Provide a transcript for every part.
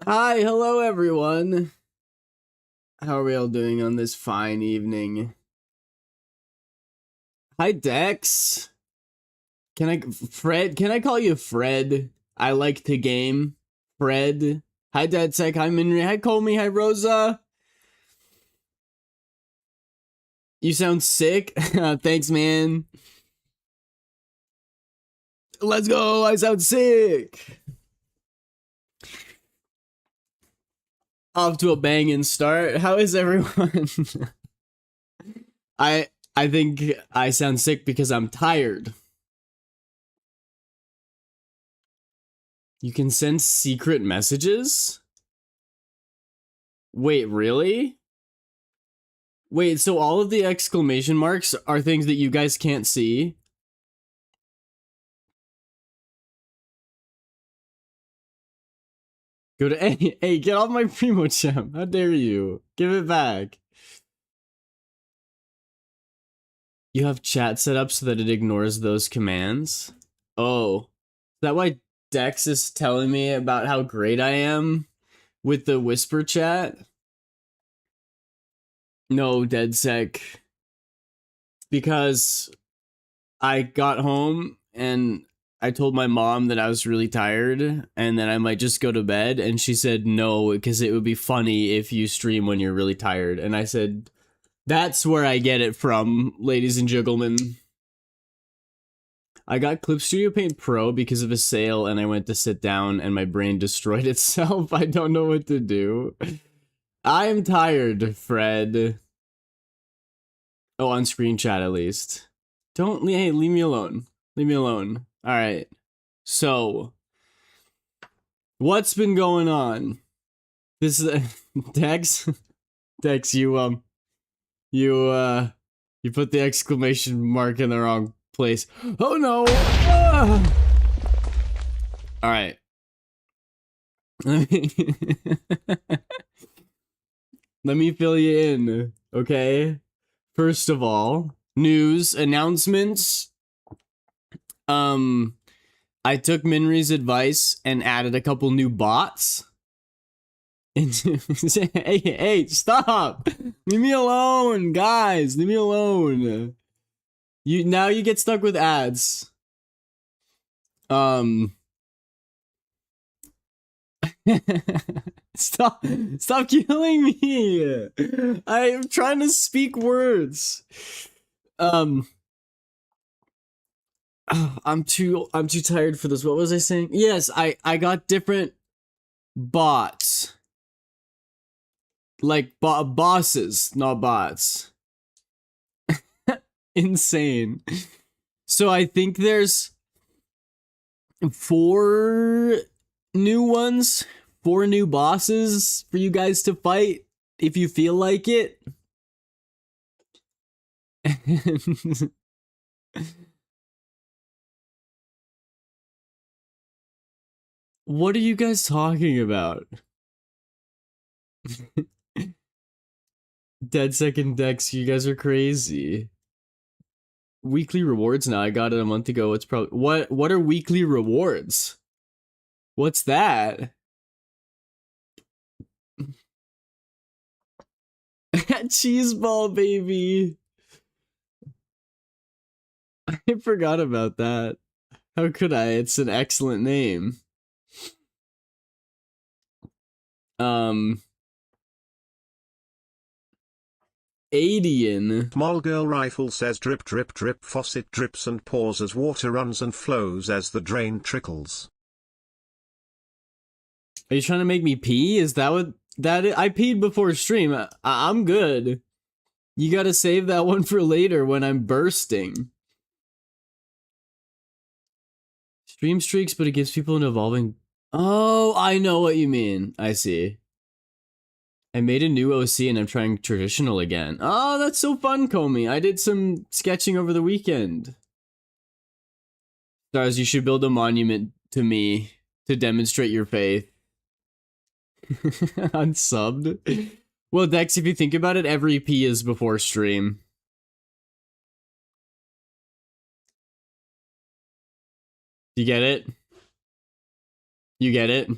Hi, hello everyone. How are we all doing on this fine evening? Hi Dex. Can I call you Fred? I like to game. Fred. Hi DadSec, hi Minri, hi Comey, hi Rosa. You sound sick. Thanks, man. Let's go. I sound sick. Off to a banging start. How is everyone? I I think I sound sick because I'm tired. You can send secret messages? Wait, really? Wait, so all of the exclamation marks are things that you guys can't see? Go to hey, get off my Primochem. How dare you? Give it back. You have chat set up so that it ignores those commands? Oh. Is that why Dex is telling me about how great I am with the whisper chat? No, DeadSec. Because I got home and I told my mom that I was really tired and that I might just go to bed. And she said no, because it would be funny if you stream when you're really tired. And I said, that's where I get it from, ladies and gentlemen. I got Clip Studio Paint Pro because of a sale and I went to sit down and my brain destroyed itself. I don't know what to do. I'm tired, Fred. Oh, on screen chat at least. Don't, hey, leave me alone. Leave me alone. All right. So, what's been going on? This is Dex. Dex, you put the exclamation mark in the wrong place. Oh no! Ah! All right. Let me let me fill you in, okay? First of all, news announcements. Um, I took Minri's advice and added a couple new bots. Hey, stop! Leave me alone, guys. Leave me alone. You get stuck with ads. Um, stop, stop killing me. I'm trying to speak words. Um, I'm too tired for this. What was I saying? Yes, I got different bots, like bosses, not bots. Insane. So I think there's four new ones, four new bosses for you guys to fight if you feel like it. What are you guys talking about? Dead second Dex, you guys are crazy. Weekly rewards now. I got it a month ago. It's probably what are weekly rewards? What's that? Cheese ball baby. I forgot about that. How could I? It's an excellent name. Um Adian. Small girl rifle says drip drip drip, faucet drips and pours as water runs and flows as the drain trickles. Are you trying to make me pee? Is that what that is? I peed before stream. I'm good. You gotta save that one for later when I'm bursting. Stream streaks, but it gives people an evolving. Oh, I know what you mean. I see. I made a new OC and I'm trying traditional again. Oh, that's so fun, Comey. I did some sketching over the weekend. Stars, you should build a monument to me to demonstrate your faith. Unsubbed. Well, Dex, if you think about it, every P is before stream. You get it? You get it?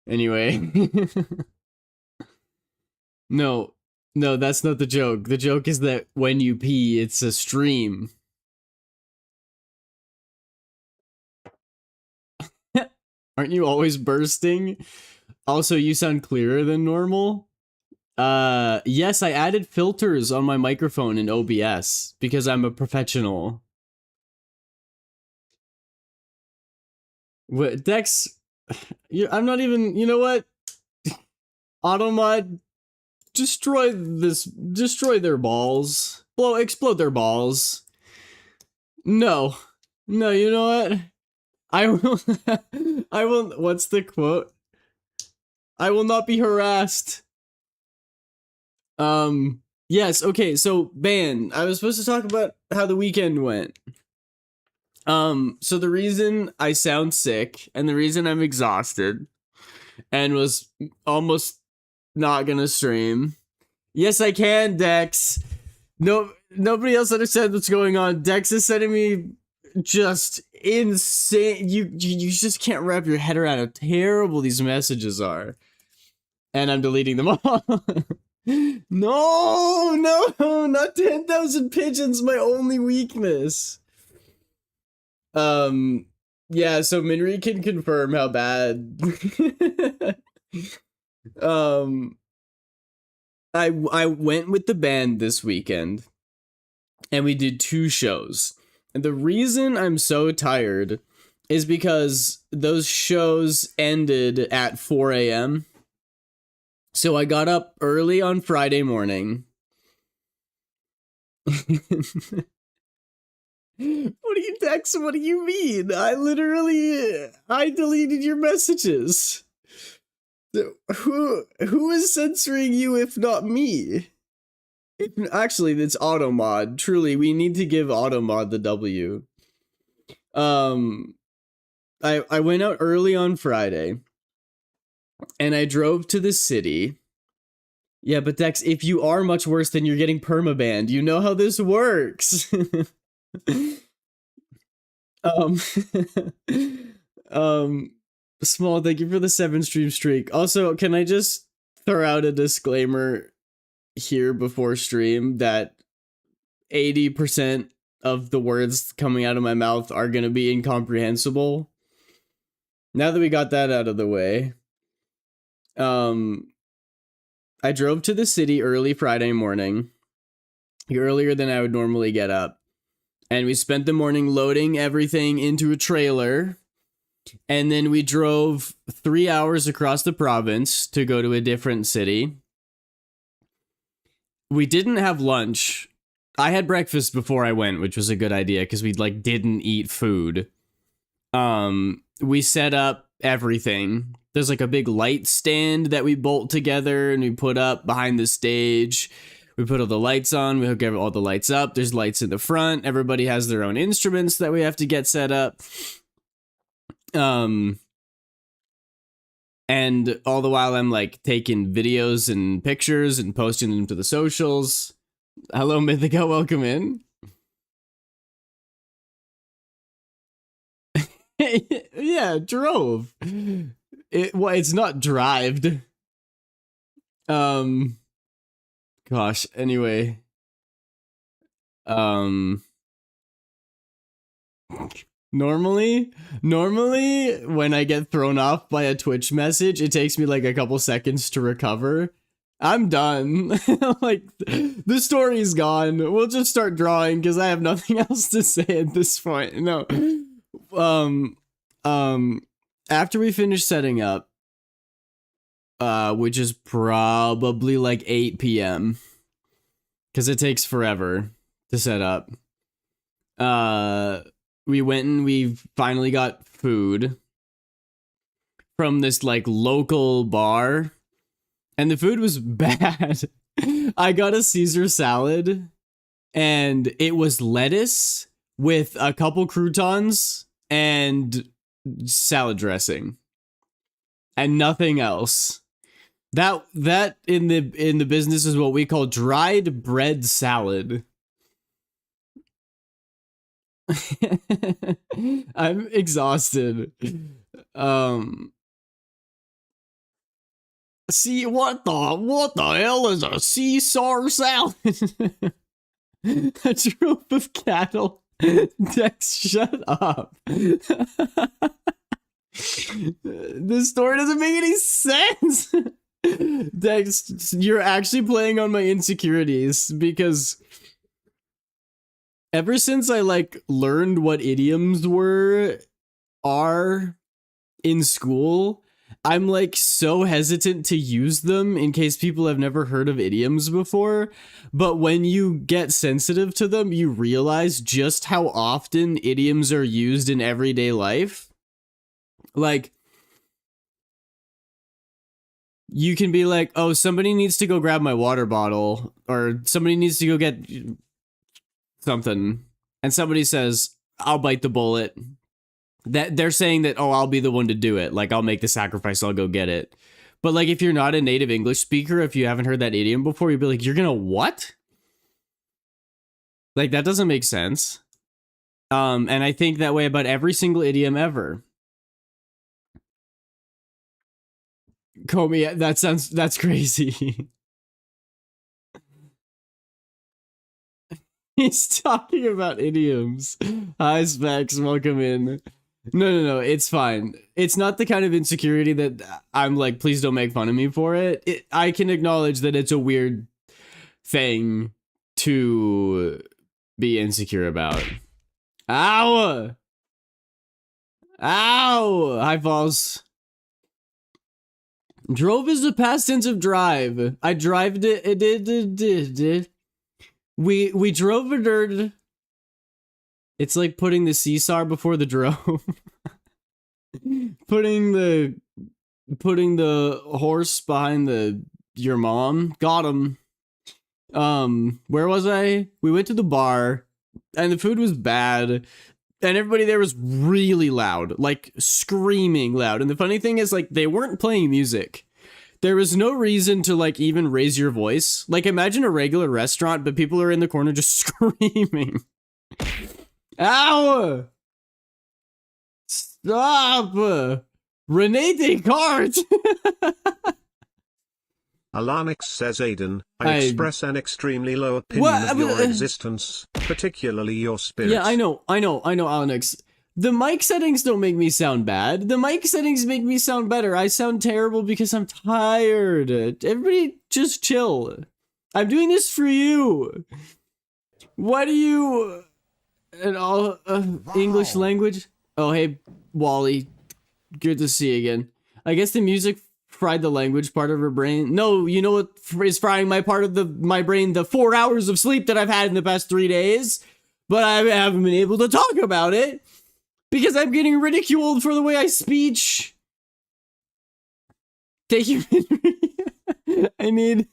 Anyway. No, no, that's not the joke. The joke is that when you pee, it's a stream. Aren't you always bursting? Also, you sound clearer than normal. Yes, I added filters on my microphone in OBS because I'm a professional. What, Dex? I'm not even. You know what? Automod, destroy their balls. Explode their balls. No, no. You know what? I will. I will. What's the quote? I will not be harassed. Yes. Okay. So, Ban. I was supposed to talk about how the weekend went. So the reason I sound sick and the reason I'm exhausted and was almost not gonna stream. Yes, I can, Dex. No, nobody else understands what's going on. Dex is sending me just insane. You just can't wrap your head around how terrible these messages are. And I'm deleting them all. No, not 10,000 pigeons, my only weakness. Yeah, so Minri can confirm how bad. I went with the band this weekend and we did 2 shows. And the reason I'm so tired is because those shows ended at 4 a.m. So I got up early on Friday morning. What do you text? What do you mean? I deleted your messages. Who is censoring you if not me? Actually, it's Automod. Truly, we need to give Automod the W. I went out early on Friday, and I drove to the city. Yeah, but Dex, if you are much worse, then you're getting permabanned. You know how this works. Small, thank you for the 7 stream streak. Also, can I just throw out a disclaimer here before stream that 80% of the words coming out of my mouth are going to be incomprehensible? Now that we got that out of the way, I drove to the city early Friday morning, earlier than I would normally get up, and we spent the morning loading everything into a trailer, and then we drove 3 hours across the province to go to a different city. We didn't have lunch. I had breakfast before I went, which was a good idea because we didn't eat food. We set up everything. There's a big light stand that we bolt together and we put up behind the stage. We put all the lights on. We hook all the lights up. There's lights in the front. Everybody has their own instruments that we have to get set up. And all the while I'm taking videos and pictures and posting them to the socials. Hello, Mythica, welcome in. Yeah, drove. It's not drived. Gosh, anyway. Normally, when I get thrown off by a Twitch message, it takes me a couple seconds to recover. I'm done. The story's gone. We'll just start drawing because I have nothing else to say at this point. No. After we finish setting up, which is probably 8 p.m. because it takes forever to set up. We went and we finally got food from this local bar, and the food was bad. I got a Caesar salad, and it was lettuce with a couple croutons and salad dressing, and nothing else. That in the business is what we call dried bread salad. I'm exhausted. See, what the hell is a Caesar salad? A troop of cattle. Dex, shut up. This story doesn't make any sense. Dex, you're actually playing on my insecurities, because ever since I like learned what idioms are in school, I'm like so hesitant to use them in case people have never heard of idioms before. But when you get sensitive to them, you realize just how often idioms are used in everyday life. Like, you can be like, oh, somebody needs to go grab my water bottle, or somebody needs to go get something. And somebody says, I'll bite the bullet. That they're saying that, oh, I'll be the one to do it. Like, I'll make the sacrifice, I'll go get it. But like, if you're not a native English speaker, if you haven't heard that idiom before, you'd be like, you're gonna what? Like, that doesn't make sense. And I think that way about every single idiom ever. Comey, that's crazy. He's talking about idioms. Hi, Specs, welcome in. No, it's fine. It's not the kind of insecurity that I'm like, please don't make fun of me for it. I can acknowledge that it's a weird thing to be insecure about. Ow! Ow! Hi, Falls. Drove is the past tense of drive. I drived it did. We drove it. It's like putting the Caesar before the drove. putting the horse behind your mom. Got him. Where was I? We went to the bar, and the food was bad, and everybody there was really loud, like screaming loud. And the funny thing is, like, they weren't playing music. There was no reason to like even raise your voice. Like, imagine a regular restaurant, but people are in the corner just screaming. Ow! Stop! Rene Descartes! Alanix says, Aiden, I express an extremely low opinion of your existence, particularly your spirit. Yeah, I know, Alanix. The mic settings don't make me sound bad. The mic settings make me sound better. I sound terrible because I'm tired. Everybody just chill. I'm doing this for you. Why do you... And all English language? Oh, hey, Wally. Good to see you again. I guess the music fried the language part of her brain. No, you know what is frying my part of my brain? The 4 hours of sleep that I've had in the past 3 days. But I haven't been able to talk about it because I'm getting ridiculed for the way I speech. Thank you, Henry.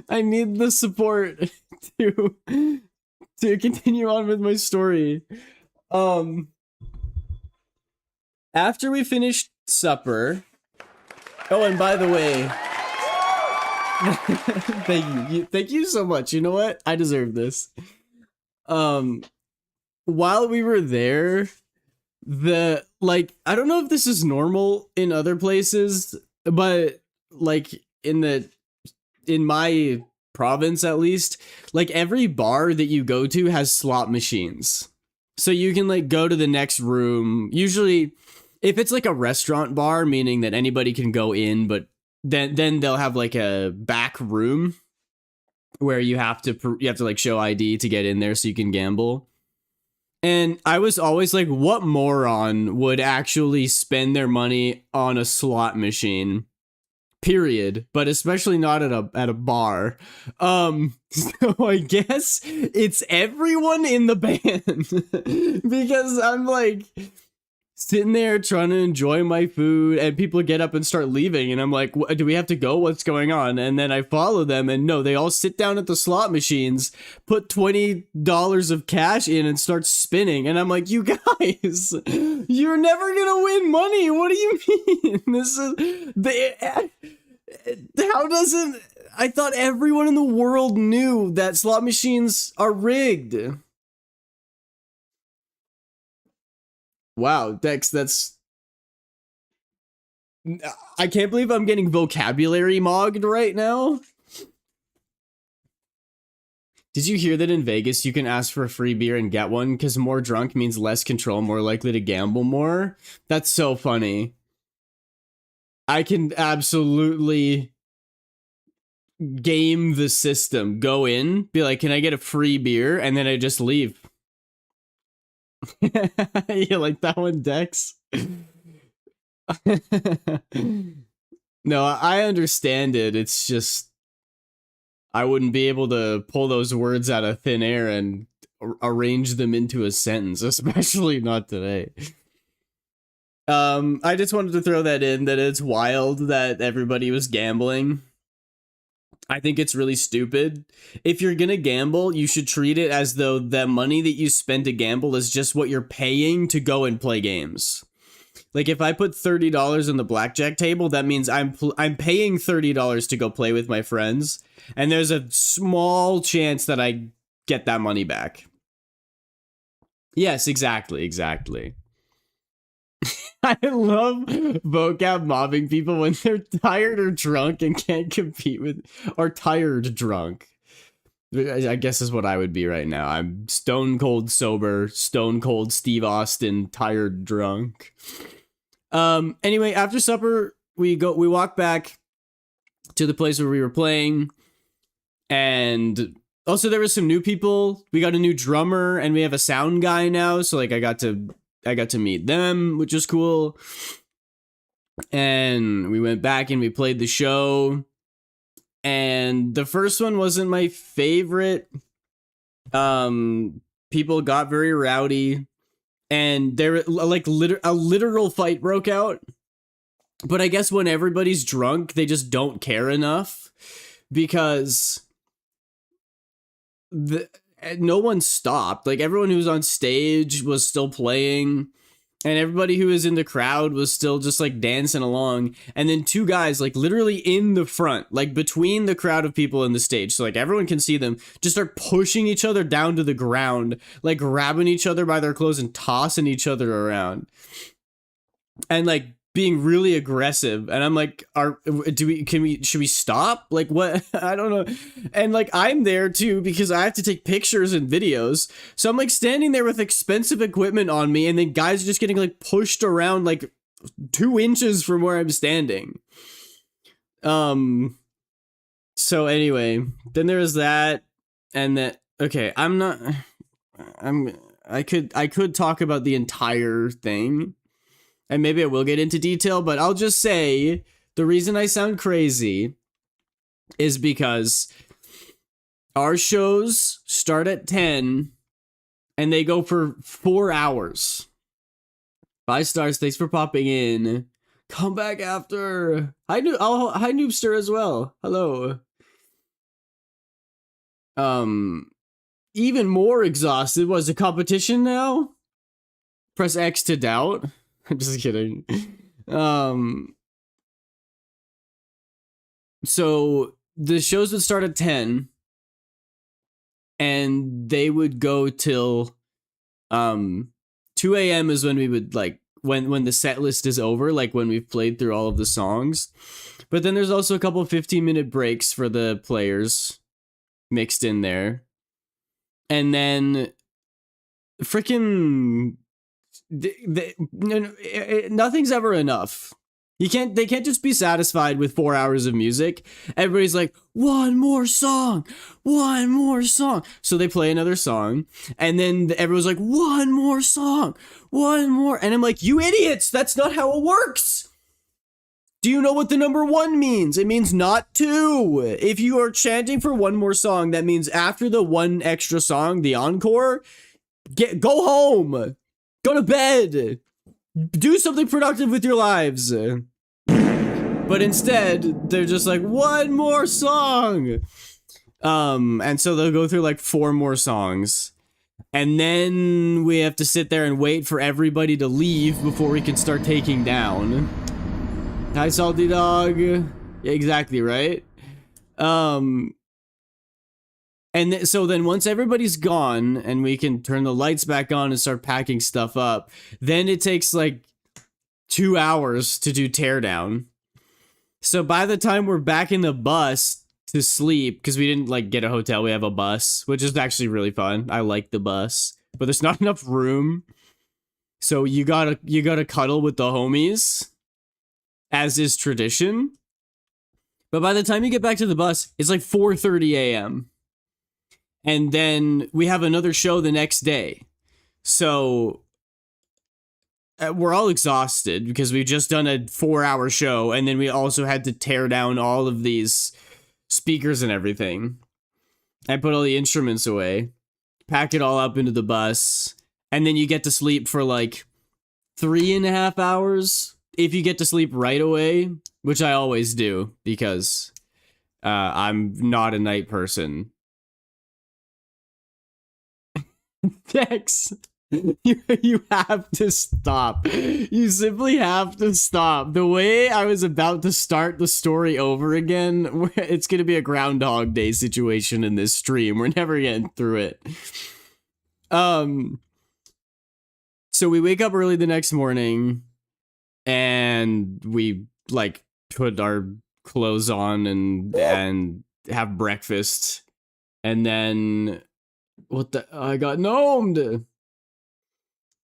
I need the support to continue on with my story. After we finished supper. Oh, and by the way, thank you so much. You know what? I deserve this. While we were there, I don't know if this is normal in other places, but like in my province at least, like every bar that you go to has slot machines. So you can like go to the next room. Usually if it's like a restaurant bar, meaning that anybody can go in, but then they'll have like a back room where you have to like show ID to get in there so you can gamble. And I was always like, what moron would actually spend their money on a slot machine? Period. But especially not at a bar. So I guess it's everyone in the band. Because I'm like sitting there trying to enjoy my food, and people get up and start leaving, and I'm like, do we have to go? What's going on? And then I follow them, and no, they all sit down at the slot machines, put $20 of cash in, and start spinning. And I'm like, you guys, you're never gonna win money. What do you mean? This is how doesn't... I thought everyone in the world knew that slot machines are rigged. Wow, Dex, that's I can't believe I'm getting vocabulary mogged right now. Did you hear that in Vegas you can ask for a free beer and get one because more drunk means less control, more likely to gamble more? That's so funny. I can absolutely game the system. Go in, be like, can I get a free beer? And then I just leave. You like that one, Dex? No, I understand it. It's just I wouldn't be able to pull those words out of thin air and arrange them into a sentence, especially not today. I just wanted to throw that in, that it's wild that everybody was gambling. I think it's really stupid. If you're gonna gamble, you should treat it as though the money that you spend to gamble is just what you're paying to go and play games. Like if I put $30 on the blackjack table, that means I'm paying $30 to go play with my friends, and there's a small chance that I get that money back. Yes, exactly. I love vocab mobbing people when they're tired or drunk and can't compete with, or tired drunk. I guess is what I would be right now. I'm stone cold sober, stone cold Steve Austin, tired drunk. Anyway, after supper, we walk back to the place where we were playing, and also there was some new people. We got a new drummer, and we have a sound guy now, so like I got to meet them, which was cool. And we went back and we played the show. And the first one wasn't my favorite. People got very rowdy, and there like a literal fight broke out. But I guess when everybody's drunk, they just don't care enough, because no one stopped. Like everyone who was on stage was still playing, and everybody who was in the crowd was still just like dancing along. And then two guys, like literally in the front, like between the crowd of people and the stage, so like everyone can see them, just start pushing each other down to the ground, like grabbing each other by their clothes and tossing each other around, and like being really aggressive. And I'm like, should we stop? Like what? I don't know. And like, I'm there too, because I have to take pictures and videos. So I'm like standing there with expensive equipment on me, and then guys just getting like pushed around like 2 inches from where I'm standing. So anyway, then there was that, and that, okay, I could talk about the entire thing, and maybe I will get into detail, but I'll just say the reason I sound crazy is because our shows start at 10 and they go for 4 hours. 5 stars, thanks for popping in. Come back after. Hi Noobster as well. Hello. Even more exhausted. Was the competition now? Press X to doubt. I'm just kidding. So the shows would start at 10, and they would go till 2 a.m. is when we would like when the set list is over, like when we've played through all of the songs. But then there's also a couple 15-minute breaks for the players mixed in there. And then freaking nothing's ever enough. They can't just be satisfied with 4 hours of music. Everybody's like, one more song. So they play another song, and then everyone's like, one more song. And I'm like, you idiots, that's not how it works. Do you know what the number 1 means? It means not 2. If you are chanting for one more song, that means after the one extra song, the encore, go home. Go to bed. Do something productive with your lives. But instead, they're just like, one more song. And so they'll go through like 4 more songs. And then we have to sit there and wait for everybody to leave before we can start taking down. Hi, Salty Dog. Yeah, exactly, right? And so then once everybody's gone and we can turn the lights back on and start packing stuff up, then it takes like 2 hours to do teardown. So by the time we're back in the bus to sleep, because we didn't like get a hotel, we have a bus, which is actually really fun. I like the bus, but there's not enough room. So you gotta cuddle with the homies, as is tradition. But by the time you get back to the bus, it's like 4:30 a.m. And then we have another show the next day. So we're all exhausted because we've just done a 4-hour show, and then we also had to tear down all of these speakers and everything. I put all the instruments away, pack it all up into the bus, and then you get to sleep for like 3.5 hours if you get to sleep right away, which I always do because I'm not a night person. Dex, you have to stop. You simply have to stop. The way I was about to start the story over again, it's going to be a Groundhog Day situation in this stream. We're never getting through it. So we wake up early the next morning and we like put our clothes on and have breakfast. And then I got gnomed.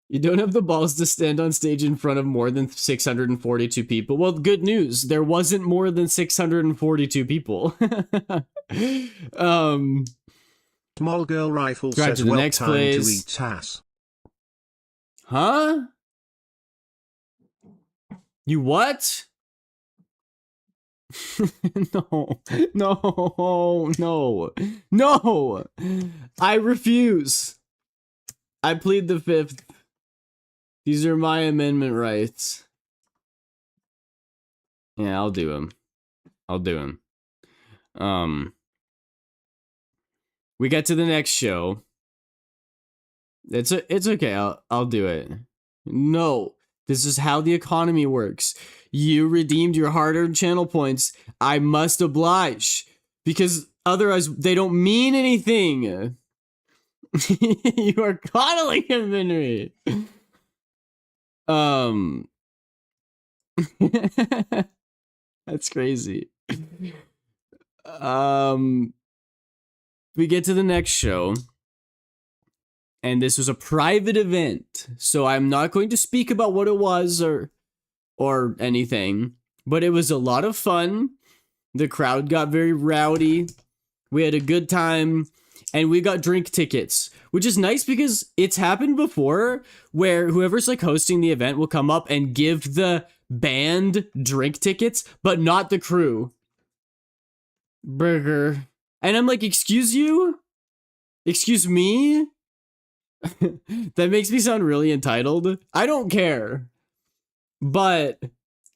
You don't have the balls to stand on stage in front of more than 642 people. Well, good news. There wasn't more than 642 people. Small girl rifle Drive says to the well next time place. to eat ass. Huh? You what? No. I refuse. I plead the fifth. These are my amendment rights. Yeah, I'll do them. We get to the next show. It's okay. I'll do it. No, this is how the economy works. You redeemed your hard-earned channel points. I must oblige because otherwise they don't mean anything. You are coddling him, Henry. That's crazy. We get to the next show. And this was a private event, so I'm not going to speak about what it was or anything, but it was a lot of fun. The crowd got very rowdy. We had a good time, and we got drink tickets, which is nice because it's happened before where whoever's like hosting the event will come up and give the band drink tickets, but not the crew. Burger. And I'm like, excuse you? Excuse me? That makes me sound really entitled. I don't care. But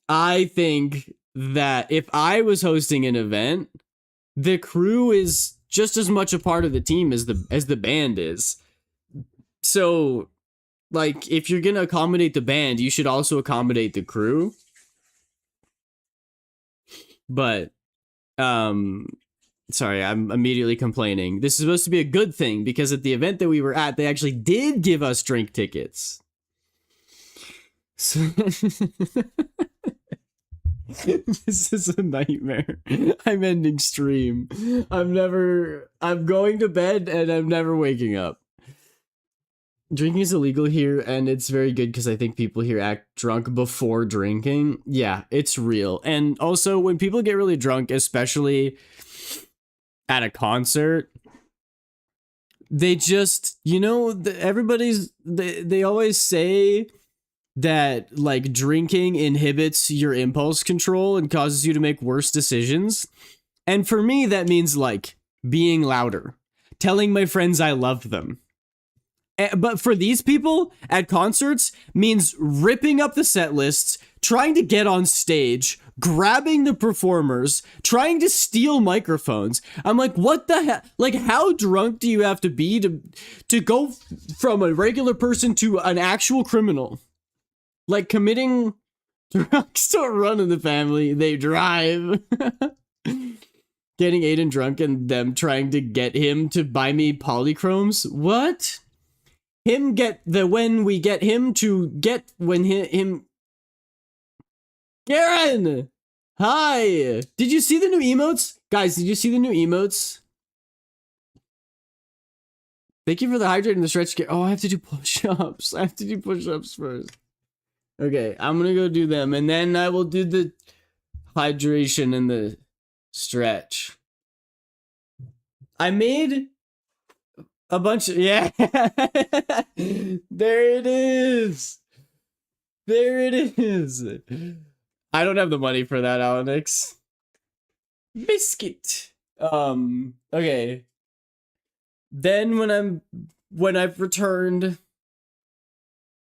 I think that if I was hosting an event, the crew is just as much a part of the team as the band is. So, like, if you're gonna accommodate the band, you should also accommodate the crew. But, sorry, I'm immediately complaining. This is supposed to be a good thing because at the event that we were at, they actually did give us drink tickets. So this is a nightmare. I'm ending stream. I'm going to bed and I'm never waking up. Drinking is illegal here, and it's very good because I think people here act drunk before drinking. Yeah, it's real. And also, when people get really drunk, especially at a concert, they just, they always say that, like, drinking inhibits your impulse control and causes you to make worse decisions. And for me, that means, like, being louder, telling my friends I love them. But for these people at concerts means ripping up the set lists, trying to get on stage, grabbing the performers, trying to steal microphones. I'm like, what the hell? Like, how drunk do you have to be to go from a regular person to an actual criminal? Like, committing drugs don't run in the family, they drive. Getting Aiden drunk and them trying to get him to buy me polychromes? What? When we get him to get when him Garen! Hi! Did you see the new emotes? Guys, did you see the new emotes? Thank you for the hydrate and the stretch. Oh, I have to do push-ups. I have to do push-ups first. Okay, I'm gonna go do them, and then I will do the hydration and the stretch. I made a bunch of, yeah. There it is. There it is. I don't have the money for that, Alex. Biscuit. Okay. Then when I've returned,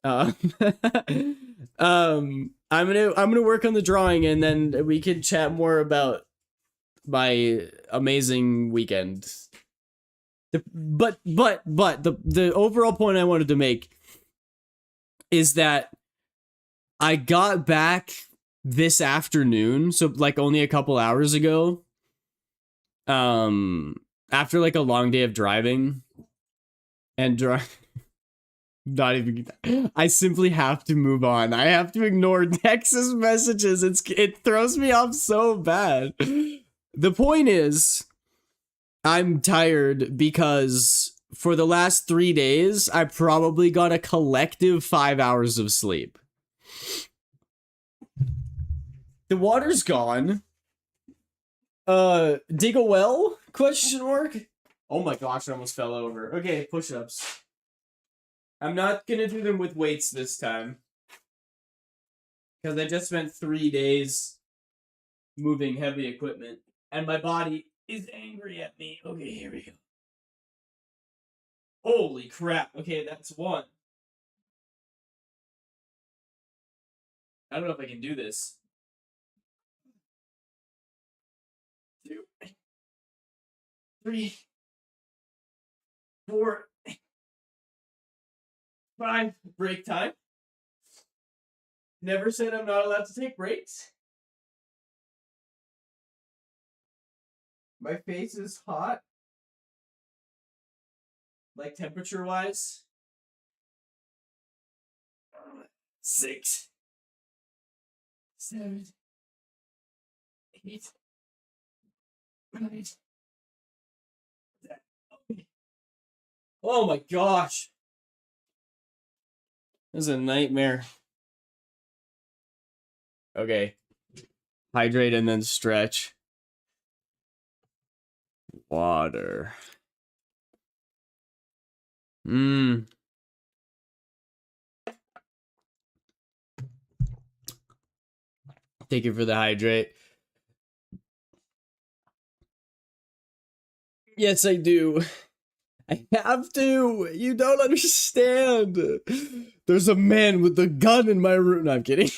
I'm gonna work on the drawing, and then we can chat more about my amazing weekend. But the overall point I wanted to make is that I got back this afternoon, so like only a couple hours ago. After like a long day of driving and not even, I simply have to move on. I have to ignore Dex's messages. It throws me off so bad. The point is, I'm tired because for the last 3 days, I probably got a collective 5 hours of sleep. The water's gone. Dig a well? Question mark? Oh my gosh, I almost fell over. Okay, push-ups. I'm not gonna do them with weights this time. Because I just spent 3 days moving heavy equipment. And my body is angry at me. Okay, here we go. Holy crap. Okay, that's one. I don't know if I can do this. 2, 3, 4, 5. Break time. Never said I'm not allowed to take breaks. My face is hot. Like temperature wise. 6, 7, 8, 9. Oh my gosh. This is a nightmare. Okay. Hydrate and then stretch. Water. Thank you for the hydrate. Yes, I do. I have to. You don't understand. There's a man with a gun in my room. No, I'm kidding.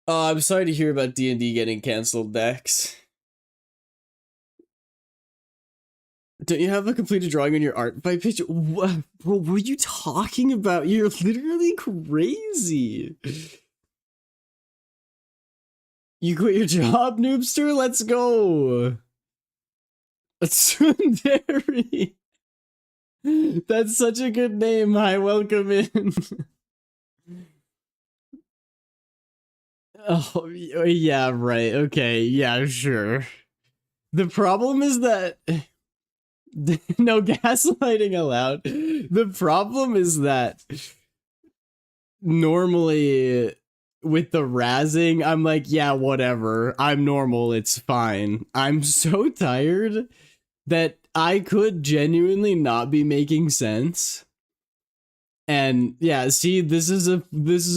Oh, I'm sorry to hear about D&D getting canceled, Dex. Don't you have a completed drawing on your art by picture? What, bro, what are you talking about? You're literally crazy. You quit your job, Noobster? Let's go. Tsundere. That's such a good name. Hi, welcome in. Oh, yeah, right. Okay, yeah, sure. The problem is that... No gaslighting allowed. The problem is that normally with the razzing, I'm like, yeah, whatever. I'm normal. It's fine. I'm so tired that I could genuinely not be making sense. And yeah, see, this is a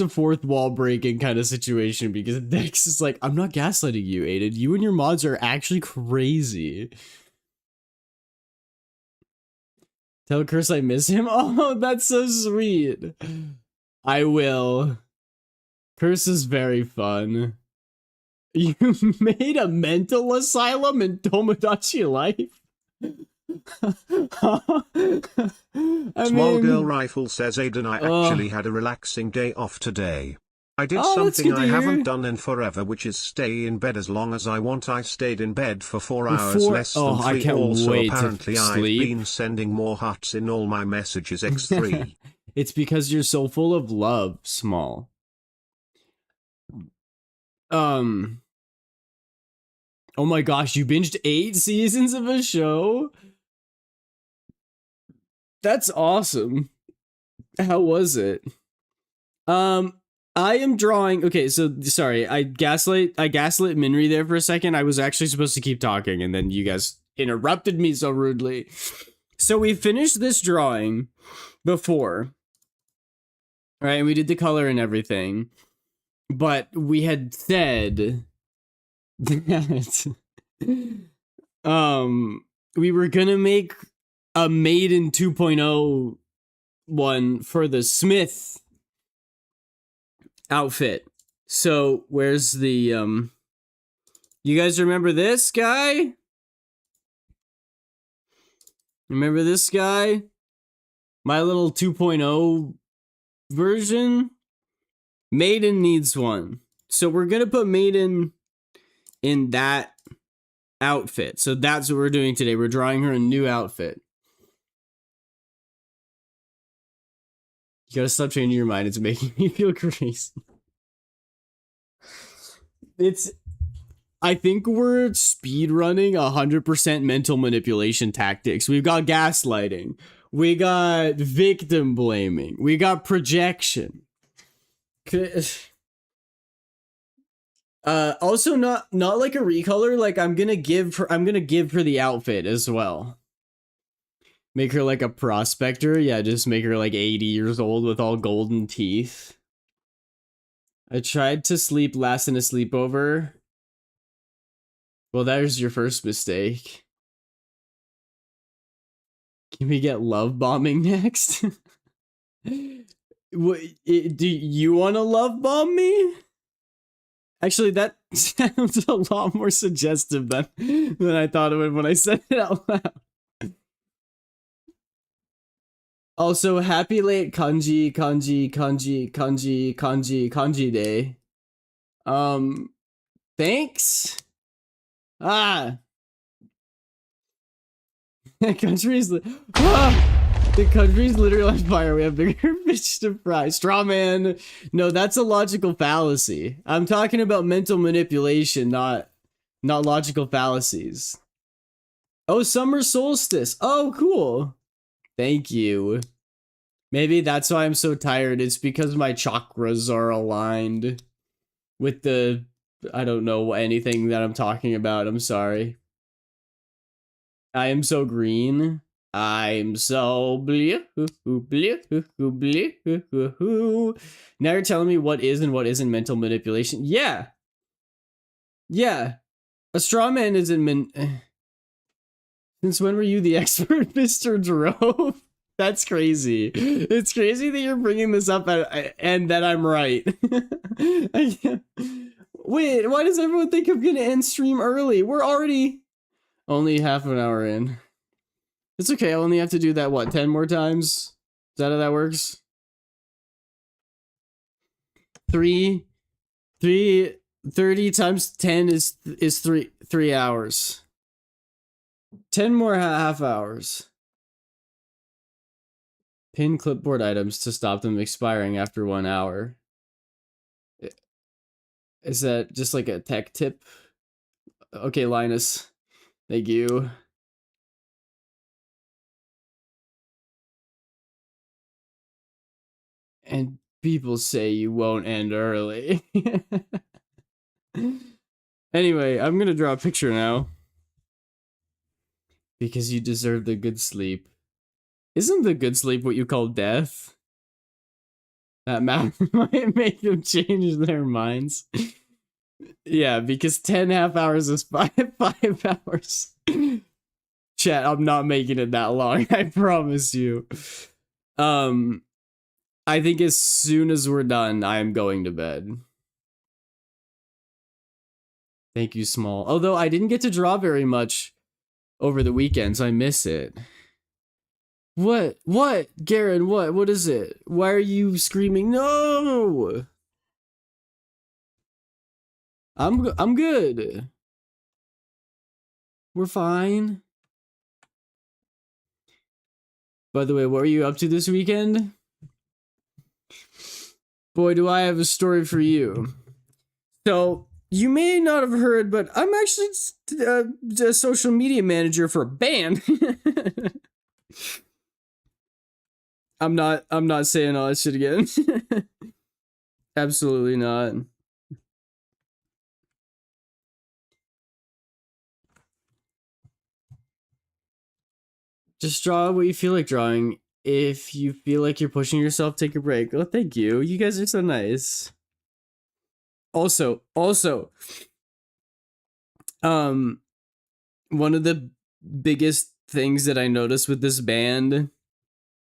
fourth wall breaking kind of situation because Dex is like, I'm not gaslighting you, Aiden. You and your mods are actually crazy. Tell Curse I miss him? Oh, that's so sweet. I will. Curse is very fun. You made a mental asylum in Tomodachi Life? Small Girl Rifle says Aiden, I actually had a relaxing day off today. I did Oh, that's something good to I haven't hear. done in forever, which is stay in bed as long as I want. I stayed in bed for 4 For hours, four- less oh, than I 3. can't Also, wait to apparently I've sleep. been sending more hearts in all my messages. X3. It's because you're so full of love, Small. Um. Oh my gosh, you binged 8 seasons of a show? That's awesome. How was it? I am drawing. Okay, so sorry, I gaslit Minri there for a second. I was actually supposed to keep talking, and then you guys interrupted me so rudely. So we finished this drawing before, right? And we did the color and everything, but we had said that we were gonna make a Maiden 2.0 one for the Smith outfit. So where's the you guys remember this guy? Remember this guy? My little 2.0 version? Maiden needs one. So we're gonna put Maiden in that outfit. So that's what we're doing today. We're drawing her a new outfit. You gotta stop changing your mind. It's making me feel crazy. I think we're speed running 100% mental manipulation tactics. We've got gaslighting. We got victim blaming. We got projection. Also not like a recolor. Like I'm gonna give her the outfit as well. Make her like a prospector. Yeah, just make her like 80 years old with all golden teeth. I tried to sleep last in a sleepover. Well, there's your first mistake. Can we get love bombing next? Do you want to love bomb me? Actually, that sounds a lot more suggestive than I thought it would when I said it out loud. Also, happy late kanji day. Thanks. The country's literally on fire. We have bigger fish to fry. Straw man. No, that's a logical fallacy. I'm talking about mental manipulation, not logical fallacies. Oh, summer solstice. Oh, cool. Thank you. Maybe that's why I'm so tired. It's because my chakras are aligned with the, I don't know anything that I'm talking about. I'm sorry. I am so green. I'm so blue. Now you're telling me what is and what isn't mental manipulation. Yeah. Yeah. A straw man isn't Since when were you the expert, Mr. Drove? That's crazy. It's crazy that you're bringing this up and that I'm right. Wait, why does everyone think I'm gonna end stream early? We're already only half an hour in. It's okay, I only have to do that, what, 10 more times? Is that how that works? 30 times 10 is 3 hours. 10 more half hours. Pin clipboard items to stop them expiring after 1 hour. Is that just like a tech tip? Okay, Linus. Thank you. And people say you won't end early. Anyway, I'm gonna draw a picture now. Because you deserve the good sleep. Isn't the good sleep what you call death? That might make them change their minds. Yeah, because 10 half hours is 5 hours. Chat, I'm not making it that long, I promise you. I think as soon as we're done, I am going to bed. Thank you, Small. Although I didn't get to draw very much over the weekend, so I miss it. What? Garen, what is it? Why are you screaming no? I'm good. We're fine. By the way, what were you up to this weekend? Boy, do I have a story for you. So, you may not have heard, but I'm actually a social media manager for a band. I'm not saying all that shit again. Absolutely not. Just draw what you feel like drawing. If you feel like you're pushing yourself, take a break. Oh, thank you. You guys are so nice. Also, one of the biggest things that I noticed with this band,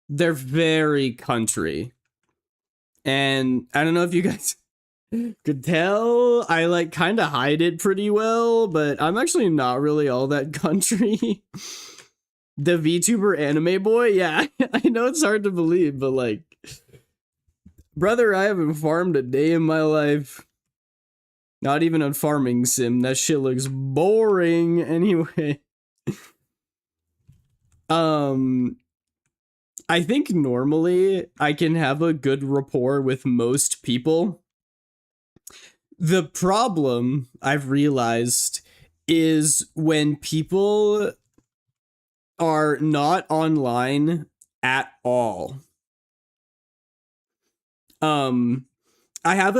they're very country. And I don't know if you guys could tell, I like kind of hide it pretty well, but I'm actually not really all that country. The VTuber anime boy, yeah, I know it's hard to believe, but like, brother, I haven't farmed a day in my life. Not even on Farming Sim. That shit looks boring. Anyway. I think normally I can have a good rapport with most people. The problem I've realized is when people are not online at all. I have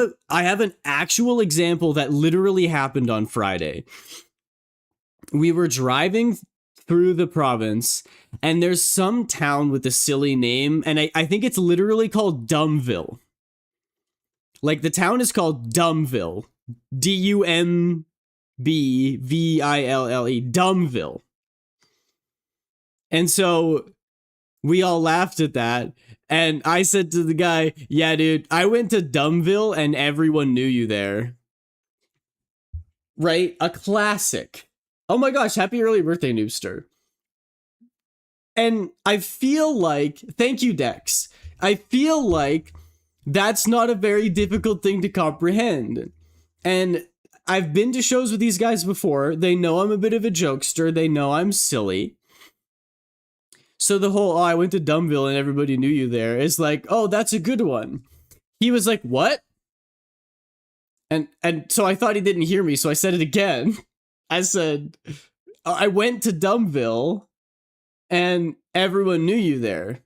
an actual example that literally happened on Friday. We were driving through the province, and there's some town with a silly name, and I think it's literally called Dumbville. Like, the town is called Dumbville. Dumbville. Dumbville. And so we all laughed at that. And I said to the guy, yeah, dude, I went to Dumbville and everyone knew you there. Right? A classic. Oh my gosh, happy early birthday, Noobster. And I feel like, thank you, Dex. I feel like that's not a very difficult thing to comprehend. And I've been to shows with these guys before. They know I'm a bit of a jokester. They know I'm silly. So the whole, oh, I went to Dumbville and everybody knew you there is like, oh, that's a good one. He was like, what? And so I thought he didn't hear me, so I said it again. I said, I went to Dumbville and everyone knew you there.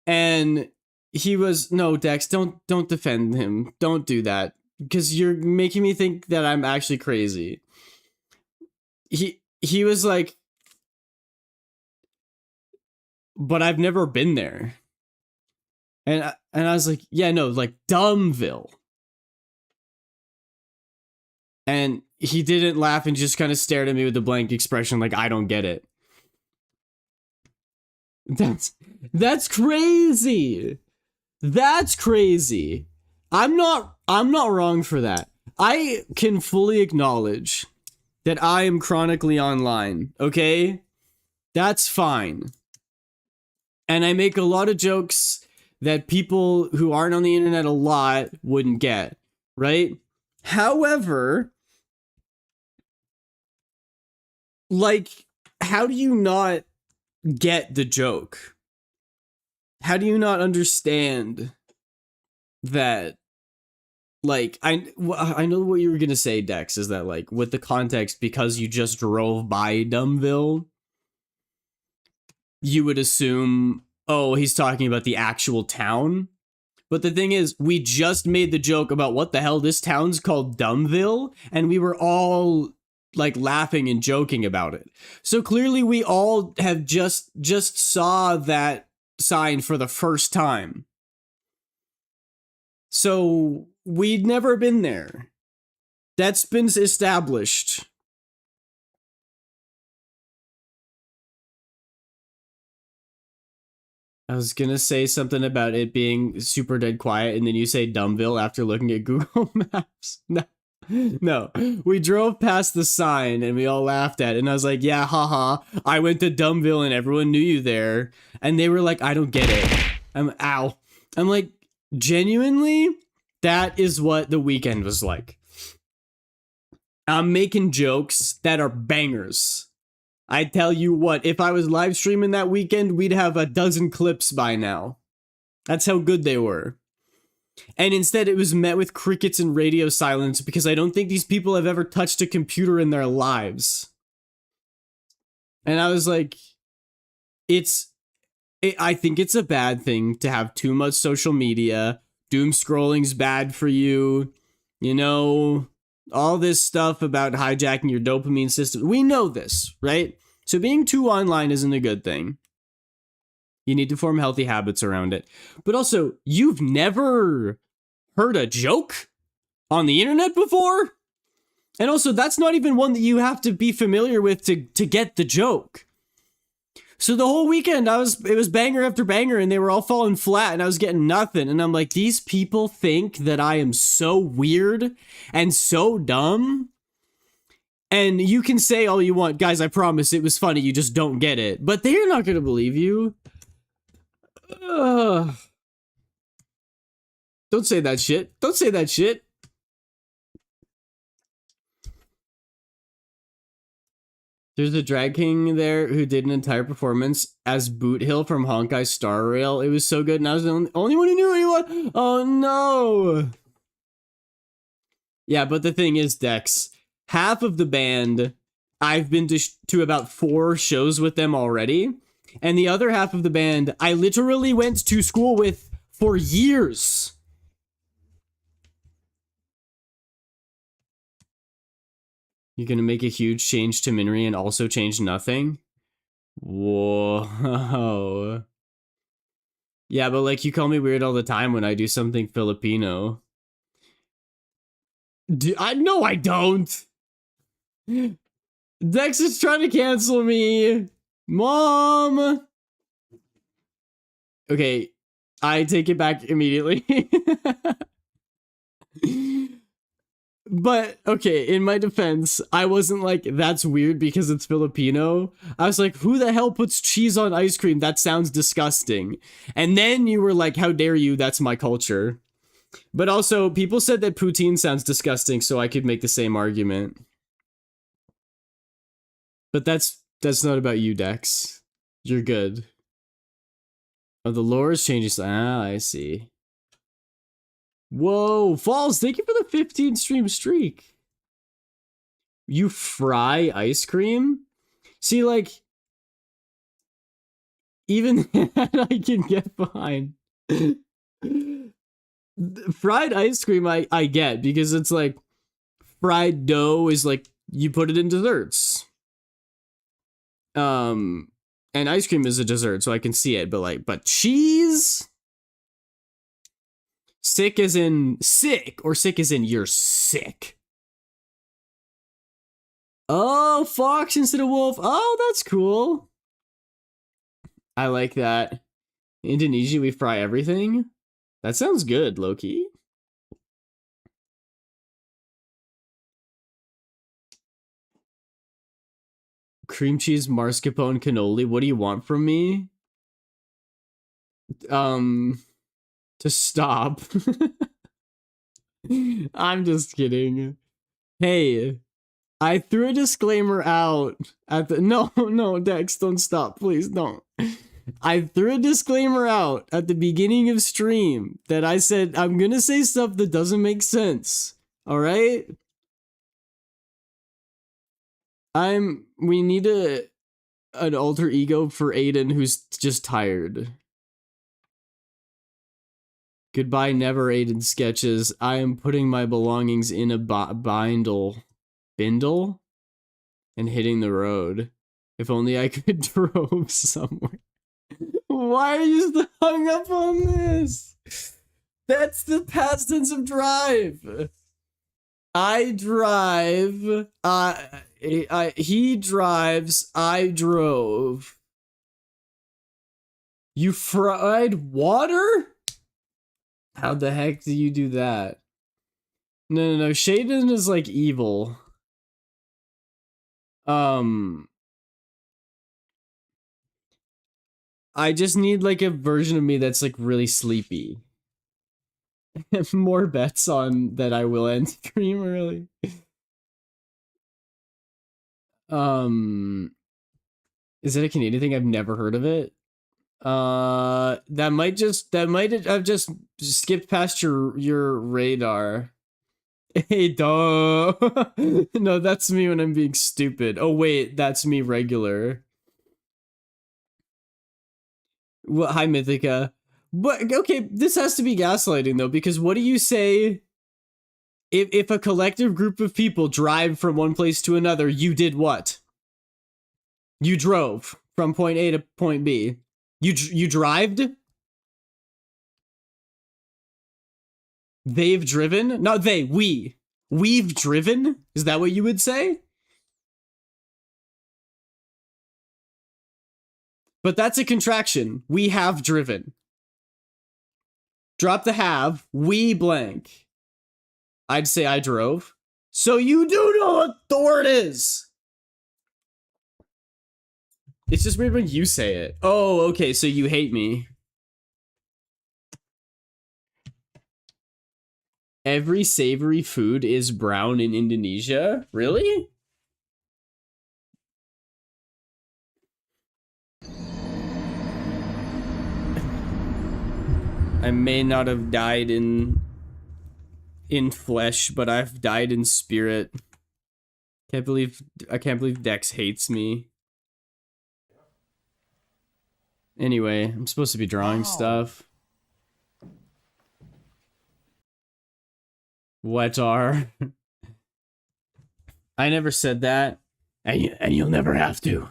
And he was, no, Dex, don't defend him. Don't do that. Because you're making me think that I'm actually crazy. He was like, but I've never been there. And I was like, yeah, no, like Dumbville. And he didn't laugh and just kind of stared at me with a blank expression like, I don't get it. That's crazy. That's crazy. I'm not wrong for that. I can fully acknowledge that I am chronically online, okay? That's fine. And I make a lot of jokes that people who aren't on the internet a lot wouldn't get, right? However, like, how do you not get the joke? How do you not understand that? Like, I know what you were gonna say, Dex, is that, like, with the context, because you just drove by Dumbville, you would assume, oh, he's talking about the actual town. But the thing is, we just made the joke about what the hell, this town's called Dumbville, and we were all like laughing and joking about it. So clearly we all have just saw that sign for the first time. So we'd never been there. That's been established. I was gonna say something about it being super dead quiet, and then you say Dumbville after looking at Google Maps. No, we drove past the sign and we all laughed at it, and I was like, yeah, haha, I went to Dumbville and everyone knew you there. And they were like, I don't get it. I'm like, genuinely? That is what the weekend was like. I'm making jokes that are bangers. I tell you what, if I was live streaming that weekend, we'd have a dozen clips by now. That's how good they were. And instead, it was met with crickets and radio silence because I don't think these people have ever touched a computer in their lives. And I was like, I think it's a bad thing to have too much social media. Doom scrolling's bad for you. You know, all this stuff about hijacking your dopamine system. We know this, right? So being too online isn't a good thing. You need to form healthy habits around it. But also, you've never heard a joke on the internet before? And also, that's not even one that you have to be familiar with to get the joke. So the whole weekend, it was banger after banger, and they were all falling flat, and I was getting nothing. And I'm like, these people think that I am so weird and so dumb. And you can say all you want, guys, I promise it was funny, you just don't get it. But they're not going to believe you. Don't say that shit. Don't say that shit. There's a drag king there who did an entire performance as Boot Hill from Honkai Star Rail. It was so good, and I was the only one who knew anyone. Oh no. Yeah, but the thing is, Dex, half of the band, I've been to about 4 shows with them already. And the other half of the band, I literally went to school with for years. You're gonna make a huge change to Minri and also change nothing? Whoa. Yeah, but like, you call me weird all the time when I do something Filipino. No, I don't! Dex is trying to cancel me! Mom! Okay, I take it back immediately. But, okay, in my defense, I wasn't like, that's weird because it's Filipino. I was like, who the hell puts cheese on ice cream? That sounds disgusting. And then you were like, how dare you? That's my culture. But also, people said that poutine sounds disgusting, so I could make the same argument. But that's not about you, Dex. You're good. Oh, the lore is changing. Ah, I see. Whoa, Falls, thank you for the 15 stream streak. You fry ice cream? See, like, even that I can get behind. Fried ice cream I get, because it's like, fried dough is like, you put it in desserts. And ice cream is a dessert, so I can see it, but cheese? Sick as in sick, or sick as in you're sick? Oh, fox instead of wolf. Oh, that's cool. I like that. Indonesia, we fry everything? That sounds good, Loki. Cream cheese, mascarpone, cannoli. What do you want from me? To stop. I'm just kidding. Hey, I threw a disclaimer out at the no, Dex, don't stop, please don't. I threw a disclaimer out at the beginning of stream that I said I'm gonna say stuff that doesn't make sense. All right? We need an alter ego for Aiden who's just tired. Goodbye, never Aiden sketches. I am putting my belongings in a bindle, and hitting the road. If only I could drove somewhere. Why are you still hung up on this? That's the past tense of drive. I drive. He drives. I drove. You fried water? How the heck do you do that? No. Shaden is like evil. I just need like a version of me that's like really sleepy. More bets on that I will end stream early. Is it a Canadian thing? I've never heard of it. That might have just skipped past your radar. Hey, duh. No, that's me when I'm being stupid. Oh wait, that's me regular. Well, hi Mythica. But okay, this has to be gaslighting though, because what do you say if a collective group of people drive from one place to another, you did what? You drove from point A to point B. You drived? They've driven? No, we. We've driven? Is that what you would say? But that's a contraction. We have driven. Drop the have. We blank. I'd say I drove. So you do know what the word is. It's just weird when you say it. Oh, okay, so you hate me. Every savory food is brown in Indonesia? Really? I may not have died in flesh, but I've died in spirit. I can't believe Dex hates me. Anyway, I'm supposed to be drawing stuff. What are? I never said that, and you'll never have to.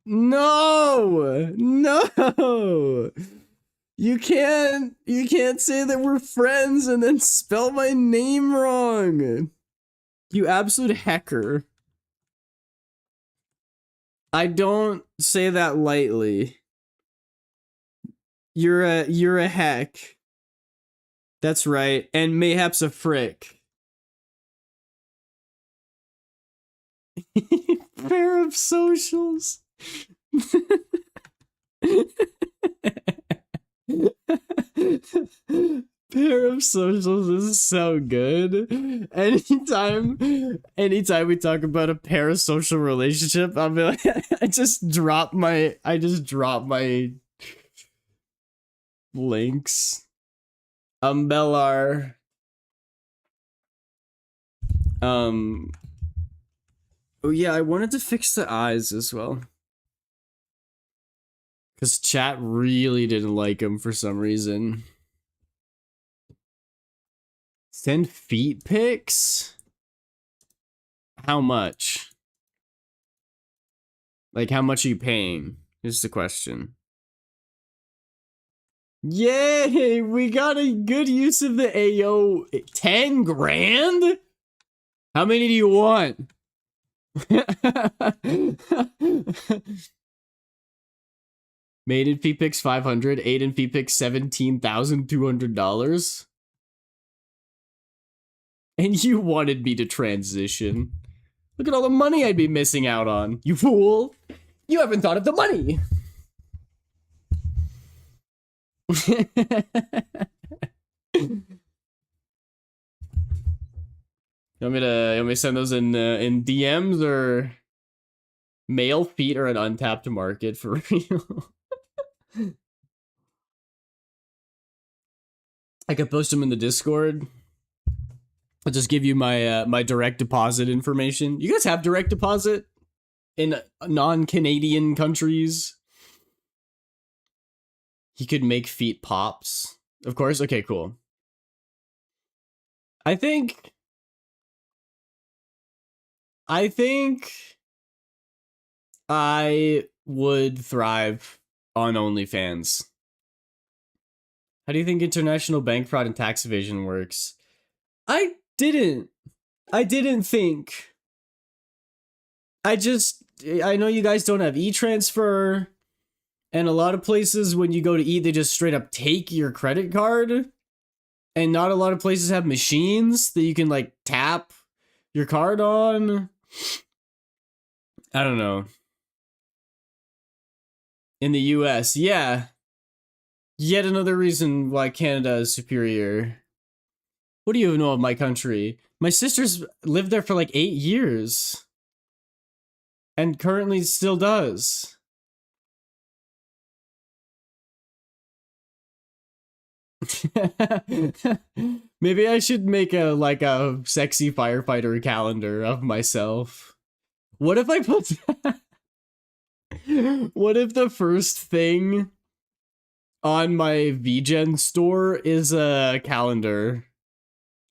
No, no. You can't say that we're friends and then spell my name wrong. You absolute hacker. I don't say that lightly. You're a heck. That's right, and mayhaps a frick. Pair of socials. Pair of socials is so good. Anytime we talk about a parasocial relationship, I'll be like, I just drop my links. Bellar. Oh yeah, I wanted to fix the eyes as well. Because chat really didn't like him for some reason. Send feet pics? How much? Like, how much are you paying? Is the question. Yay! We got a good use of the AO. 10 grand? How many do you want? Maiden fee picks 500, Aiden fee picks $17,200. And you wanted me to transition. Look at all the money I'd be missing out on, you fool. You haven't thought of the money. You want me to send those in DMs, or male feet are an untapped market for real? I could post them in the Discord. I'll just give you my my direct deposit information. You guys have direct deposit in non-Canadian countries? He could make feet pops. Of course. Okay, cool. I think I would thrive on OnlyFans. How do you think international bank fraud and tax evasion works? I didn't think. I know you guys don't have e-transfer, and a lot of places when you go to eat, they just straight up take your credit card, and not a lot of places have machines that you can like tap your card on. I don't know. in the US. Yeah. Yet another reason why Canada is superior. What do you know of my country? My sister's lived there for like 8 years. And currently still does. Maybe I should make a sexy firefighter calendar of myself. What if I put What if the first thing on my VGen store is a calendar?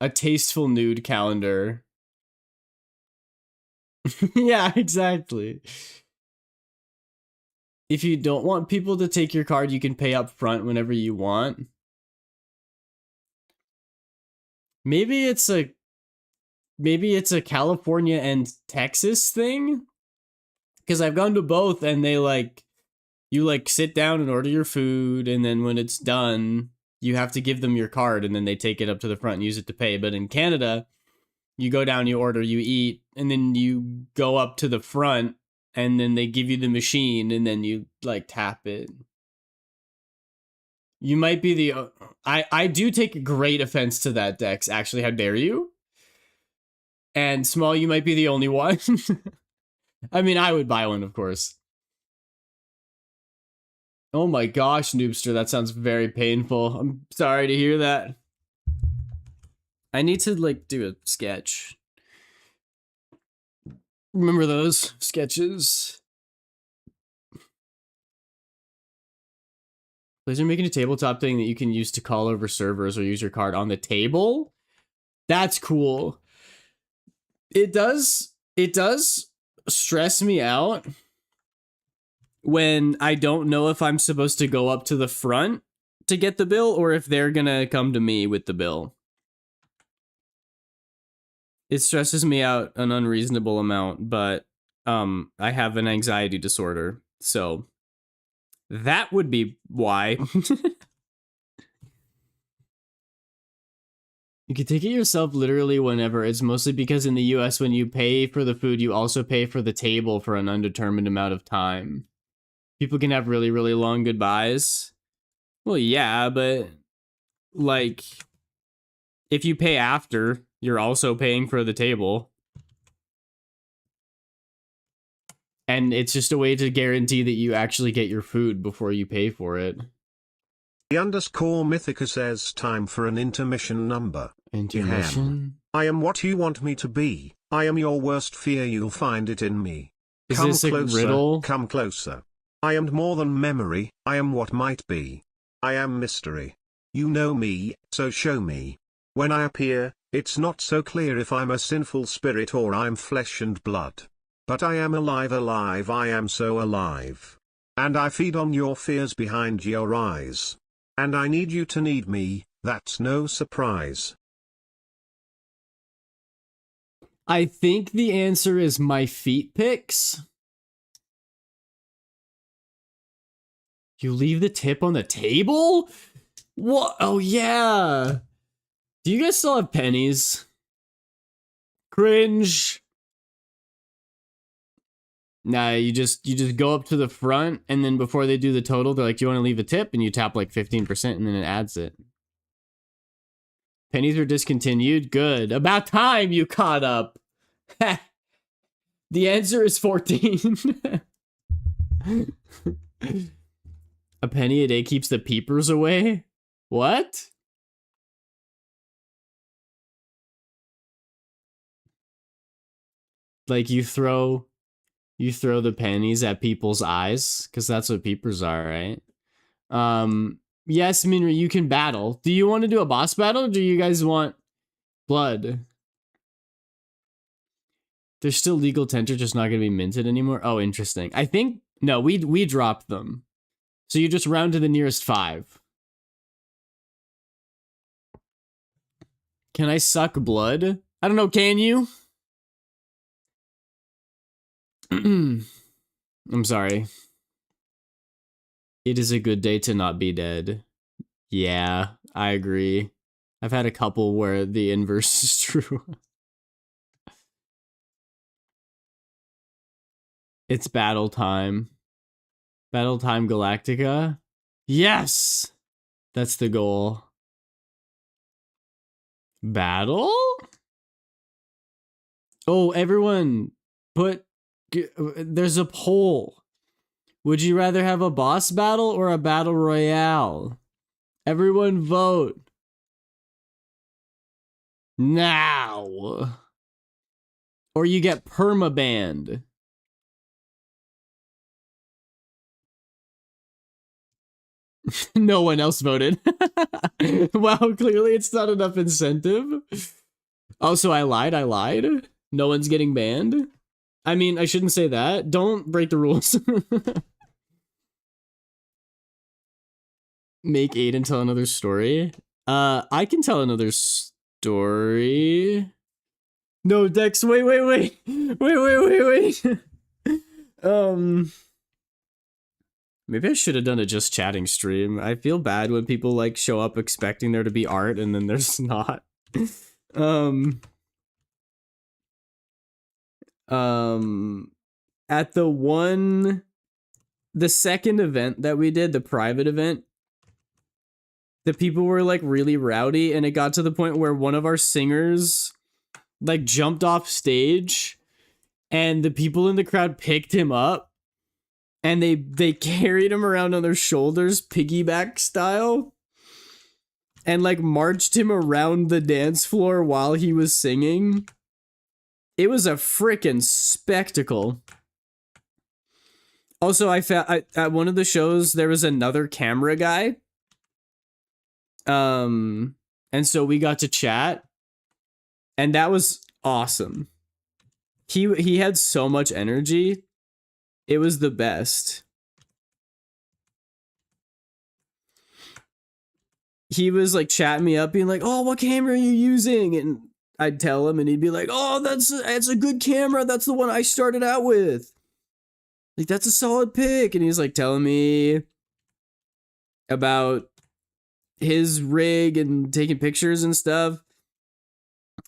A tasteful nude calendar. Yeah, exactly. If you don't want people to take your card, you can pay up front whenever you want. Maybe it's a California and Texas thing? Because I've gone to both and they you sit down and order your food, and then when it's done, you have to give them your card, and then they take it up to the front and use it to pay. But in Canada, you go down, you order, you eat, and then you go up to the front, and then they give you the machine, and then you tap it. You might be the I do take great offense to that, Dex. Actually, how dare you? And Small, you might be the only one. I mean, I would buy one, of course. Oh my gosh, Noobster, that sounds very painful. I'm sorry to hear that. I need to do a sketch. Remember those sketches? Blizzard making a tabletop thing that you can use to call over servers or use your card on the table? That's cool. It does stress me out when I don't know if I'm supposed to go up to the front to get the bill or if they're gonna come to me with the bill. It stresses me out an unreasonable amount, but I have an anxiety disorder, so that would be why. You can take it yourself literally whenever. It's mostly because in the US, when you pay for the food, you also pay for the table for an undetermined amount of time. People can have really, really long goodbyes. Well, yeah, but if you pay after, you're also paying for the table. And it's just a way to guarantee that you actually get your food before you pay for it. The _ Mythica says time for an intermission number. Intermission? I am what you want me to be. I am your worst fear, you'll find it in me. Is Come this a closer, riddle? come closer. I am more than memory, I am what might be. I am mystery. You know me, so show me. When I appear, it's not so clear if I'm a sinful spirit or I'm flesh and blood. But I am alive, alive, I am so alive. And I feed on your fears behind your eyes. And I need you to need me, that's no surprise. I think the answer is my feet pics. You leave the tip on the table? What? Oh, yeah. Do you guys still have pennies? Cringe. Nah, you just go up to the front, and then before they do the total, they're like, "Do you want to leave a tip?" And you tap 15%, and then it adds it. Pennies are discontinued. Good. About time you caught up. The answer is 14. A penny a day keeps the peepers away? What? You throw the pennies at people's eyes, because that's what peepers are, right? Yes, Minri, you can battle. Do you want to do a boss battle, or do you guys want blood? There's still legal tender, just not going to be minted anymore. Oh, interesting. I think, no, we dropped them. So you just round to the nearest 5. Can I suck blood? I don't know, can you? I'm sorry. It is a good day to not be dead. Yeah, I agree. I've had a couple where the inverse is true. It's battle time. Battle Time Galactica. Yes! That's the goal. Battle? Oh, everyone, there's a poll. Would you rather have a boss battle or a battle royale? Everyone vote. Now. Or you get permabanned. No one else voted. Well, clearly it's not enough incentive. Also, I lied. No one's getting banned. I mean, I shouldn't say that. Don't break the rules. Make Aiden tell another story. I can tell another story. No, Dex, wait. Maybe I should have done a just chatting stream. I feel bad when people like show up expecting there to be art and then there's not. At the second event that we did, the private event, the people were like really rowdy, and it got to the point where one of our singers like jumped off stage, and the people in the crowd picked him up, and they carried him around on their shoulders, piggyback style, and like marched him around the dance floor while he was singing. It was a freaking spectacle. Also, I found at one of the shows there was another camera guy. And so we got to chat, and that was awesome. He had so much energy. It was the best. He was like chatting me up, being like, "Oh, what camera are you using?" And I'd tell him, and he'd be like, "Oh, that's a good camera. That's the one I started out with. Like, that's a solid pick." And he's like telling me about his rig and taking pictures and stuff.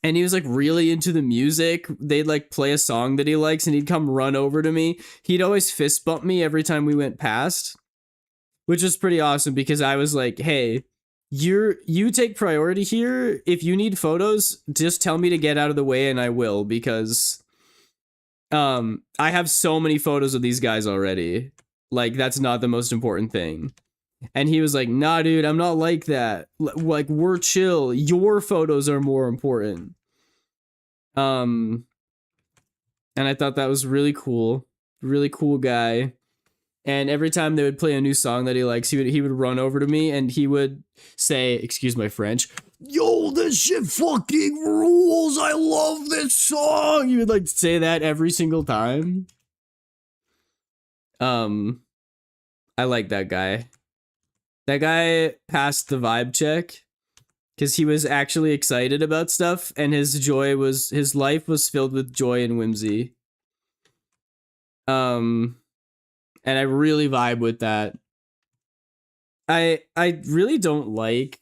And he was like really into the music. They'd like play a song that he likes, and he'd come run over to me. He'd always fist bump me every time we went past, which was pretty awesome because I was like, "Hey, you take priority here. If you need photos, just tell me to get out of the way and I will, because I have so many photos of these guys already. Like, that's not the most important thing." And he was like, "Nah, dude, I'm not like that. Like, we're chill. Your photos are more important." And I thought that was really cool. Really cool guy. And every time they would play a new song that he likes, he would run over to me and he would say, excuse my French, "Yo, this shit fucking rules. I love this song." He would like say that every single time. I like that guy. That guy passed the vibe check because he was actually excited about stuff, and his life was filled with joy and whimsy. And I really vibe with that. I really don't like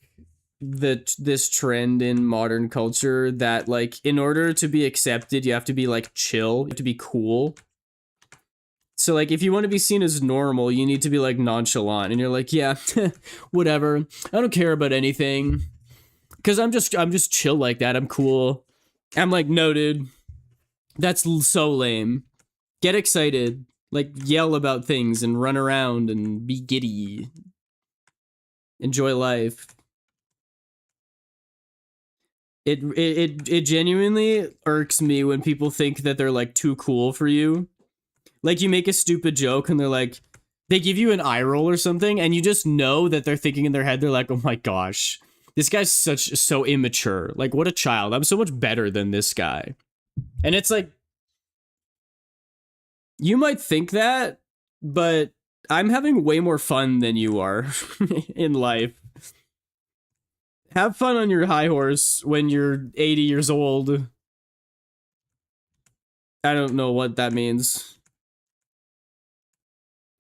this trend in modern culture that like in order to be accepted, you have to be like chill, you have to be cool. So, like, if you want to be seen as normal, you need to be, like, nonchalant. And you're like, yeah, whatever. I don't care about anything. Because I'm just chill like that. I'm cool. I'm like, no, dude. That's so lame. Get excited. Like, yell about things and run around and be giddy. Enjoy life. It genuinely irks me when people think that they're, like, too cool for you. Like, you make a stupid joke and they're like, they give you an eye roll or something, and you just know that they're thinking in their head, they're like, "Oh my gosh, this guy's so immature. Like, what a child. I'm so much better than this guy." And it's like, you might think that, but I'm having way more fun than you are in life. Have fun on your high horse when you're 80 years old. I don't know what that means.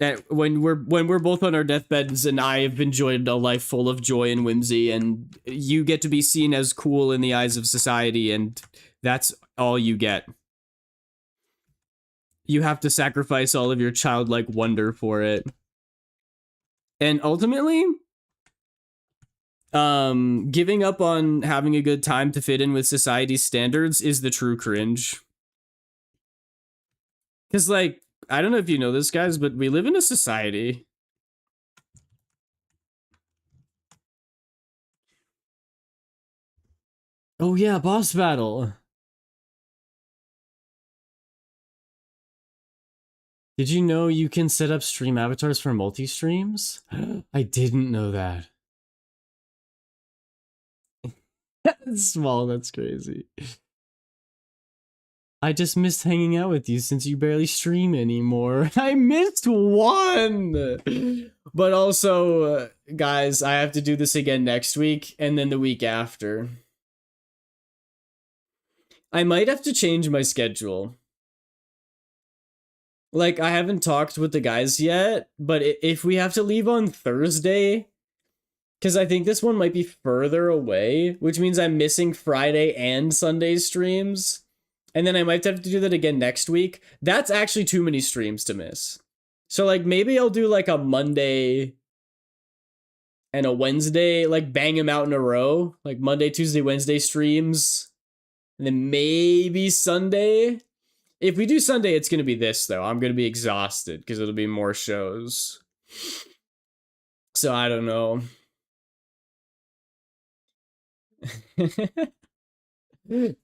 That when we're both on our deathbeds and I have enjoyed a life full of joy and whimsy, and you get to be seen as cool in the eyes of society, and that's all you get. You have to sacrifice all of your childlike wonder for it. And ultimately, giving up on having a good time to fit in with society's standards is the true cringe. Because, like, I don't know if you know this, guys, but we live in a society. Oh yeah, boss battle. Did you know you can set up stream avatars for multi-streams? I didn't know that. That's small, that's crazy. I just missed hanging out with you since you barely stream anymore. I missed one! But also, guys, I have to do this again next week and then the week after. I might have to change my schedule. Like, I haven't talked with the guys yet, but if we have to leave on Thursday, because I think this one might be further away, which means I'm missing Friday and Sunday streams, and then I might have to do that again next week. That's actually too many streams to miss. So, like, maybe I'll do, like, a Monday and a Wednesday, like, bang them out in a row. Like, Monday, Tuesday, Wednesday streams, and then maybe Sunday. If we do Sunday, it's going to be this, though. I'm going to be exhausted because it'll be more shows. So I don't know.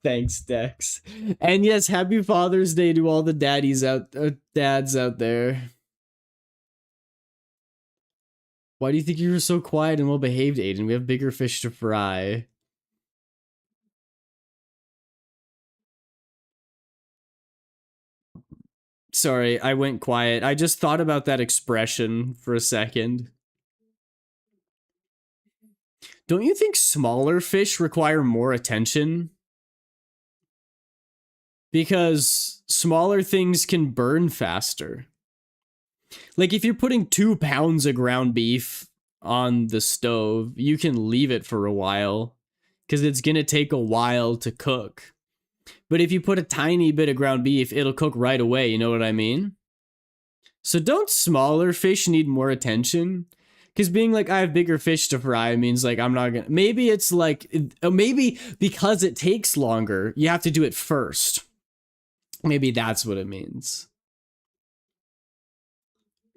Thanks, Dex. And yes, happy Father's Day to all the dads out there. Why do you think you were so quiet and well behaved, Aiden? We have bigger fish to fry. Sorry, I went quiet. I just thought about that expression for a second. Don't you think smaller fish require more attention? Because smaller things can burn faster. Like, if you're putting 2 pounds of ground beef on the stove, you can leave it for a while because it's gonna take a while to cook. But if you put a tiny bit of ground beef, it'll cook right away, you know what I mean? So don't smaller fish need more attention? Because being like, I have bigger fish to fry means like, I'm not gonna, maybe it's like, maybe because it takes longer, you have to do it first. Maybe that's what it means.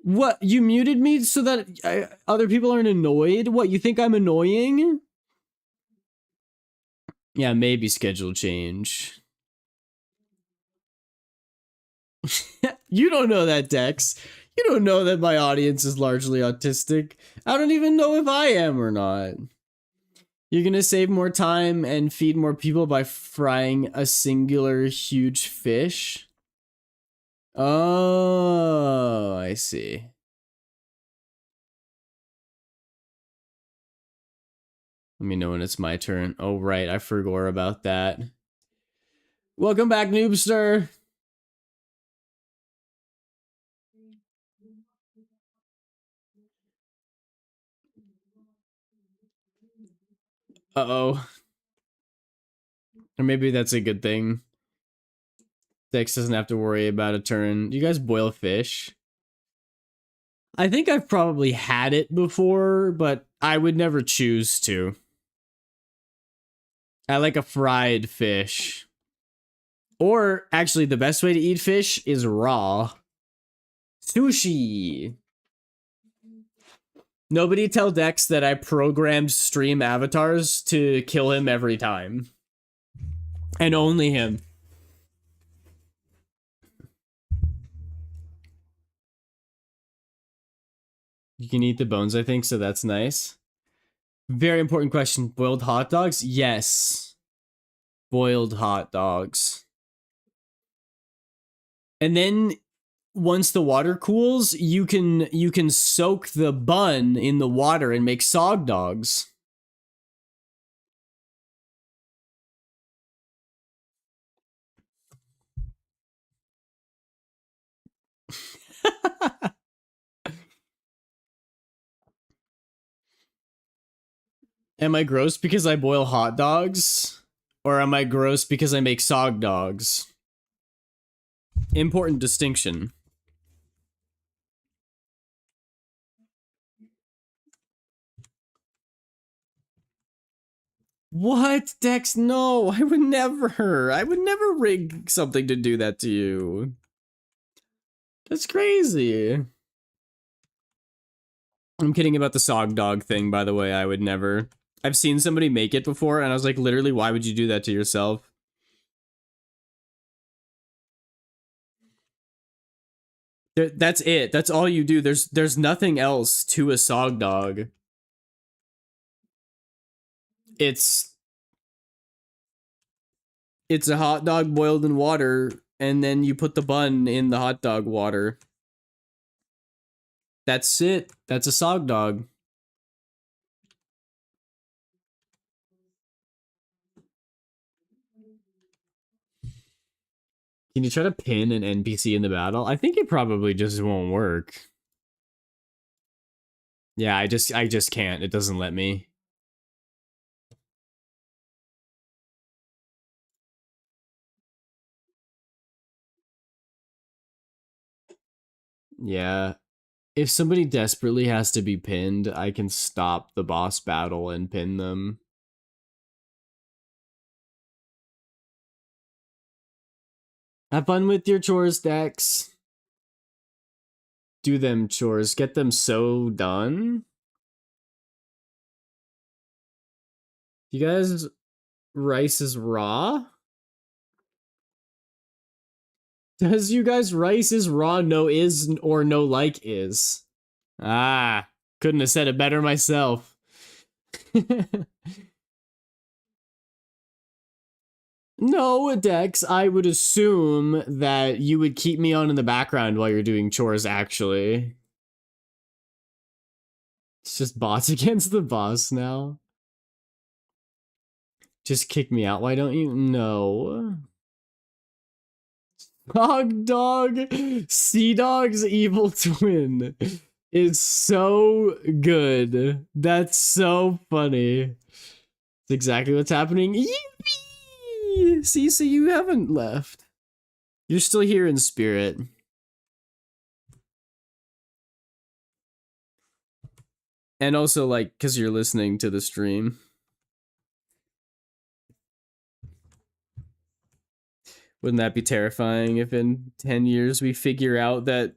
What, you muted me so that other people aren't annoyed? What, you think I'm annoying? Yeah, maybe schedule change. You don't know that, Dex. You don't know that my audience is largely autistic. I don't even know if I am or not. You're gonna save more time and feed more people by frying a singular huge fish? Oh, I see. Let me know when it's my turn. Oh, right, I forgot about that. Welcome back, Noobster. Uh-oh. Or maybe that's a good thing. Dex doesn't have to worry about a turn. You guys boil fish? I think I've probably had it before, but I would never choose to. I like a fried fish. Or, actually, the best way to eat fish is raw. Sushi! Nobody tell Dex that I programmed stream avatars to kill him every time. And only him. You can eat the bones, I think, so that's nice. Very important question. Boiled hot dogs? Yes. Boiled hot dogs. And then once the water cools, you can soak the bun in the water and make sog dogs. Am I gross because I boil hot dogs? Or am I gross because I make sog dogs? Important distinction. What, Dex? No, I would never. I would never rig something to do that to you. That's crazy. I'm kidding about the Sog Dog thing, by the way. I would never. I've seen somebody make it before, and I was like, literally, why would you do that to yourself? That's it. That's all you do. There's nothing else to a Sog Dog. It's a hot dog boiled in water, and then you put the bun in the hot dog water. That's it. That's a Sog Dog. Can you try to pin an NPC in the battle? I think it probably just won't work. Yeah, I just can't. It doesn't let me. Yeah. If somebody desperately has to be pinned, I can stop the boss battle and pin them. Have fun with your chores, Dex. Do them chores. Get them so done. You guys, rice is raw? Does you guys rice is raw no is or no like is? Ah, couldn't have said it better myself. No, Dex, I would assume that you would keep me on in the background while you're doing chores, actually. It's just bots against the boss now. Just kick me out, why don't you? No. Hog Dog, Sea Dog's evil twin is so good. That's so funny. It's exactly what's happening. Yippee! See, so you haven't left. You're still here in spirit. And also, like, because you're listening to the stream. Wouldn't that be terrifying if in 10 years we figure out that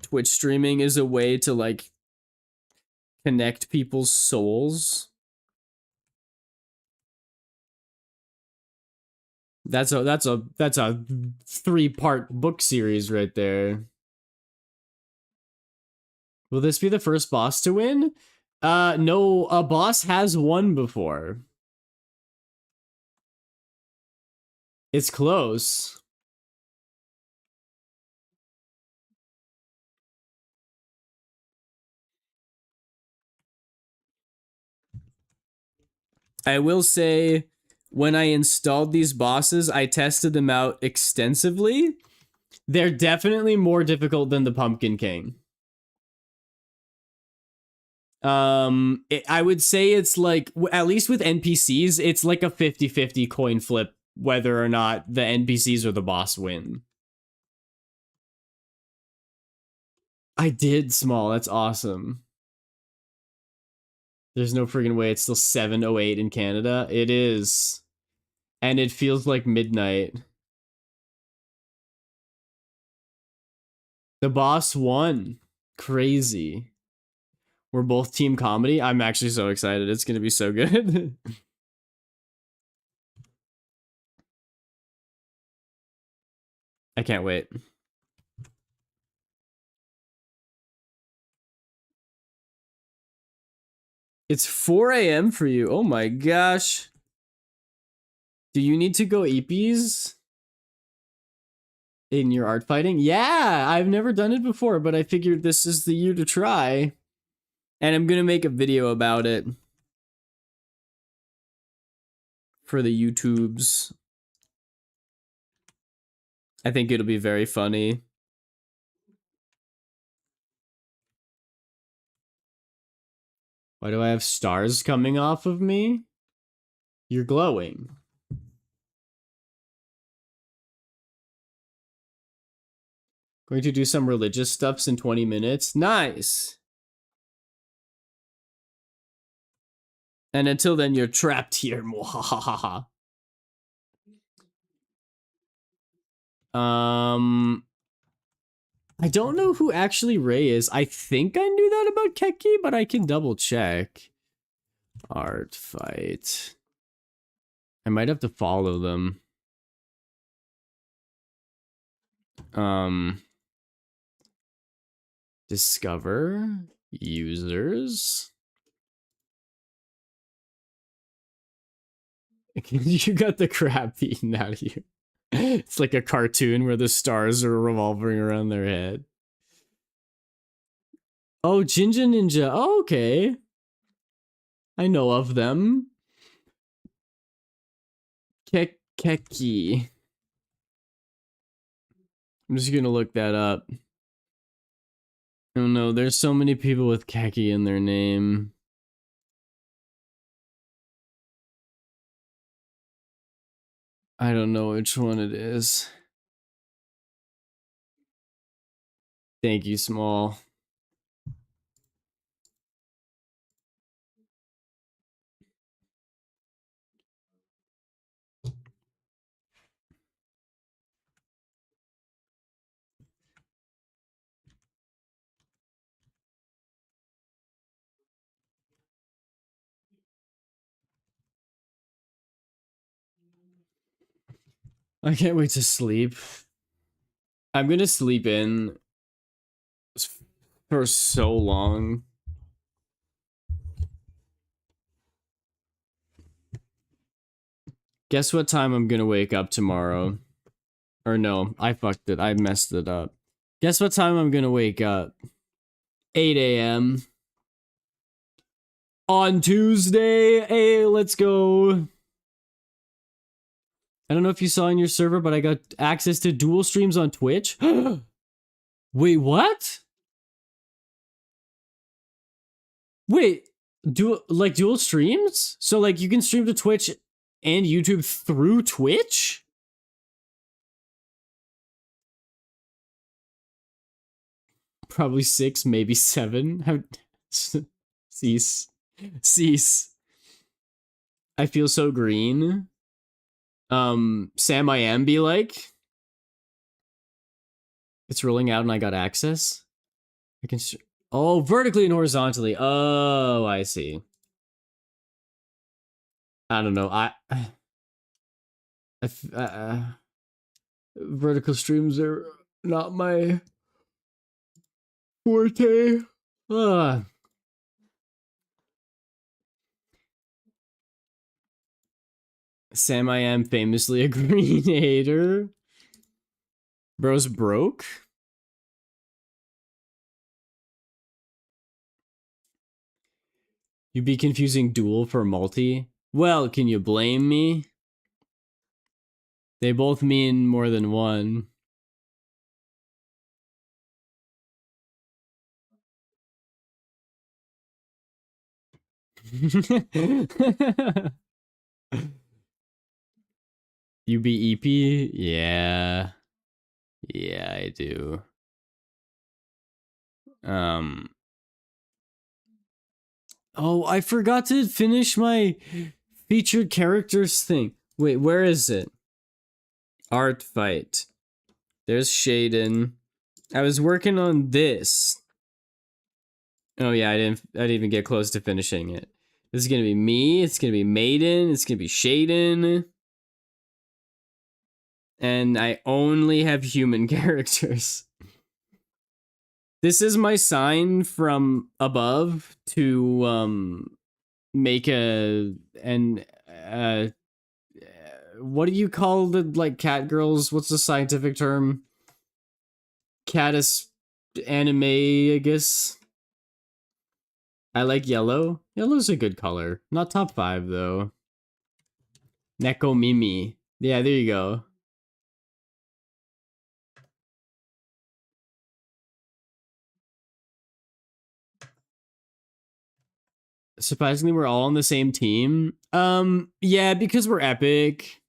Twitch streaming is a way to, like, connect people's souls? That's a 3-part book series right there. Will this be the first boss to win? No, a boss has won before. It's close. I will say, when I installed these bosses, I tested them out extensively. They're definitely more difficult than the Pumpkin King. I would say it's like, at least with NPCs, it's like a 50-50 coin flip whether or not the NPCs or the boss win. I did, Small. That's awesome. There's no friggin' way it's still 7:08 in Canada. It is. And it feels like midnight. The boss won. Crazy. We're both team comedy. I'm actually so excited. It's gonna be so good. I can't wait. It's 4 a.m. for you. Oh my gosh. Do you need to go EPs in your art fighting? Yeah, I've never done it before, but I figured this is the year to try. And I'm gonna make a video about it for the YouTubes. I think it'll be very funny. Why do I have stars coming off of me? You're glowing. Going to do some religious stuffs in 20 minutes. Nice. And until then, you're trapped here. Mwahaha. I don't know who actually Ray is. I think I knew that about Keki, but I can double check. Art fight. I might have to follow them. Discover users. You got the crap beaten out of you. It's like a cartoon where the stars are revolving around their head. Oh, Jinja Ninja. Oh, okay. I know of them. Keki. I'm just gonna look that up. Oh no, there's so many people with Keki in their name. I don't know which one it is. Thank you, Small. I can't wait to sleep. I'm gonna sleep in for so long. Guess what time I'm gonna wake up tomorrow? Or no, I fucked it. I messed it up. Guess what time I'm gonna wake up? 8 a.m. on Tuesday. Hey, let's go. I don't know if you saw in your server, but I got access to dual streams on Twitch. Wait, what? Wait, dual streams? So like you can stream to Twitch and YouTube through Twitch? Probably 6, maybe 7. Cease. I feel so green. Sam I am be like. It's rolling out and I got access. I can. Oh, vertically and horizontally. Oh, I see. I don't know. Vertical streams are not my forte. Sam I am famously a green hater. Bro's broke. You'd be confusing dual for multi? Well, can you blame me? They both mean more than one. You be EP? Yeah. Yeah, I do. Oh, I forgot to finish my featured characters thing. Wait, where is it? Art fight. There's Shaden. I was working on this. Oh yeah, I didn't even get close to finishing it. This is gonna be me, it's gonna be Maiden, it's gonna be Shaden. And I only have human characters. This is my sign from above to make what do you call the like cat girls? What's the scientific term? Catus anime, I guess. I like yellow. Yellow's a good color. Not top 5 though. Neko Mimi. Yeah, there you go. Surprisingly, we're all on the same team. Yeah, because we're epic.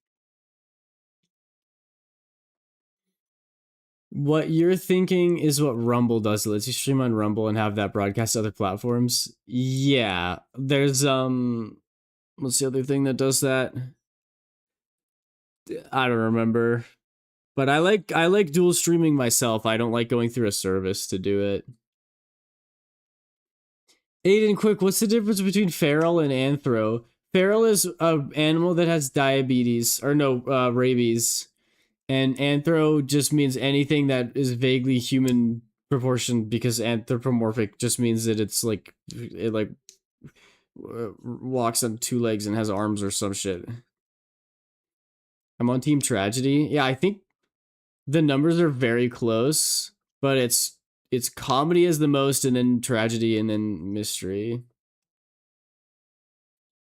What you're thinking is what Rumble does. It lets you stream on Rumble and have that broadcast to other platforms. Yeah, there's What's the other thing that does that? I don't remember. But I like dual streaming myself. I don't like going through a service to do it. Aiden, quick, what's the difference between feral and anthro? Feral is an animal that has diabetes, or no, rabies. And anthro just means anything that is vaguely human proportioned, because anthropomorphic just means that it's like, it like walks on two legs and has arms or some shit. I'm on Team Tragedy. Yeah, I think the numbers are very close, but it's comedy is the most, and then tragedy, and then mystery.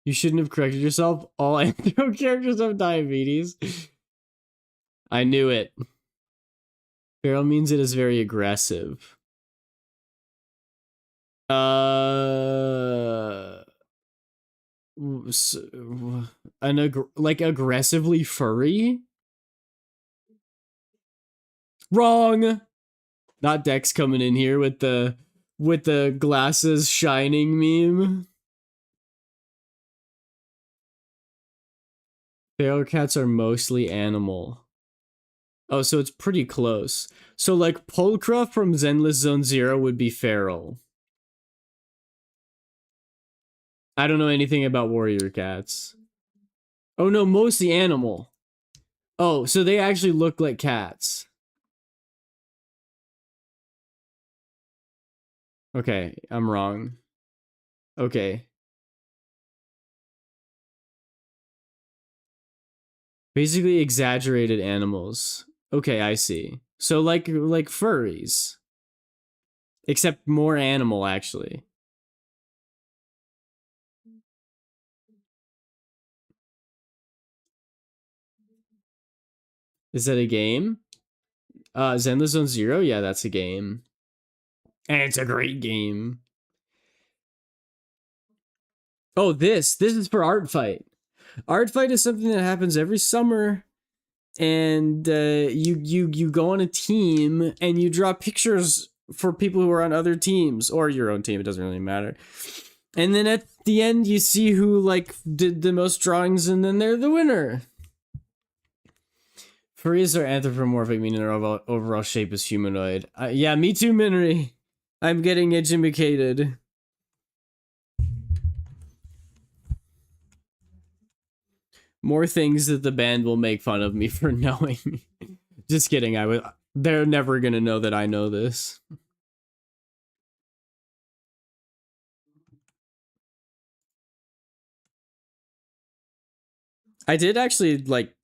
You shouldn't have corrected yourself. All anthro characters have diabetes. I knew it. Feral means it is very aggressive. Like aggressively furry? Wrong. Not Dex coming in here with the glasses shining meme. Feral cats are mostly animal. Oh, so it's pretty close. So like Pulchra from Zenless Zone Zero would be feral. I don't know anything about warrior cats. Oh no, mostly animal. Oh, so they actually look like cats. Okay, I'm wrong. Okay. Basically exaggerated animals. Okay, I see. So like furries. Except more animal, actually. Is that a game? Zenless Zone Zero? Yeah, that's a game. And it's a great game. Oh, this is for Art Fight. Art Fight is something that happens every summer, and you go on a team and you draw pictures for people who are on other teams or your own team. It doesn't really matter. And then at the end, you see who like did the most drawings, and then they're the winner. Furries are anthropomorphic, meaning their overall shape is humanoid. Yeah, me too, Minry. I'm getting educated. More things that the band will make fun of me for knowing. Just kidding. They're never gonna know that I know this. I did actually like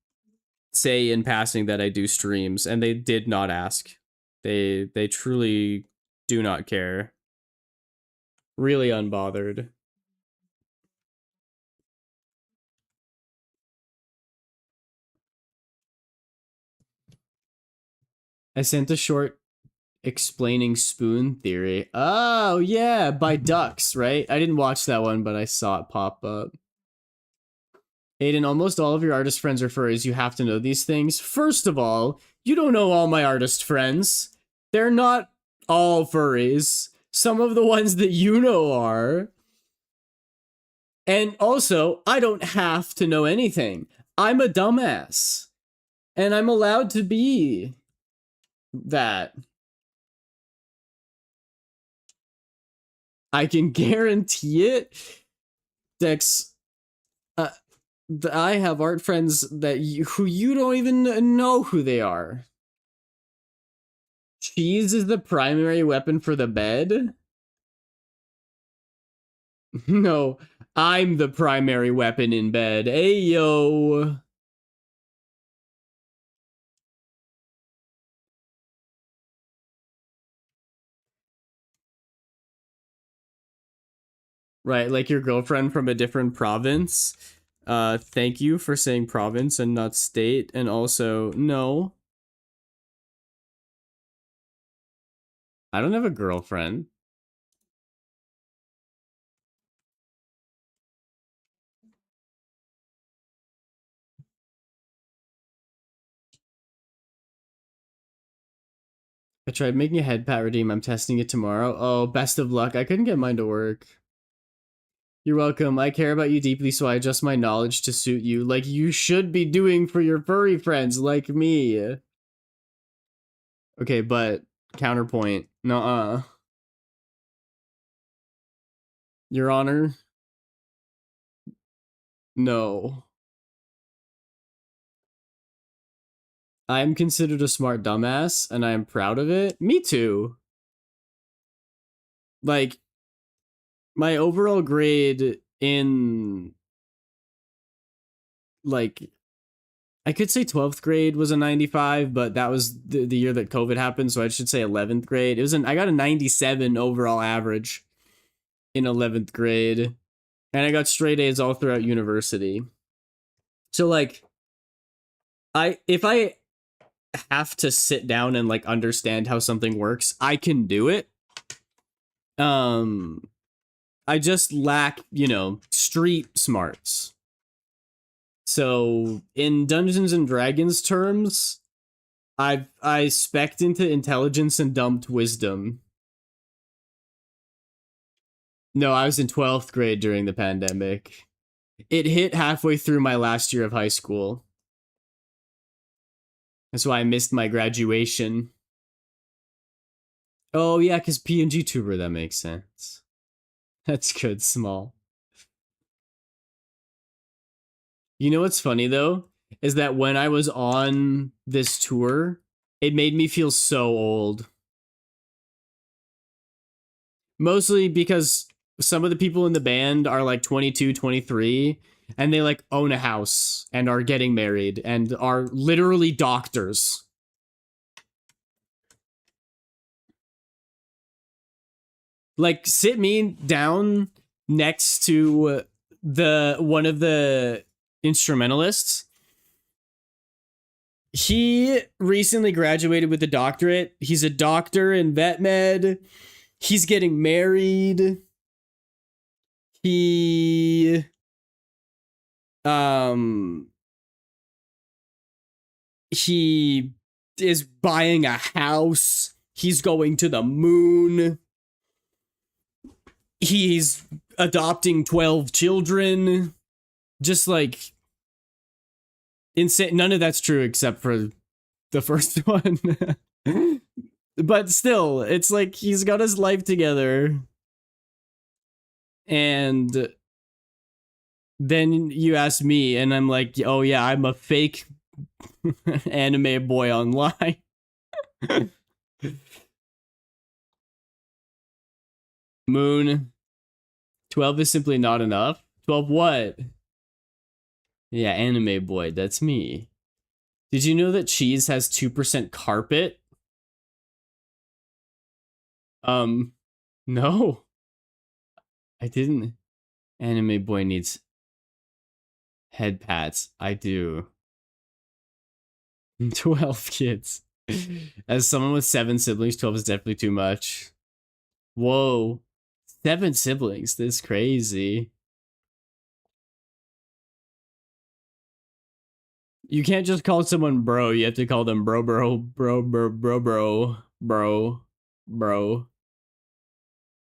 say in passing that I do streams, and they did not ask. They truly do not care. Really unbothered. I sent a short explaining spoon theory. Oh yeah, by Ducks, right? I didn't watch that one, but I saw it pop up. Aiden, almost all of your artist friends are furries. You have to know these things. First of all, you don't know all my artist friends. They're not all furries. Some of the ones that you know are. And also, I don't have to know anything. I'm a dumbass. And I'm allowed to be that. I can guarantee it. Dex, I have art friends that who you don't even know who they are. Cheese is the primary weapon for the bed? No, I'm the primary weapon in bed. Ayo. Right, like your girlfriend from a different province. Thank you for saying province and not state. And also, no. I don't have a girlfriend. I tried making a head pat redeem. I'm testing it tomorrow. Oh, best of luck. I couldn't get mine to work. You're welcome. I care about you deeply, so I adjust my knowledge to suit you, like you should be doing for your furry friends like me. Okay, but counterpoint. Nuh-uh. Your Honor? No. I am considered a smart dumbass, and I am proud of it. Me too. Like, my overall grade in, like, I could say 12th grade was a 95, but that was the year that COVID happened, so I should say 11th grade. I got a 97 overall average in 11th grade, and I got straight A's all throughout university. So, like, if I have to sit down and, like, understand how something works, I can do it. I just lack, street smarts. So in Dungeons and Dragons terms, I spec'd into intelligence and dumped wisdom. No, I was in 12th grade during the pandemic. It hit halfway through my last year of high school. That's why I missed my graduation. Oh yeah, because PNG tuber, that makes sense. That's good, small. You know what's funny though? Is that when I was on this tour, it made me feel so old. Mostly because some of the people in the band are like 22, 23, and they like own a house and are getting married and are literally doctors. Like, sit me down next to one of the instrumentalists. He recently graduated with a doctorate. He's a doctor in vet med. He's getting married. He is buying a house. He's going to the moon. He's adopting 12 children. Just like insane. None of that's true except for the first one. But still, it's like he's got his life together. And then you ask me, and I'm like, oh yeah, I'm a fake anime boy online. 12 is simply not enough. 12 what? Yeah, anime boy, that's me. Did you know that cheese has 2% carpet? No. I didn't. Anime boy needs head pats. I do. 12 kids. As someone with 7 siblings, 12 is definitely too much. Whoa. 7 siblings. This is crazy. You can't just call someone bro. You have to call them bro.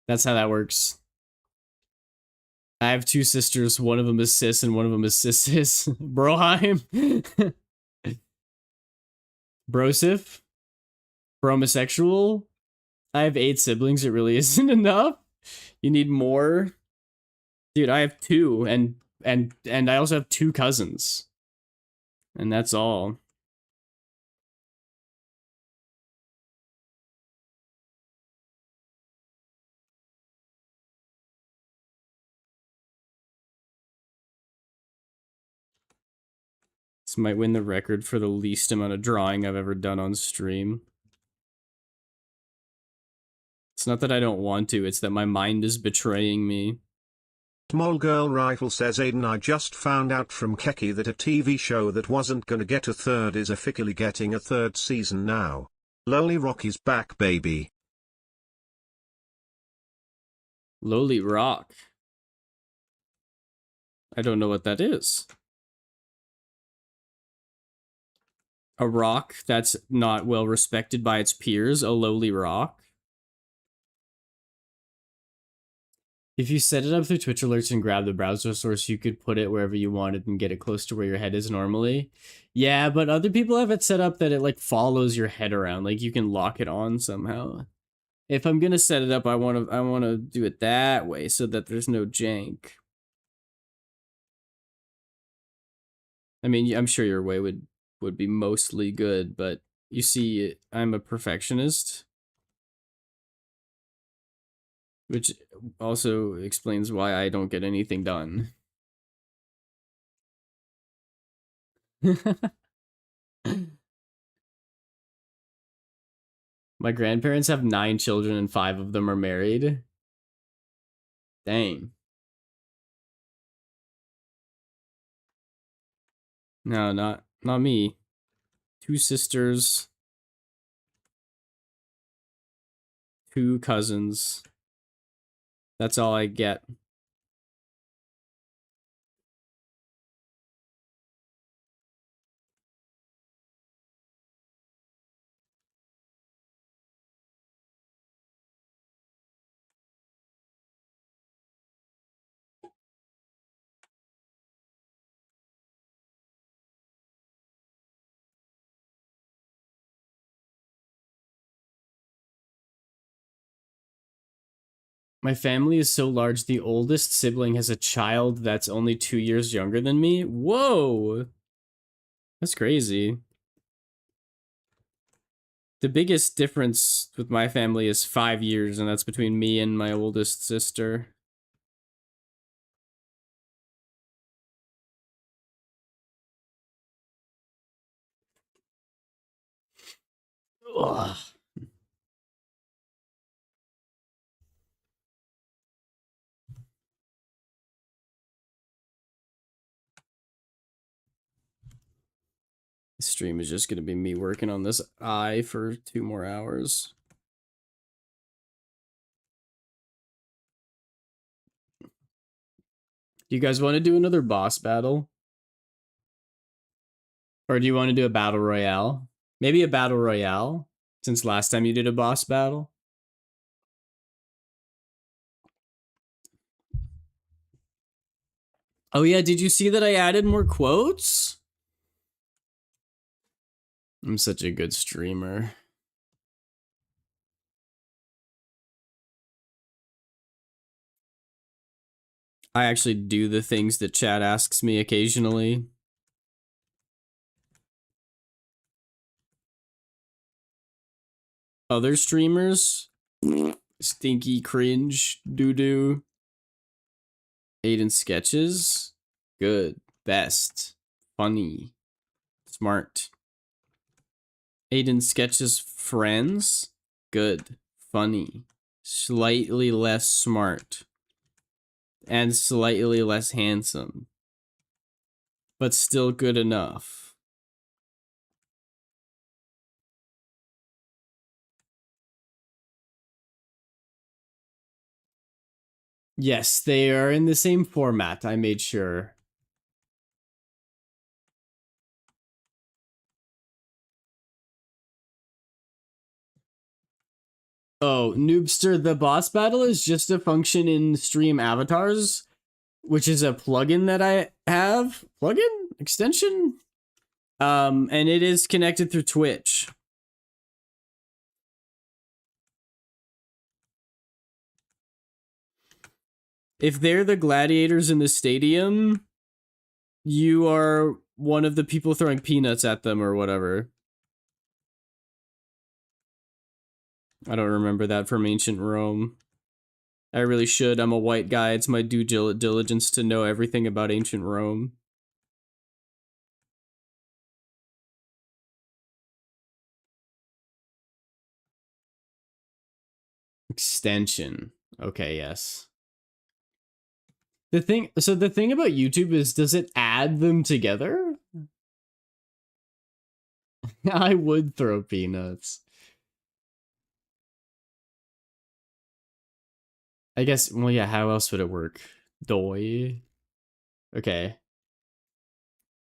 That's how that works. I have 2 sisters. One of them is cis and one of them is cis. Broheim. Brosif. Bromosexual. I have 8 siblings. It really isn't enough. You need more. Dude, I have 2 and I also have 2 cousins. And that's all. This might win the record for the least amount of drawing I've ever done on stream. It's not that I don't want to, it's that my mind is betraying me. Small Girl Rifle says, Aiden, I just found out from Keki that a TV show that wasn't gonna get a third is officially getting a 3rd season now. Loli Rock is back, baby. Loli Rock. I don't know what that is. A rock that's not well respected by its peers, a lowly rock. If you set it up through Twitch alerts and grab the browser source, you could put it wherever you wanted and get it close to where your head is normally. Yeah, but other people have it set up that it like follows your head around. Like you can lock it on somehow. If I'm gonna set it up, I wanna do it that way so that there's no jank. I mean, I'm sure your way would be mostly good, but you see, I'm a perfectionist. Which also explains why I don't get anything done. My grandparents have 9 children and 5 of them are married. Dang. No, not me. 2 sisters, 2 cousins. That's all I get. My family is so large, the oldest sibling has a child that's only 2 years younger than me. Whoa! That's crazy. The biggest difference with my family is 5 years, and that's between me and my oldest sister. Ugh. This stream is just going to be me working on this eye for 2 more hours. Do you guys want to do another boss battle? Or do you want to do a battle royale? Maybe a battle royale, since last time you did a boss battle. Oh yeah, did you see that I added more quotes? I'm such a good streamer. I actually do the things that chat asks me occasionally. Other streamers? Stinky cringe doo-doo. Aiden sketches? Good. Best. Funny. Smart. Aiden sketches friends? Good. Funny. Slightly less smart. And slightly less handsome. But still good enough. Yes, they are in the same format, I made sure. Oh, Noobster, the boss battle is just a function in Stream Avatars, which is a plugin that I have. Plugin? Extension? And it is connected through Twitch. If they're the gladiators in the stadium, you are one of the people throwing peanuts at them or whatever. I don't remember that from ancient Rome. I really should. I'm a white guy. It's my due diligence to know everything about ancient Rome. Extension. Okay, yes. The thing about YouTube is, does it add them together? I would throw peanuts. I guess, well, yeah, how else would it work? Doi. Okay.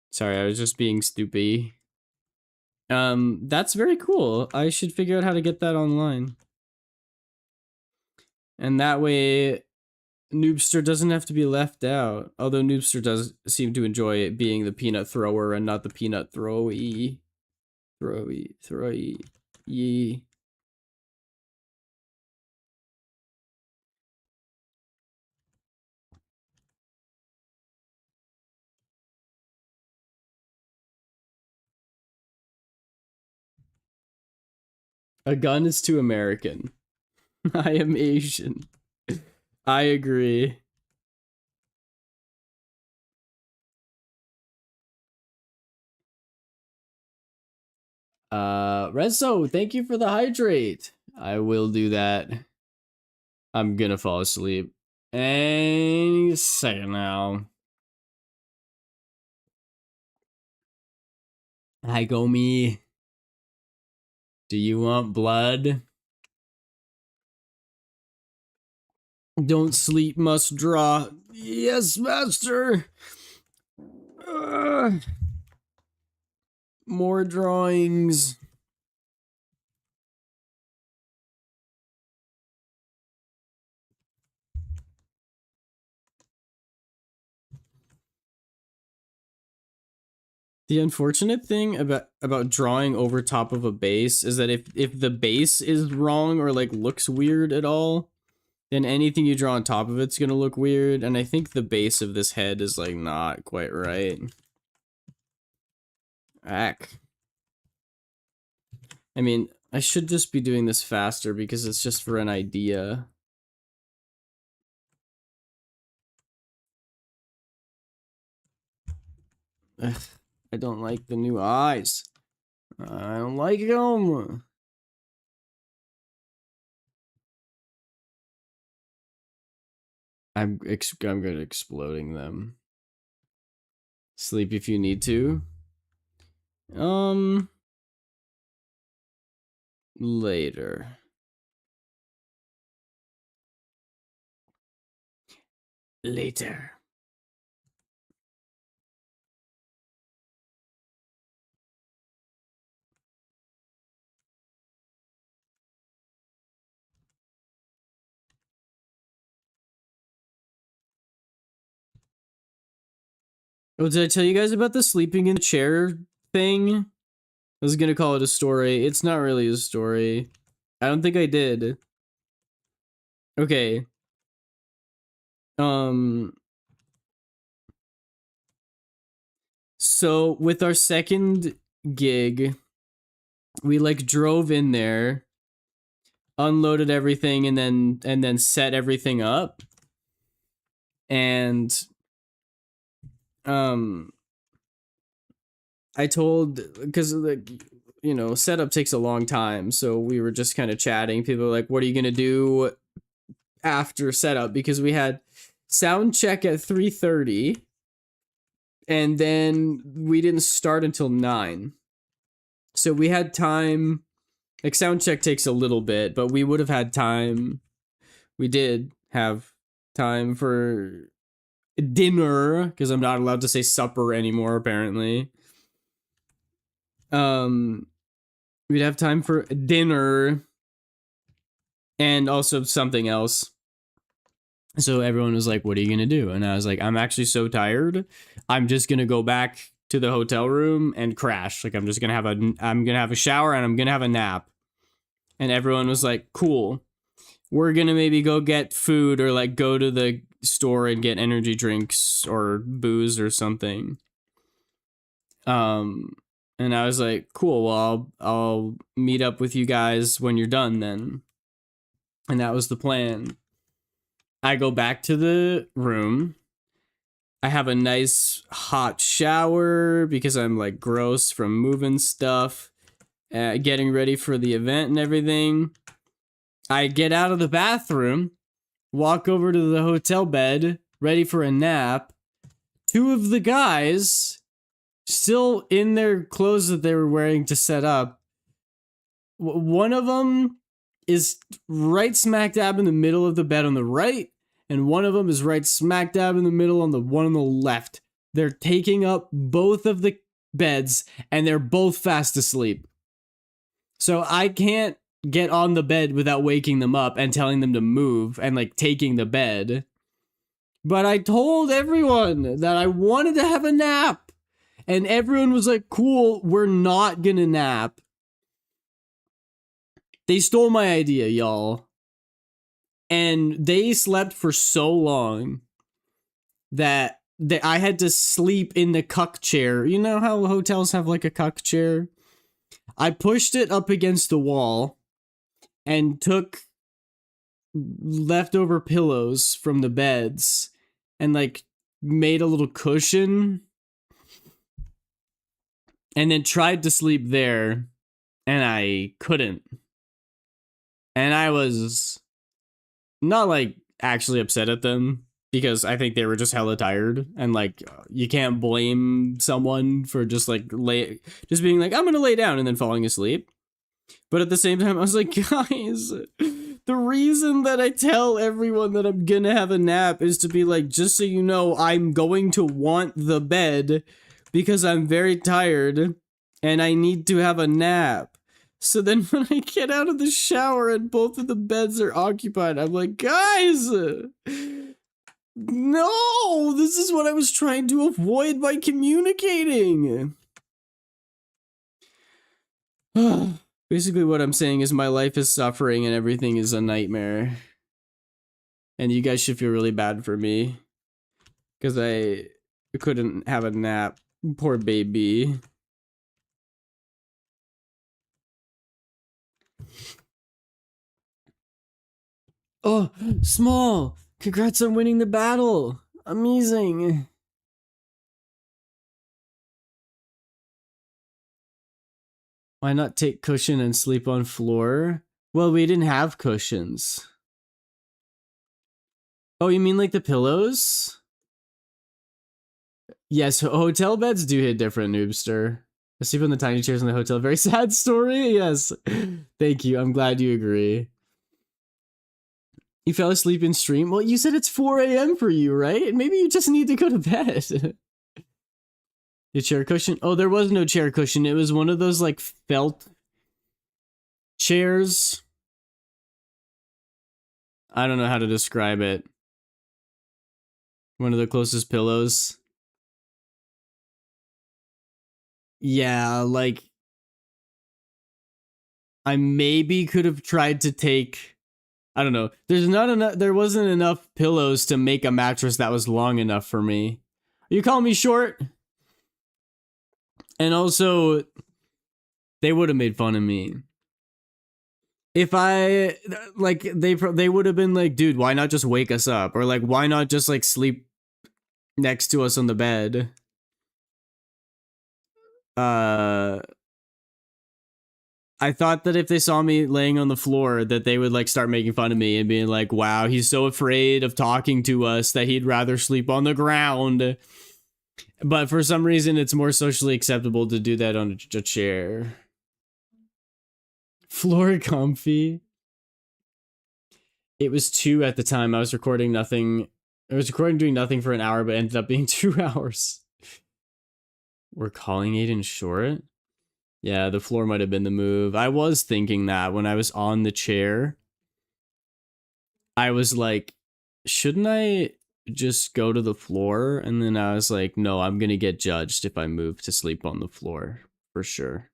Sorry, I was just being stupid. That's very cool. I should figure out how to get that online. And that way, Noobster doesn't have to be left out, although Noobster does seem to enjoy it being the peanut thrower and not the peanut throwy. Throwy. A gun is too American. I am Asian. I agree. Rezo, thank you for the hydrate. I will do that. I'm gonna fall asleep. Any second now. Hi, Gomi. Do you want blood? Don't sleep, must draw. Yes, master. More drawings. The unfortunate thing about drawing over top of a base is that if the base is wrong or like looks weird at all, then anything you draw on top of it's gonna look weird, and I think the base of this head is like not quite right. Ack. I mean, I should just be doing this faster because it's just for an idea. Ugh, I don't like the new eyes. I don't like them. I'm good at exploding them. Sleep if you need to. Later. Later. Oh, did I tell you guys about the sleeping in the chair thing? I was gonna call it a story. It's not really a story. I don't think I did. Okay. So with our second gig, we like drove in there, unloaded everything, and then set everything up. And I told, because like, you know, setup takes a long time, so we were just kind of chatting. People were like, what are you gonna do after setup? Because we had sound check at 3:30, and then we didn't start until 9. So we had time. Like, sound check takes a little bit, but we would have had time. We did have time for dinner, because I'm not allowed to say supper anymore, apparently. We'd have time for dinner and also something else. So everyone was like, what are you gonna do? And I was like, I'm actually so tired. I'm just gonna go back to the hotel room and crash. Like, I'm gonna have a shower and I'm gonna have a nap. And everyone was like, cool. We're gonna maybe go get food or like go to the store and get energy drinks or booze or something. And I was like, cool, well, I'll meet up with you guys when you're done then. And that was the plan. I go back to the room. I have a nice hot shower because I'm like gross from moving stuff, getting ready for the event and everything. I get out of the bathroom, walk over to the hotel bed, ready for a nap. 2 of the guys, still in their clothes that they were wearing to set up, one of them is right smack dab in the middle of the bed on the right, and one of them is right smack dab in the middle on the one on the left. They're taking up both of the beds, and they're both fast asleep. So I can't get on the bed without waking them up and telling them to move and like taking the bed. But I told everyone that I wanted to have a nap. And everyone was like, cool, we're not gonna nap. They stole my idea, y'all. And they slept for so long that I had to sleep in the cuck chair. You know how hotels have like a cuck chair? I pushed it up against the wall and took leftover pillows from the beds and like made a little cushion and then tried to sleep there, and I couldn't. And I was not like actually upset at them, because I think they were just hella tired, and like you can't blame someone for just being like, I'm gonna lay down and then falling asleep. But at the same time, I was like, guys, the reason that I tell everyone that I'm gonna have a nap is to be like, just so you know, I'm going to want the bed because I'm very tired and I need to have a nap. So then when I get out of the shower and both of the beds are occupied, I'm like, guys, no, this is what I was trying to avoid by communicating. Basically what I'm saying is my life is suffering and everything is a nightmare. And you guys should feel really bad for me, because I couldn't have a nap. Poor baby. Oh, Small! Congrats on winning the battle! Amazing! Why not take cushion and sleep on floor? Well, we didn't have cushions. Oh, you mean like the pillows? Yes, hotel beds do hit different, Noobster. I sleep on the tiny chairs in the hotel. Very sad story, yes. Thank you, I'm glad you agree. You fell asleep in stream? Well, you said it's 4 a.m. for you, right? Maybe you just need to go to bed. Your chair cushion? Oh, there was no chair cushion. It was one of those, like, felt chairs. I don't know how to describe it. One of the closest pillows. Yeah, like, I maybe could have tried to take, I don't know. There wasn't enough pillows to make a mattress that was long enough for me. Are you calling me short? And also, they would have made fun of me. If I, like, they would have been like, dude, why not just wake us up? Or like, why not just like sleep next to us on the bed? I thought that if they saw me laying on the floor, that they would like start making fun of me and being like, wow, he's so afraid of talking to us that he'd rather sleep on the ground. But for some reason, it's more socially acceptable to do that on a chair. Floor comfy. It was 2 at the time. I was recording nothing. I was recording doing nothing for an hour, but ended up being 2 hours. We're calling Aiden short? Yeah, the floor might have been the move. I was thinking that when I was on the chair. I was like, shouldn't I just go to the floor? And then I was like, no, I'm gonna get judged if I move to sleep on the floor, for sure.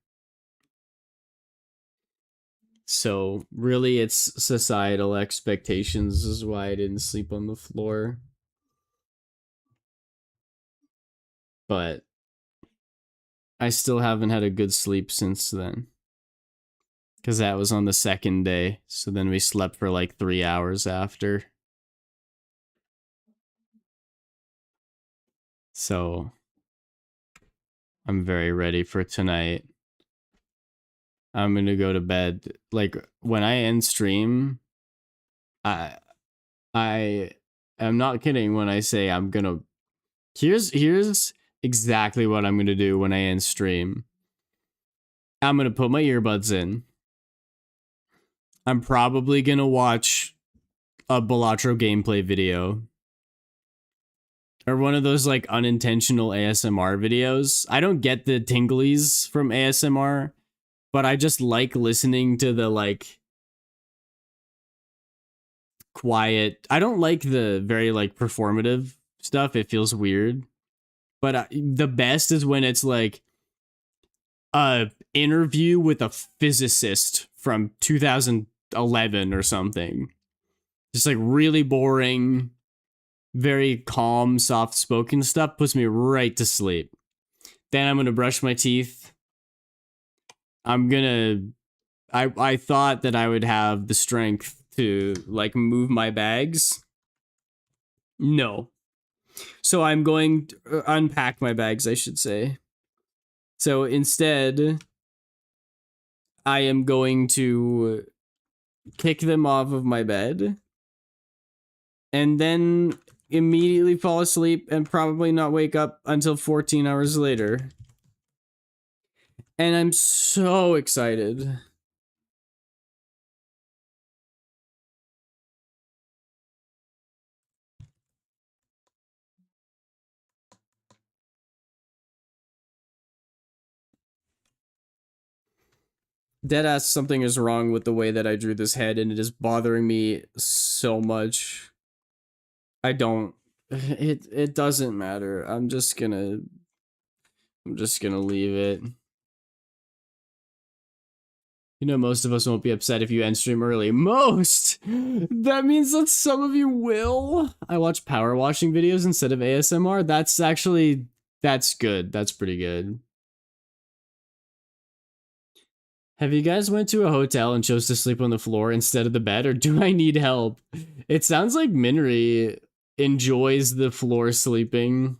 So really it's societal expectations is why I didn't sleep on the floor. But I still haven't had a good sleep since then. Because that was on the second day. So then we slept for like 3 hours after. So I'm very ready for tonight. I'm gonna go to bed. Like, when I end stream, I am not kidding when I say I'm gonna... Here's exactly what I'm gonna do when I end stream. I'm gonna put my earbuds in. I'm probably gonna watch a Balatro gameplay video. Or one of those, like, unintentional ASMR videos. I don't get the tinglies from ASMR, but I just like listening to the, like, quiet. I don't like the very like performative stuff. It feels weird. But the best is when it's like a interview with a physicist from 2011 or something. Just like really boring, very calm, soft-spoken stuff puts me right to sleep. Then I'm gonna brush my teeth. I thought that I would have the strength to like move my bags. No. So I'm going to unpack my bags, I should say. So instead, I am going to kick them off of my bed and then immediately fall asleep and probably not wake up until 14 hours later. And I'm so excited. Deadass, something is wrong with the way that I drew this head, and it is bothering me so much. I don't. It doesn't matter. I'm just gonna leave it. You know, most of us won't be upset if you end stream early. Most! That means that some of you will. I watch power washing videos instead of ASMR. That's good. That's pretty good. Have you guys went to a hotel and chose to sleep on the floor instead of the bed, or do I need help? It sounds like Minri enjoys the floor sleeping.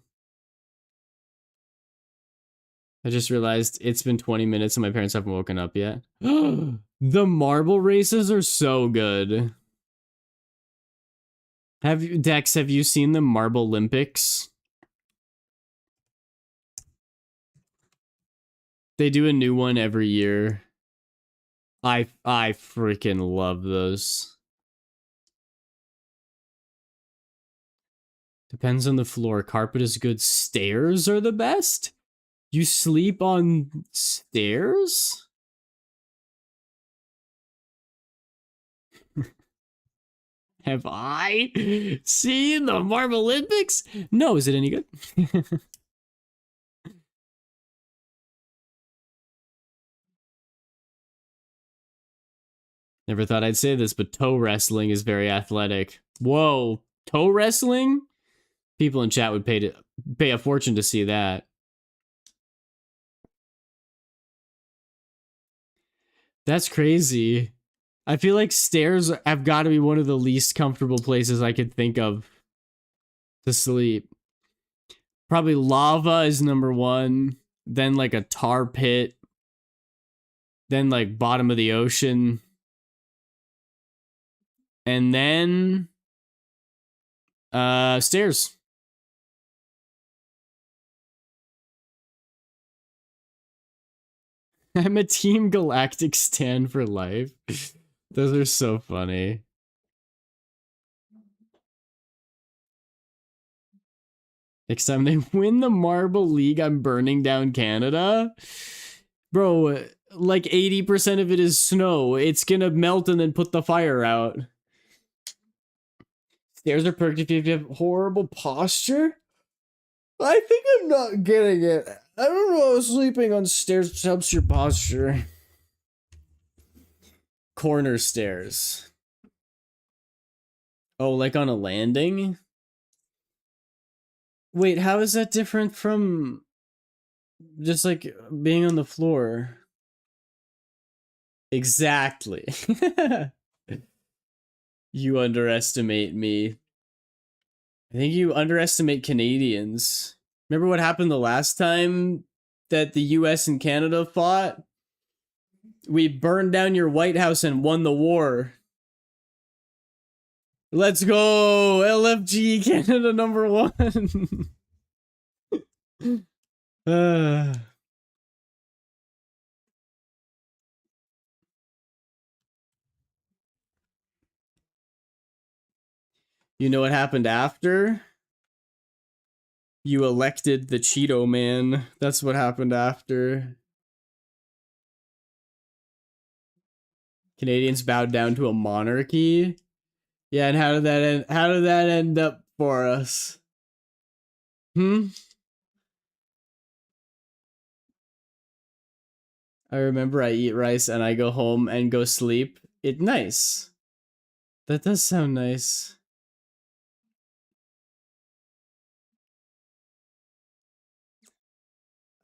I just realized it's been 20 minutes and my parents haven't woken up yet. The marble races are so good. Dex, have you seen the Marble Olympics? They do a new one every year. I freaking love those. Depends on the floor. Carpet is good. Stairs are the best? You sleep on stairs? Have I seen the Marble Olympics? No, is it any good? Never thought I'd say this, but toe wrestling is very athletic. Whoa, toe wrestling? People in chat would pay a fortune to see that. That's crazy. I feel like stairs have got to be one of the least comfortable places I could think of to sleep. Probably lava is number one. Then like a tar pit. Then like bottom of the ocean. And then stairs. I'm a Team Galactic stan for life. Those are so funny. Next time they win the Marble League, I'm burning down Canada. Bro, like 80% of it is snow. It's gonna melt and then put the fire out. Stairs are perfect if you have horrible posture? I think I'm not getting it. I don't know how sleeping on stairs helps your posture. Corner stairs. Oh, like on a landing? Wait, how is that different from just like being on the floor? Exactly. You underestimate me. I think you underestimate Canadians. Remember what happened the last time that the US and Canada fought? We burned down your White House and won the war. Let's go! LFG Canada #1. You know what happened after? You elected the Cheeto Man. That's what happened after. Canadians bowed down to a monarchy. Yeah, and how did that end? How did that end up for us? I remember I eat rice and I go home and go sleep. It nice. That does sound nice.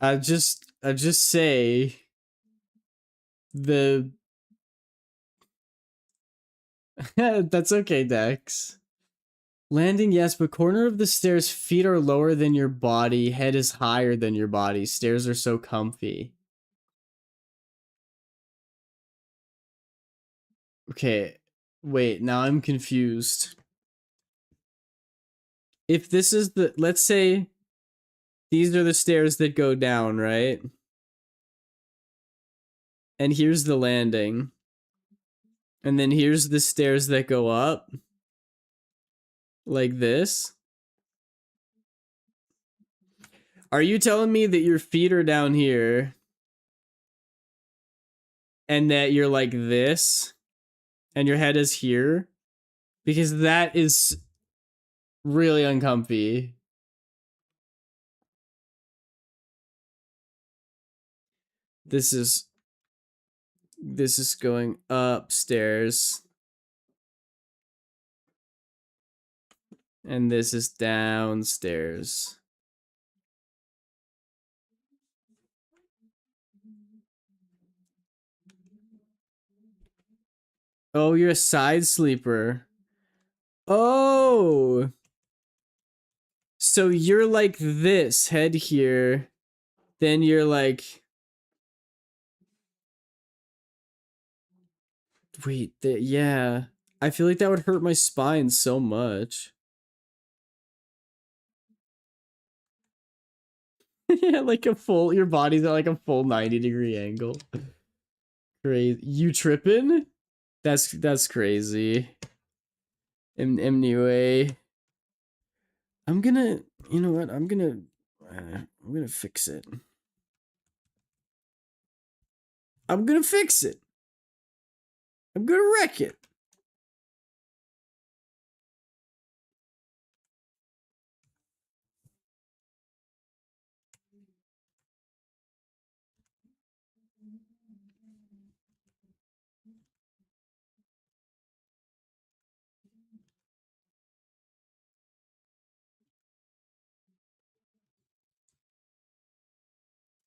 I just say the that's okay, Dex. Landing, yes, but corner of the stairs, feet are lower than your body, head is higher than your body. Stairs are so comfy. Okay, wait, now I'm confused. If this is the, let's say these are the stairs that go down, right? And here's the landing. And then here's the stairs that go up. Like this. Are you telling me that your feet are down here and that you're like this and your head is here? Because that is really uncomfy. This is going upstairs. And this is downstairs. Oh, you're a side sleeper. Oh. So you're like this, head here. Then you're like... Wait, yeah. I feel like that would hurt my spine so much. Yeah, like a full, your body's at like a full 90-degree angle. Crazy. You tripping? That's crazy. Anyway, I'm gonna, you know what? I'm gonna fix it. I'm gonna fix it. I'm gonna wreck it.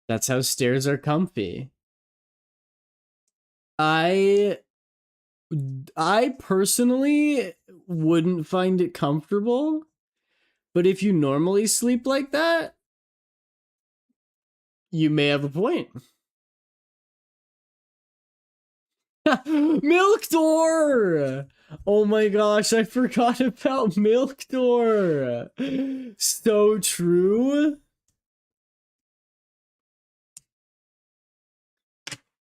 That's how stairs are comfy. I personally wouldn't find it comfortable, but if you normally sleep like that, you may have a point. Milk Door! Oh my gosh, I forgot about Milk Door. So true.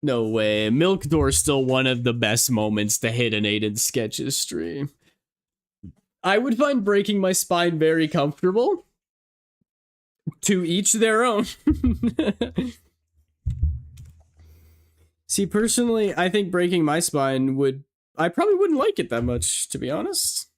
No way. Milk Door's still one of the best moments to hit an Aiden Sketches stream. I would find breaking my spine very comfortable. To each their own. See, personally, I think breaking my spine would... I probably wouldn't like it that much, to be honest.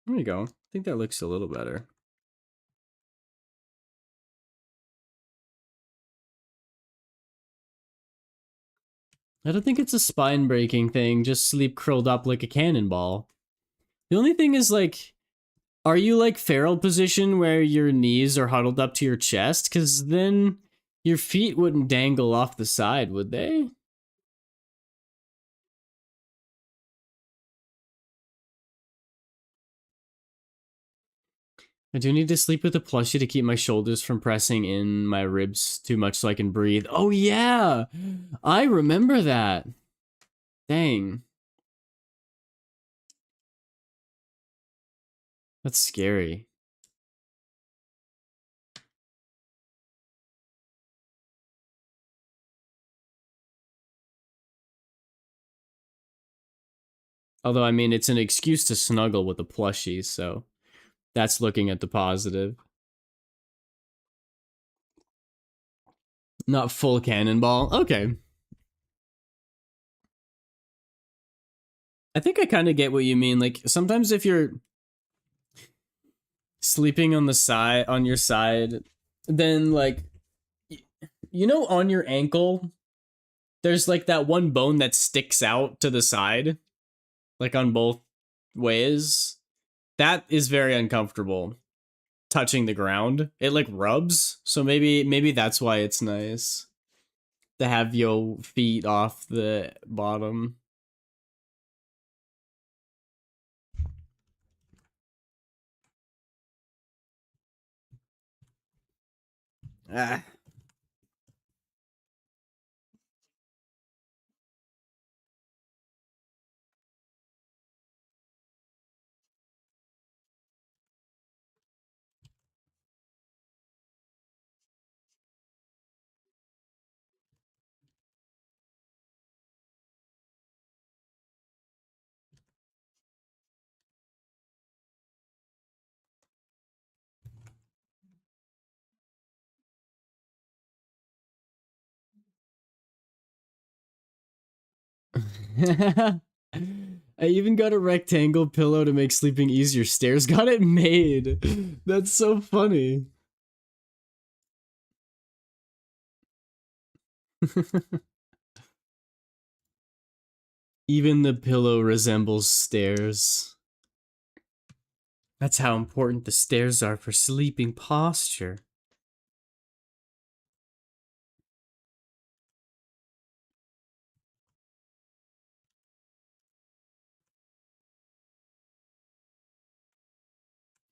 There you go. I think that looks a little better. I don't think it's a spine breaking thing, just sleep curled up like a cannonball. The only thing is, like, are you like feral position where your knees are huddled up to your chest? Because then your feet wouldn't dangle off the side, would they? I do need to sleep with a plushie to keep my shoulders from pressing in my ribs too much so I can breathe. Oh yeah! I remember that. Dang. That's scary. Although, I mean, it's an excuse to snuggle with a plushie, so that's looking at the positive. Not full cannonball. Okay. I think I kind of get what you mean. Like, sometimes if you're sleeping on the side, on your side, then, like, you know, on your ankle, there's, like, that one bone that sticks out to the side, like, on both ways. That is very uncomfortable. Touching the ground, it like rubs, so maybe that's why it's nice to have your feet off the bottom. Ah. I even got a rectangle pillow to make sleeping easier. Stairs got it made. That's so funny. Even the pillow resembles stairs. That's how important the stairs are for sleeping posture.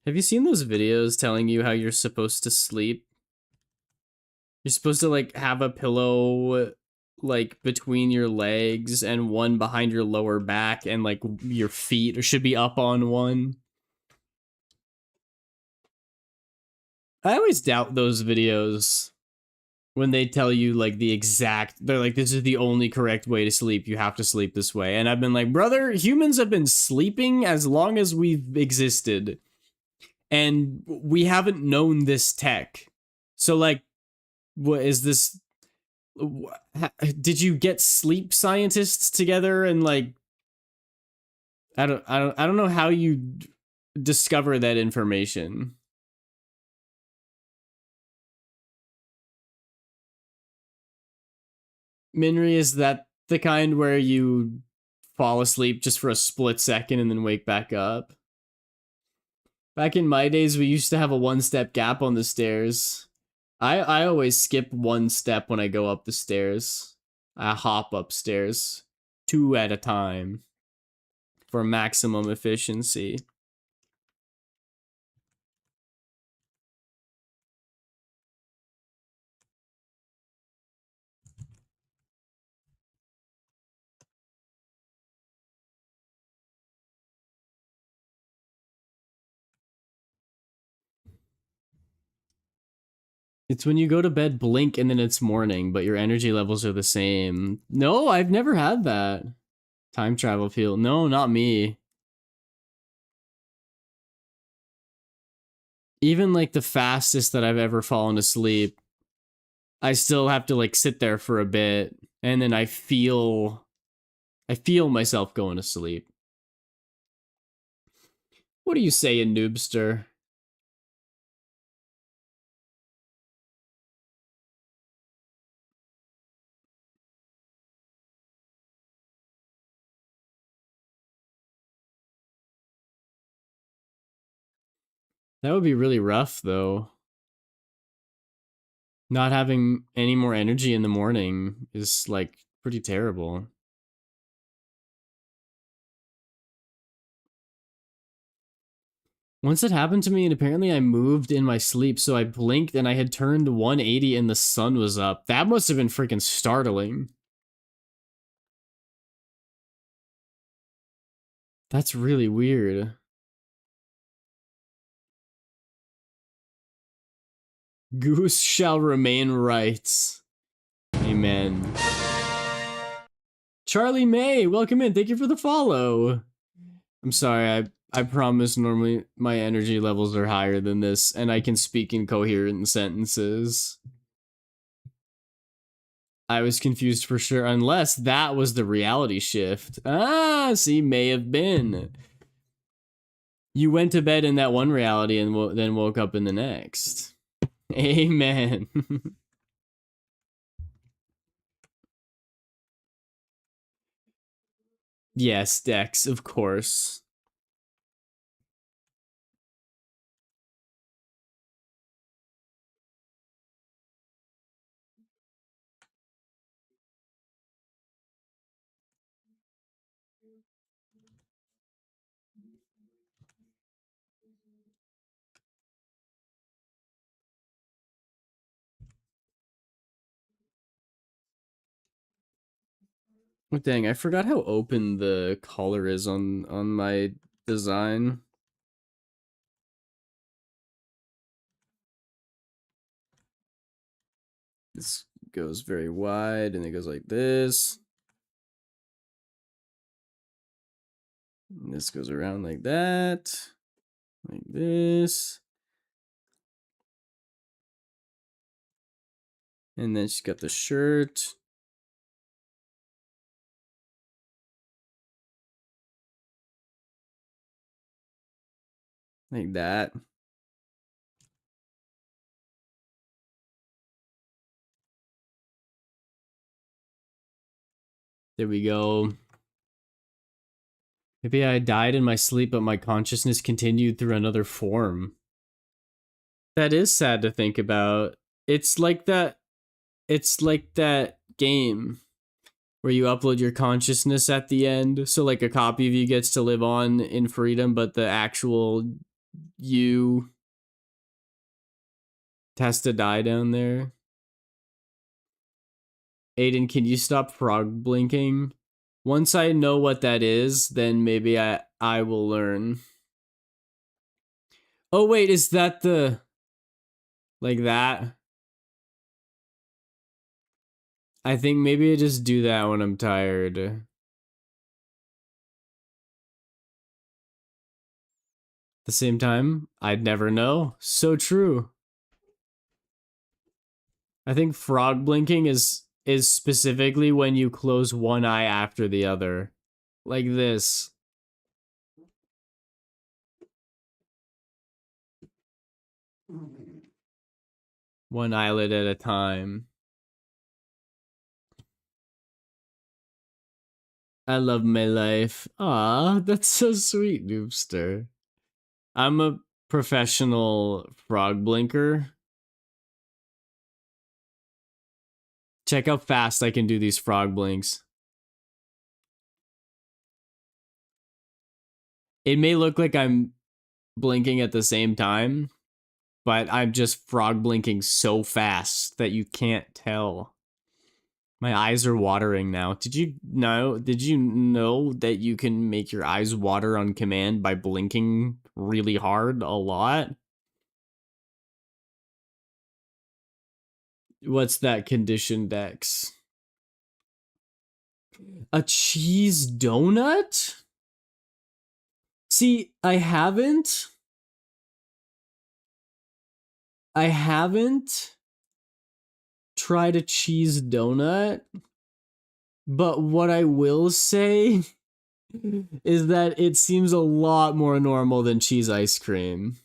Have you seen those videos telling you how you're supposed to sleep? You're supposed to like have a pillow like between your legs and one behind your lower back, and like your feet should be up on one. I always doubt those videos when they tell you like the exact, they're like, this is the only correct way to sleep. You have to sleep this way. And I've been like, brother, humans have been sleeping as long as we've existed. And we haven't known this tech. So like, what is this? Did you get sleep scientists together and like, I don't know how you discover that information. Minri, is that the kind where you fall asleep just for a split second and then wake back up? Back in my days, we used to have a one-step gap on the stairs. I always skip one step when I go up the stairs. I hop upstairs, 2 at a time, for maximum efficiency. It's when you go to bed, blink, and then it's morning, but your energy levels are the same. No, I've never had that. Time travel feel. No, not me. Even like the fastest that I've ever fallen asleep, I still have to like sit there for a bit, and then I feel myself going to sleep. What are you saying, noobster? That would be really rough, though. Not having any more energy in the morning is, like, pretty terrible. Once it happened to me, and apparently I moved in my sleep, so I blinked and I had turned 180 and the sun was up. That must have been freaking startling. That's really weird. Goose shall remain right. Amen. Charlie May, welcome in. Thank you for the follow. I'm sorry, I promise normally my energy levels are higher than this, and I can speak in coherent sentences. I was confused for sure, unless that was the reality shift. Ah, see, may have been. You went to bed in that one reality and then woke up in the next. Amen. Yes, Dex, of course. Oh, dang, I forgot how open the color is on my design. This goes very wide and it goes like this. And this goes around like that. Like this. And then she's got the shirt. Like that. There we go. Maybe I died in my sleep, but my consciousness continued through another form. That is sad to think about. It's like that game where you upload your consciousness at the end. So like a copy of you gets to live on in freedom, but the actual you has to die down there. Aiden, can you stop frog blinking? Once I know what that is, then maybe I will learn. Oh wait, is that the like that? I think maybe I just do that when I'm tired. At the same time, I'd never know. So true. I think frog blinking is specifically when you close one eye after the other. Like this. One eyelid at a time. I love my life. Ah, that's so sweet, Noobster. I'm a professional frog blinker. Check how fast I can do these frog blinks. It may look like I'm blinking at the same time, but I'm just frog blinking so fast that you can't tell. My eyes are watering now. Did you know that you can make your eyes water on command by blinking really hard a lot? What's that condition, Dex? A cheese donut? See, I haven't tried a cheese donut, but what I will say is that it seems a lot more normal than cheese ice cream.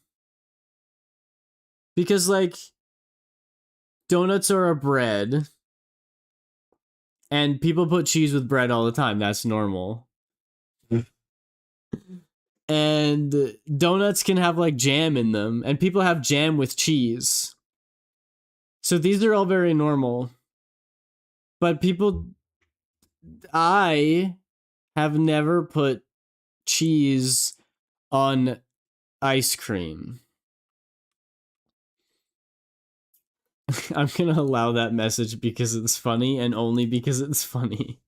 Because, like, donuts are a bread, and people put cheese with bread all the time. That's normal. And donuts can have, like, jam in them, and people have jam with cheese. So these are all very normal. But I have never put cheese on ice cream. I'm gonna allow that message because it's funny and only because it's funny.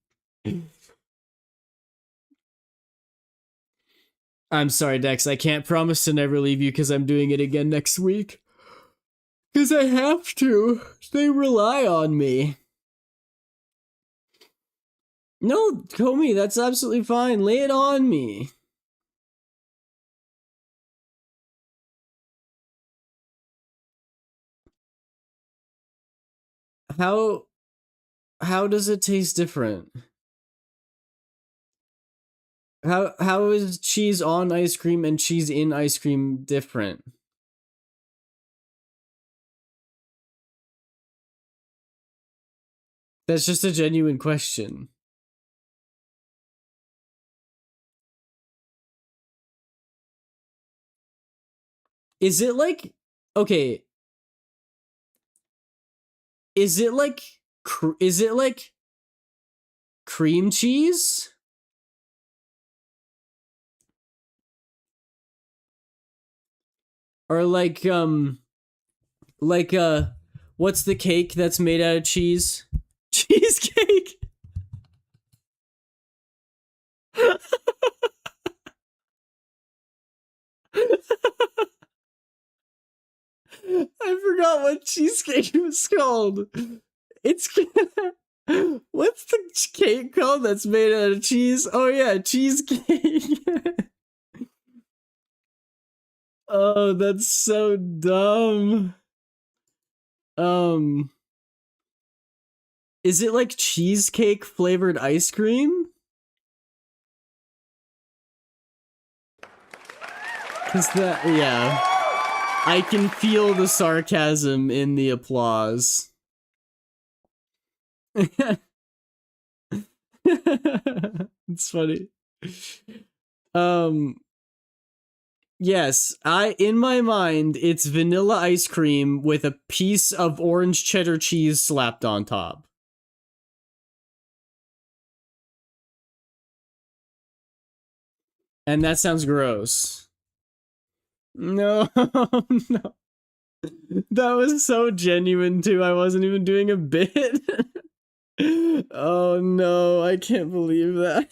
I'm sorry, Dex. I can't promise to never leave you because I'm doing it again next week. Because I have to. They rely on me. No, Comey, that's absolutely fine. Lay it on me. How does it taste different? How is cheese on ice cream and cheese in ice cream different? That's just a genuine question. Is it like, okay, is it like cream cheese? Or like what's the cake that's made out of cheese? Cheesecake. I forgot what cheesecake was called. It's what's the cake called that's made out of cheese? Oh yeah, cheesecake. Oh, that's so dumb. Is it like cheesecake flavored ice cream? Cause that, yeah. I can feel the sarcasm in the applause. It's funny. Yes, in my mind, it's vanilla ice cream with a piece of orange cheddar cheese slapped on top. And that sounds gross. No, no. That was so genuine too. I wasn't even doing a bit. Oh no, I can't believe that.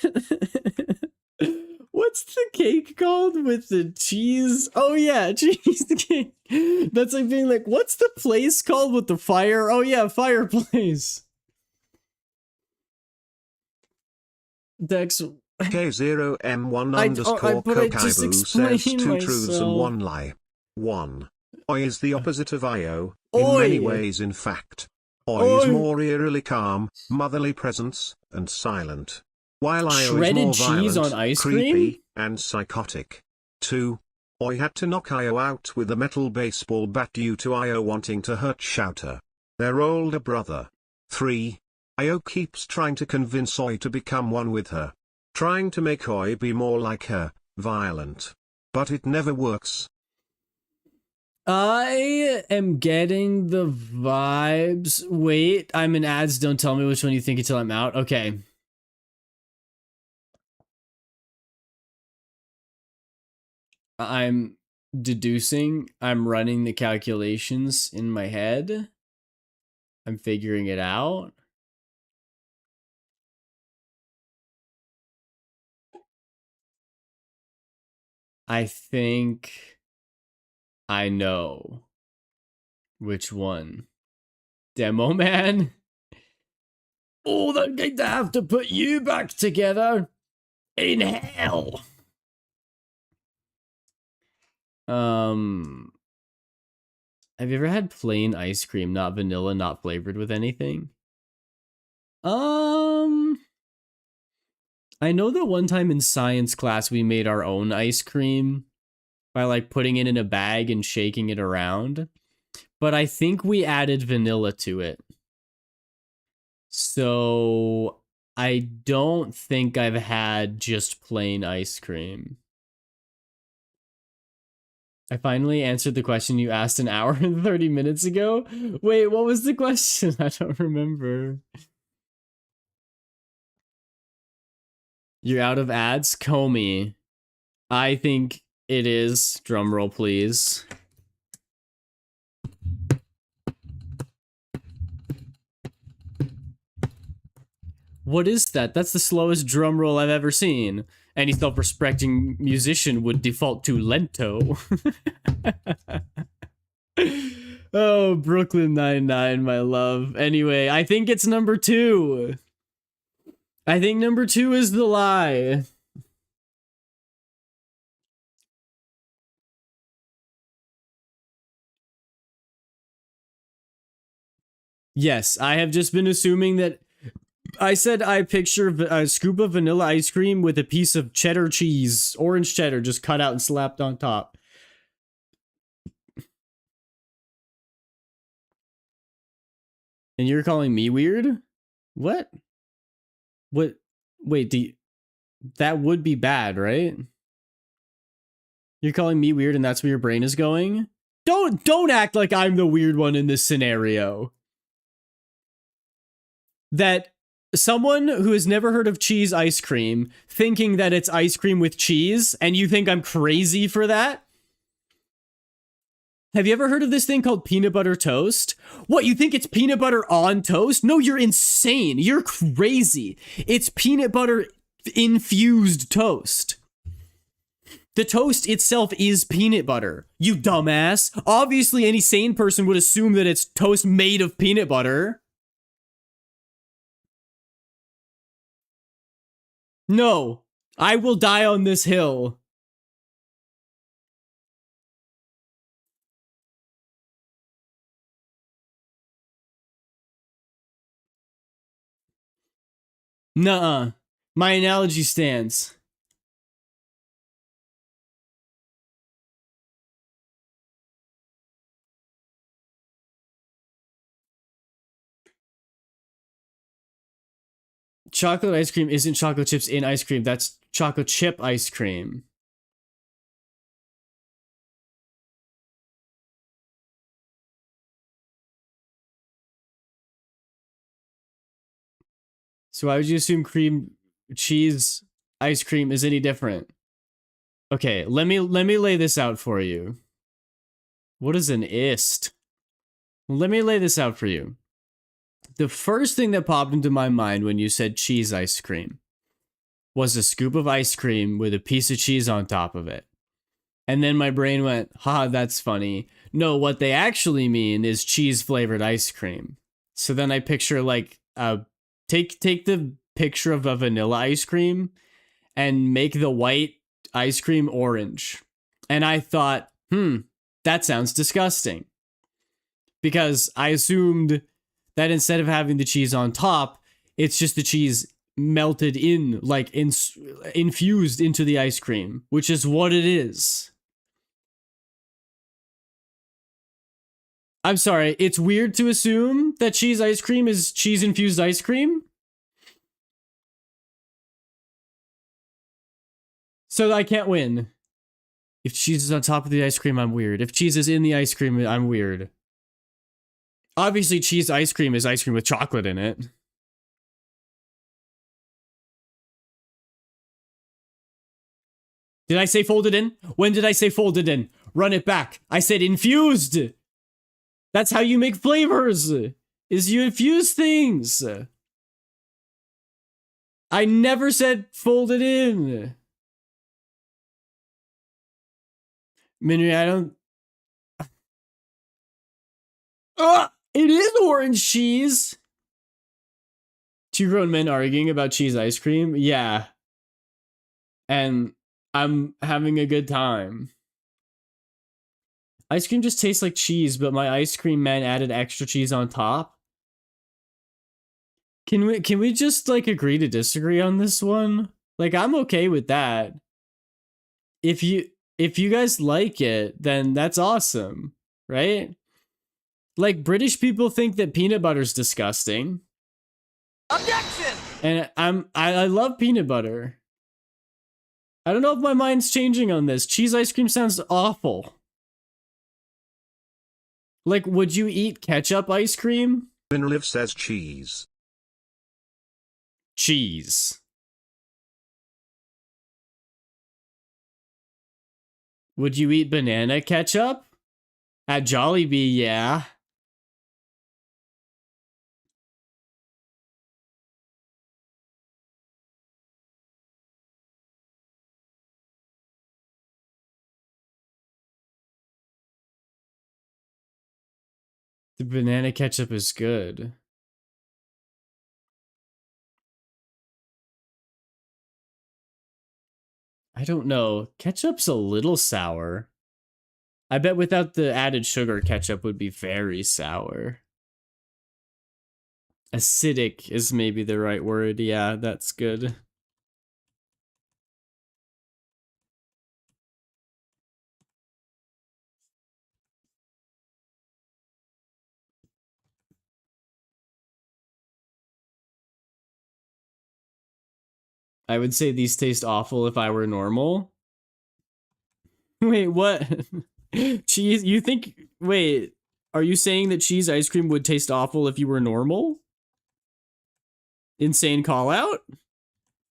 What's the cake called with the cheese? Oh yeah, cheesecake. That's like being like, what's the place called with the fire? Oh yeah, fireplace. Dex. K0M1 underscore Kokaibu says 2 truths and 1 lie. 1. Oi is the opposite of Io, in many ways in fact. Oi is more eerily calm, motherly presence, and silent. While Io is more cheese violent, on ice creepy, cream? and psychotic. 2. Oi had to knock Io out with a metal baseball bat due to Io wanting to hurt Shouter, their older brother. 3. Io keeps trying to convince Oi to become one with her. Trying to make Oi be more like her, violent. But it never works. I am getting the vibes. Wait, I'm in ads. Don't tell me which one you think until I'm out. Okay. I'm deducing. I'm running the calculations in my head. I'm figuring it out. I think I know which one. Demo Man? Oh, they're going to have to put you back together in hell. Have you ever had plain ice cream, not vanilla, not flavored with anything? I know that one time in science class we made our own ice cream by like putting it in a bag and shaking it around. But I think we added vanilla to it. So I don't think I've had just plain ice cream. I finally answered the question you asked an hour and 30 minutes ago. Wait, what was the question? I don't remember. You're out of ads? Comey. I think it is. Drumroll, please. What is that? That's the slowest drum roll I've ever seen. Any self-respecting musician would default to lento. Oh, Brooklyn Nine-Nine, my love. Anyway, I think it's number 2. I think number 2 is the lie. Yes, I have just been assuming that I said I picture a scoop of vanilla ice cream with a piece of cheddar cheese, orange cheddar, just cut out and slapped on top. And you're calling me weird? What? What? Wait, that would be bad, right? You're calling me weird and that's where your brain is going? Don't act like I'm the weird one in this scenario. That someone who has never heard of cheese ice cream thinking that it's ice cream with cheese and you think I'm crazy for that? Have you ever heard of this thing called peanut butter toast? What, you think it's peanut butter on toast? No, you're insane. You're crazy. It's peanut butter infused toast. The toast itself is peanut butter, you dumbass. Obviously, any sane person would assume that it's toast made of peanut butter. No, I will die on this hill. Nuh-uh. My analogy stands. Chocolate ice cream isn't chocolate chips in ice cream. That's chocolate chip ice cream. So why would you assume cream cheese ice cream is any different? Okay, let me lay this out for you. What is an ist? Let me lay this out for you. The first thing that popped into my mind when you said cheese ice cream was a scoop of ice cream with a piece of cheese on top of it. And then my brain went, haha, that's funny. No, what they actually mean is cheese flavored ice cream. So then I picture like take the picture of a vanilla ice cream and make the white ice cream orange. And I thought, that sounds disgusting. Because I assumed that instead of having the cheese on top, it's just the cheese melted in, like infused into the ice cream, which is what it is. I'm sorry, it's weird to assume that cheese ice cream is cheese infused ice cream? So I can't win. If cheese is on top of the ice cream, I'm weird. If cheese is in the ice cream, I'm weird. Obviously, cheese ice cream is ice cream with chocolate in it. Did I say folded in? When did I say folded in? Run it back. I said infused. That's how you make flavors, is you infuse things. I never said folded in. Minry, I don't... it is orange cheese. 2 grown men arguing about cheese ice cream? Yeah. And I'm having a good time. Ice cream just tastes like cheese, but my ice cream man added extra cheese on top. Can we just like agree to disagree on this one? Like I'm okay with that. If you guys like it, then that's awesome, right? Like British people think that peanut butter's disgusting. Objection! And I love peanut butter. I don't know if my mind's changing on this. Cheese ice cream sounds awful. Like, would you eat ketchup ice cream? Vinliv says cheese. Cheese. Would you eat banana ketchup? At Jollibee, yeah. The banana ketchup is good. I don't know. Ketchup's a little sour. I bet without the added sugar, ketchup would be very sour. Acidic is maybe the right word. Yeah, that's good. I would say these taste awful if I were normal. Wait, what? Cheese? You think. Wait, are you saying that cheese ice cream would taste awful if you were normal? Insane call out?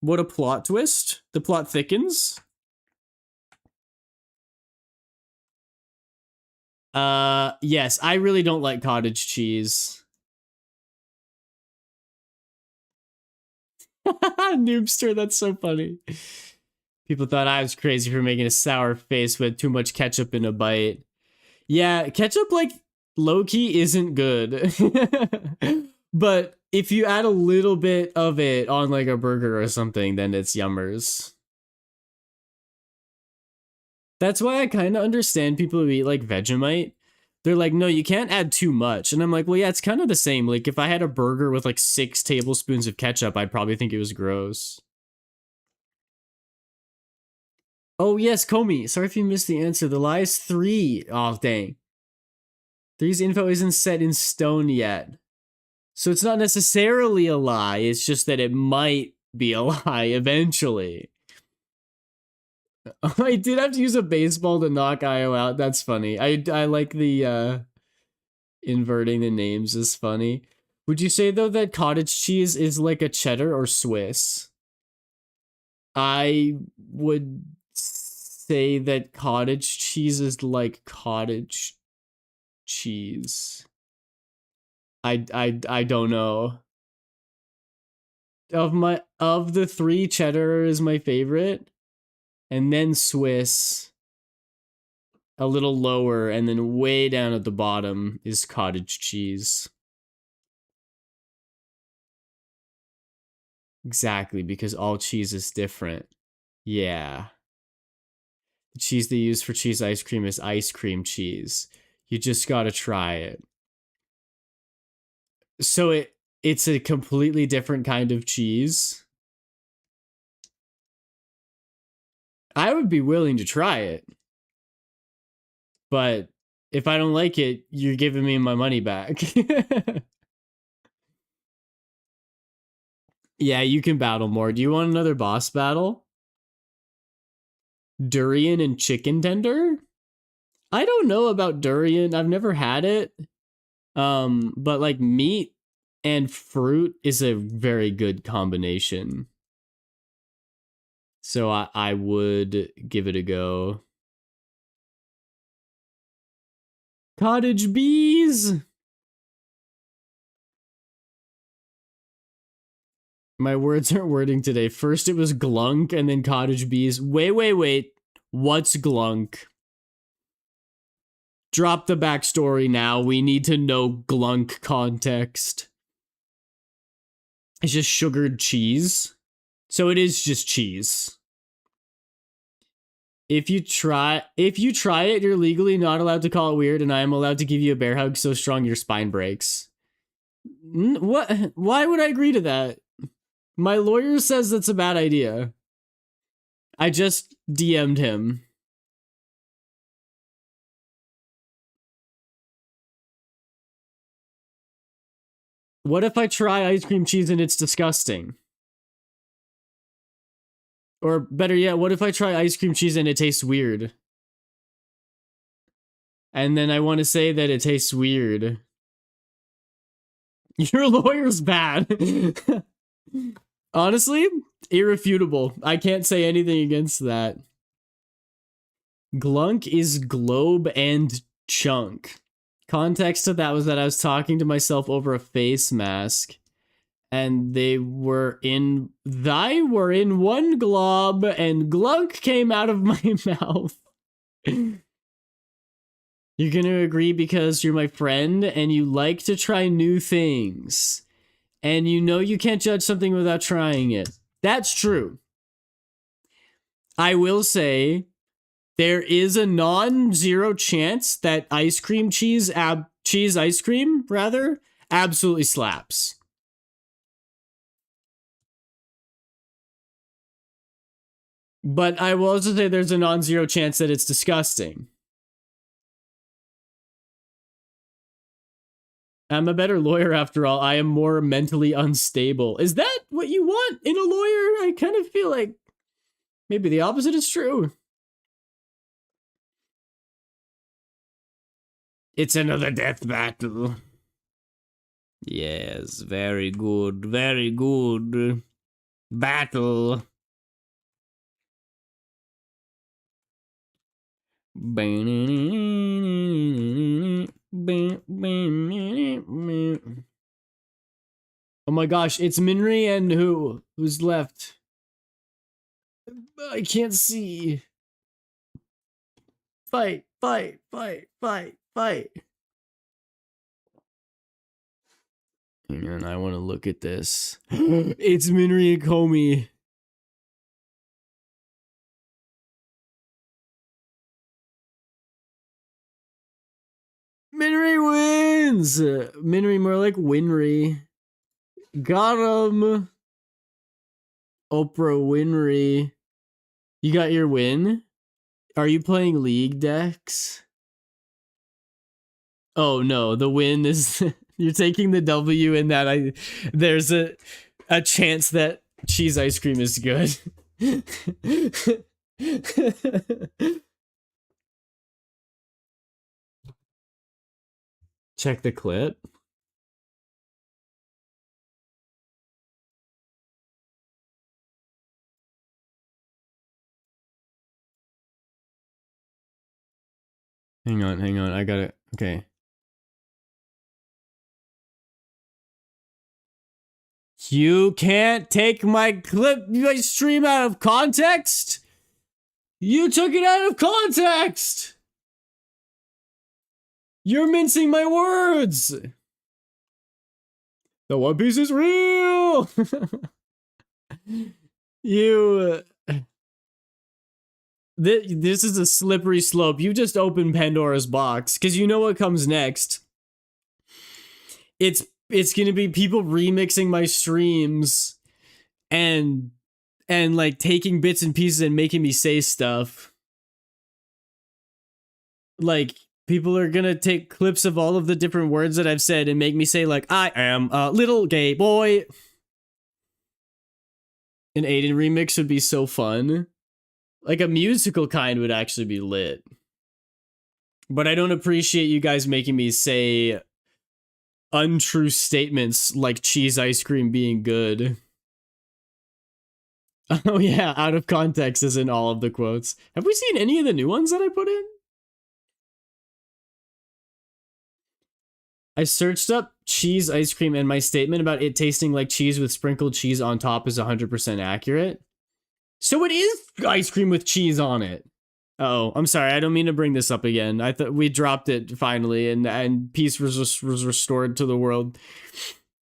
What a plot twist. The plot thickens. Yes, I really don't like cottage cheese. Noobster, that's so funny. People thought I was crazy for making a sour face with too much ketchup in a bite. Yeah, ketchup, like, low-key isn't good. But if you add a little bit of it on, like, a burger or something, then it's yummers. That's why I kind of understand people who eat, like, Vegemite. They're like, no, you can't add too much. And I'm like, well, yeah, it's kind of the same. Like, if I had a burger with, like, 6 tablespoons of ketchup, I'd probably think it was gross. Oh, yes, Comey. Sorry if you missed the answer. The lie is 3. Oh, dang. 3's info isn't set in stone yet. So it's not necessarily a lie. It's just that it might be a lie eventually. I did have to use a baseball to knock Io out. That's funny. I like the inverting the names is funny. Would you say though that cottage cheese is like a cheddar or Swiss? I would say that cottage cheese is like cottage cheese. I don't know. Of the 3, cheddar is my favorite. And then Swiss, a little lower, and then way down at the bottom is cottage cheese. Exactly, because all cheese is different. Yeah. The cheese they use for cheese ice cream is ice cream cheese. You just gotta try it. So it's a completely different kind of cheese. I would be willing to try it. But if I don't like it, you're giving me my money back. Yeah, you can battle more. Do you want another boss battle? Durian and chicken tender? I don't know about durian. I've never had it. But like meat and fruit is a very good combination. So I would give it a go. Cottage bees. My words aren't wording today. First it was glunk and then cottage bees. Wait. What's glunk? Drop the backstory now. We need to know glunk context. It's just sugared cheese. So it is just cheese. If you try it, you're legally not allowed to call it weird, and I am allowed to give you a bear hug so strong your spine breaks. What? Why would I agree to that? My lawyer says that's a bad idea. I just DM'd him. What if I try ice cream cheese and it's disgusting? Or better yet, what if I try ice cream cheese and it tastes weird? And then I want to say that it tastes weird. Your lawyer's bad. Honestly, irrefutable. I can't say anything against that. Glunk is globe and chunk. Context to that was that I was talking to myself over a face mask, and they were in one glob, and glunk came out of my mouth. You're gonna agree because you're my friend and you like to try new things. And you know you can't judge something without trying it. That's true. I will say there is a non-zero chance that ice cream cheese ice cream rather absolutely slaps. But I will also say there's a non-zero chance that it's disgusting. I'm a better lawyer after all. I am more mentally unstable. Is that what you want in a lawyer? I kind of feel like maybe the opposite is true. It's another death battle. Yes, very good, very good. Battle. Oh my gosh, it's Minri and who? Who's left? I can't see. Fight, fight, fight, fight, fight. And I want to look at this. It's Minri and Komi. Minri wins! Minri more like Winry. Got him! Oprah Winry. You got your win? Are you playing League decks? Oh no, the win is you're taking the W in that there's a chance that cheese ice cream is good. Check the clip. Hang on, I got it. Okay. You can't take my stream out of context? You took it out of context! You're mincing my words! The One Piece is real! This is a slippery slope. You just opened Pandora's box, because you know what comes next. It's gonna be people remixing my streams and like taking bits and pieces and making me say stuff. Like, people are gonna take clips of all of the different words that I've said and make me say, like, I am a little gay boy. An Aiden remix would be so fun. Like, a musical kind would actually be lit. But I don't appreciate you guys making me say untrue statements like cheese ice cream being good. Oh yeah, out of context is in all of the quotes. Have we seen any of the new ones that I put in? I searched up cheese ice cream and my statement about it tasting like cheese with sprinkled cheese on top is 100% accurate. So it is ice cream with cheese on it. Oh, I'm sorry. I don't mean to bring this up again. I thought we dropped it finally, and peace was restored to the world.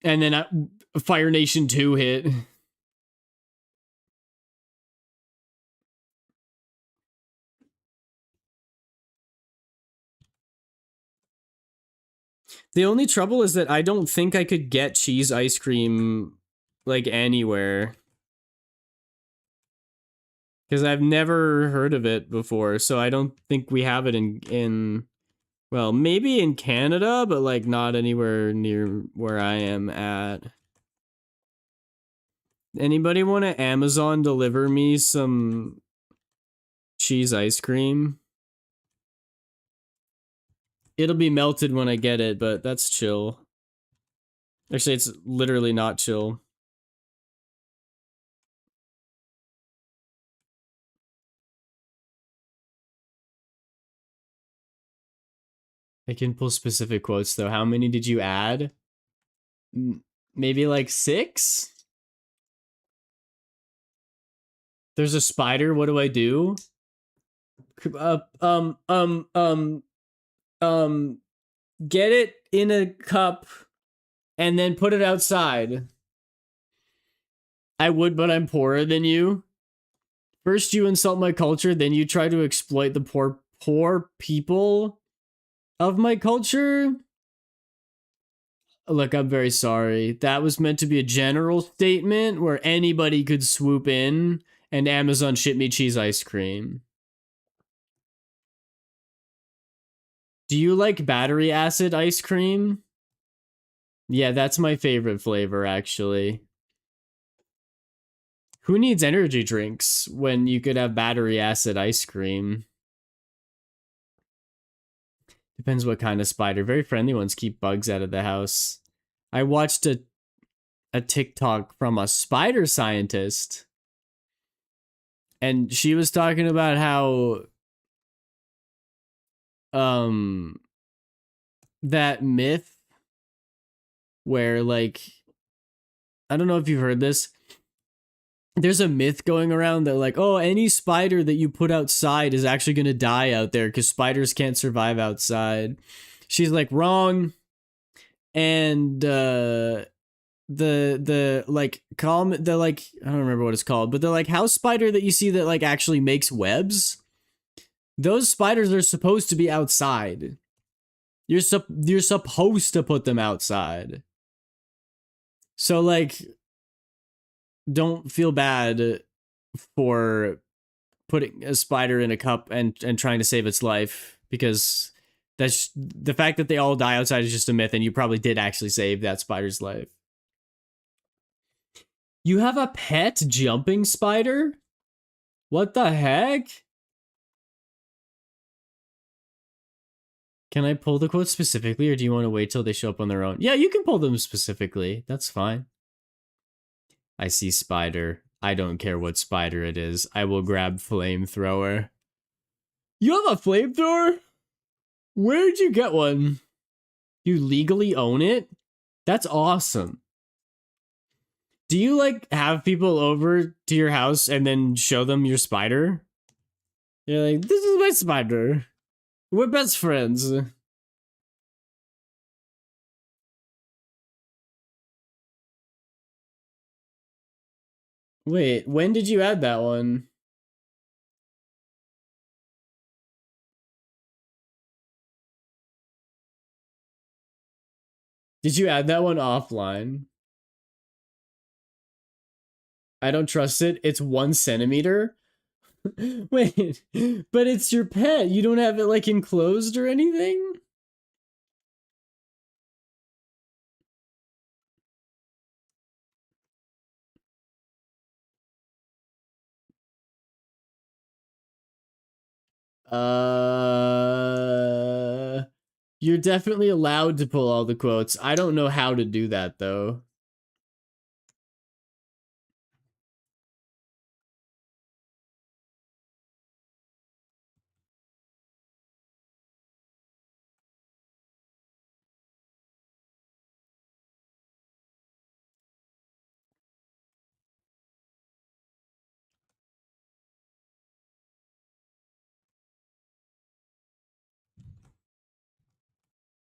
And then Fire Nation 2 hit. The only trouble is that I don't think I could get cheese ice cream like anywhere. Because I've never heard of it before, so I don't think we have it in well, maybe in Canada, but like not anywhere near where I am at. Anybody want to Amazon deliver me some cheese ice cream? It'll be melted when I get it, but that's chill. Actually, it's literally not chill. I can pull specific quotes though. How many did you add? Maybe like 6? There's a spider. What do I do? Get it in a cup and then put it outside. I would, but I'm poorer than you. First you insult my culture, then you try to exploit the poor people of my culture. Look, I'm very sorry. That was meant to be a general statement where anybody could swoop in and Amazon ship me cheese ice cream. Do you like battery acid ice cream? Yeah, that's my favorite flavor, actually. Who needs energy drinks when you could have battery acid ice cream? Depends what kind of spider. Very friendly ones keep bugs out of the house. I watched a TikTok from a spider scientist, and she was talking about how that myth where, like, I don't know if you've heard this. There's a myth going around that, like, oh, any spider that you put outside is actually going to die out there because spiders can't survive outside. She's like, wrong. And the like I don't remember what it's called, but the like house spider that you see that like actually makes webs, those spiders are supposed to be outside. You're supposed to put them outside. So like, don't feel bad for putting a spider in a cup and trying to save its life, because that's the fact that they all die outside is just a myth, and you probably did actually save that spider's life. You have a pet jumping spider? What the heck? Can I pull the quotes specifically, or do you want to wait till they show up on their own? Yeah, you can pull them specifically. That's fine. I see spider. I don't care what spider it is. I will grab flamethrower. You have a flamethrower? Where'd you get one? You legally own it? That's awesome. Do you like have people over to your house and then show them your spider? You're like, this is my spider. We're best friends. Wait, when did you add that one? Did you add that one offline? I don't trust it. It's 1 centimeter. Wait, but it's your pet. You don't have it like enclosed or anything? You're definitely allowed to pull all the quotes. I don't know how to do that though.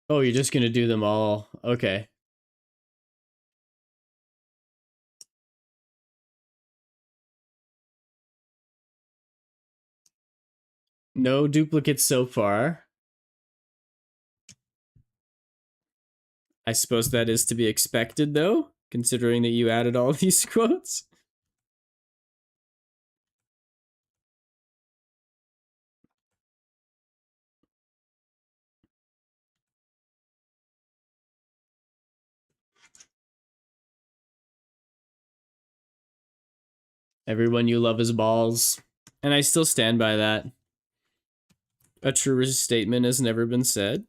Oh, you're just gonna do them all. Okay. No duplicates so far. I suppose that is to be expected, though, considering that you added all these quotes. Everyone you love is balls. And I still stand by that. A truer statement has never been said.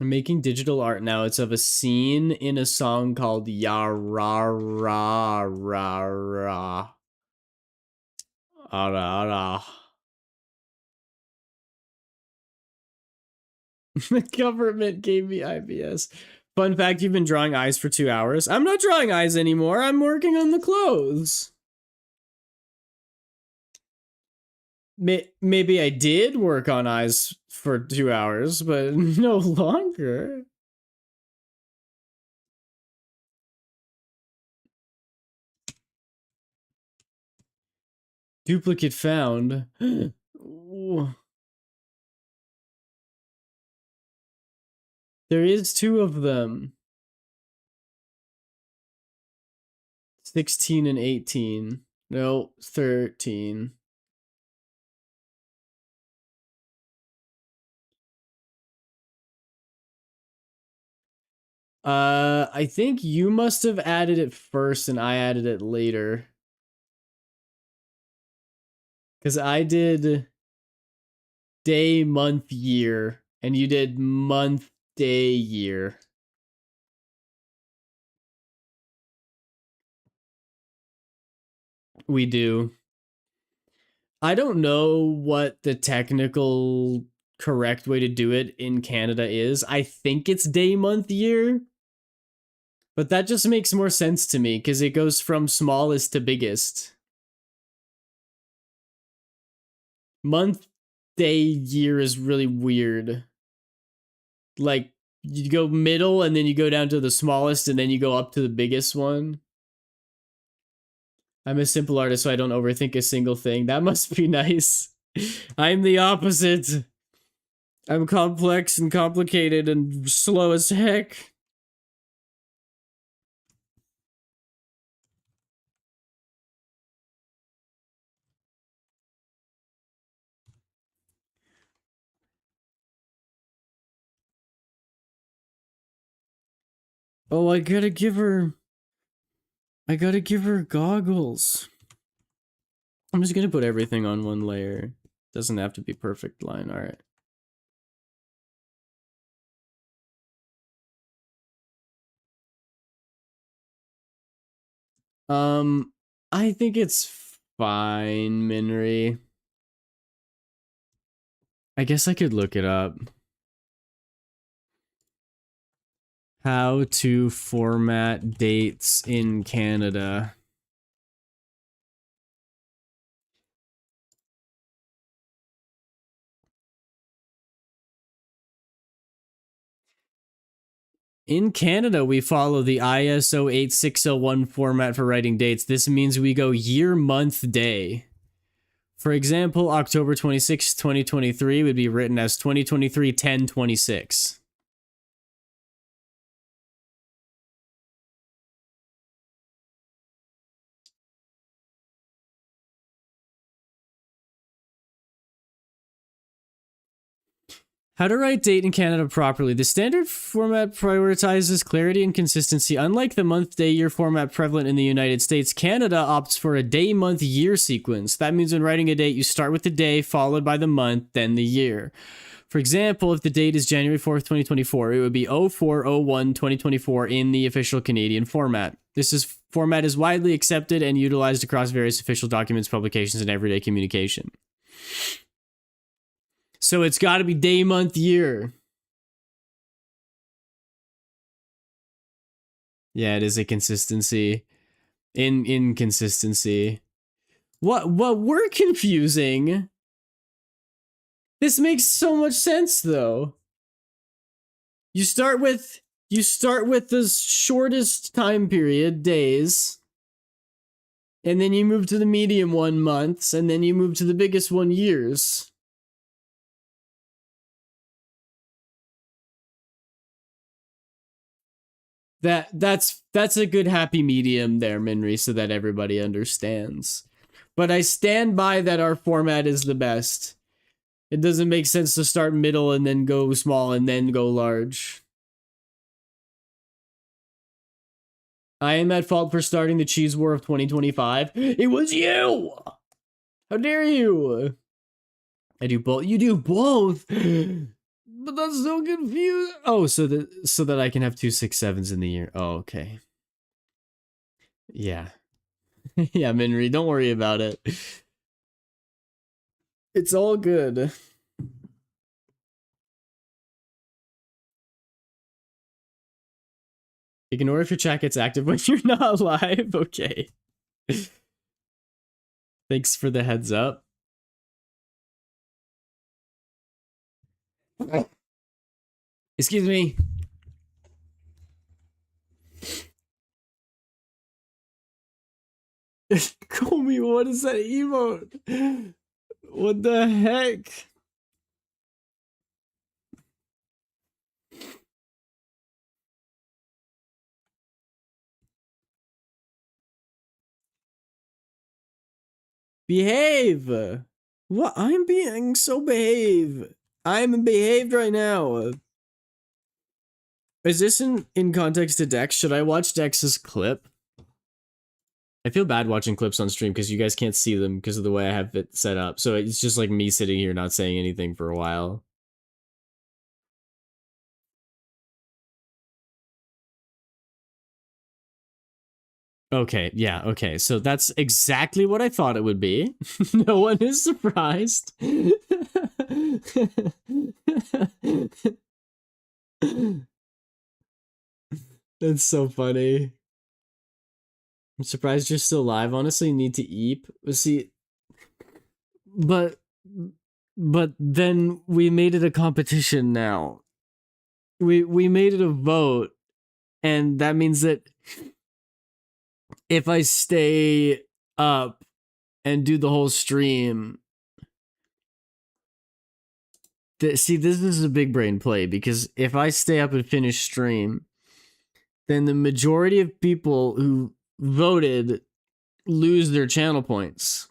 I'm making digital art now. It's of a scene in a song called Ya Ra Ra Ra Ra. Ara Ara. The government gave me IBS. Fun fact, you've been drawing eyes for 2 hours. I'm not drawing eyes anymore. I'm working on the clothes. maybe I did work on eyes for 2 hours, but no longer. Duplicate found. Ooh. There is 2 of them. 16 and 18. No, 13. I think you must have added it first and I added it later. Because I did day, month, year, and you did month, day, year. We do. I don't know what the technical correct way to do it in Canada is. I think it's day, month, year. But that just makes more sense to me because it goes from smallest to biggest. Month, day, year is really weird. Like, you go middle and then you go down to the smallest and then you go up to the biggest one. I'm a simple artist, so I don't overthink a single thing. That must be nice. I'm the opposite. I'm complex and complicated and slow as heck. Oh, I gotta give her goggles. I'm just gonna put everything on one layer. Doesn't have to be perfect line art. I think it's fine, Minri. I guess I could look it up. How to format dates in Canada. In Canada, we follow the ISO 8601 format for writing dates. This means we go year, month, day. For example, October 26, 2023 would be written as 2023-10-26. How to write date in Canada properly. The standard format prioritizes clarity and consistency. Unlike the month, day, year format prevalent in the United States, Canada opts for a day, month, year sequence. That means when writing a date, you start with the day, followed by the month, then the year. For example, if the date is January 4th, 2024, it would be 04/01/2024 in the official Canadian format. This format is widely accepted and utilized across various official documents, publications, and everyday communication. So it's got to be day, month, year. Yeah, it is a consistency. Inconsistency. What we're confusing. This makes so much sense though. You start with the shortest time period, days. And then you move to the medium one, months, and then you move to the biggest one, years. That's a good happy medium there, Minri, so that everybody understands. But I stand by that our format is the best. It doesn't make sense to start middle and then go small and then go large. I am at fault for starting the cheese war of 2025. It was you! How dare you? I do both. You do both. But that's so confusing. Oh, so that I can have 2 6 7s in the year. Oh, okay. Yeah. Yeah, Minri, don't worry about it. It's all good. Ignore if your chat gets active when you're not live. Okay. Thanks for the heads up. Excuse me. Komi, what is that emote? What the heck? Behave! What? I'm being so behave. I'm behaved right now. Is this in context to Dex? Should I watch Dex's clip? I feel bad watching clips on stream because you guys can't see them because of the way I have it set up. So it's just like me sitting here not saying anything for a while. Okay, yeah, okay. So that's exactly what I thought it would be. No one is surprised. That's so funny. I'm surprised you're still alive. Honestly, you need to eat. See, but then we made it a competition now. We made it a vote, and that means that if I stay up and do the whole stream, see, this is a big brain play because if I stay up and finish stream, then the majority of people who voted lose their channel points,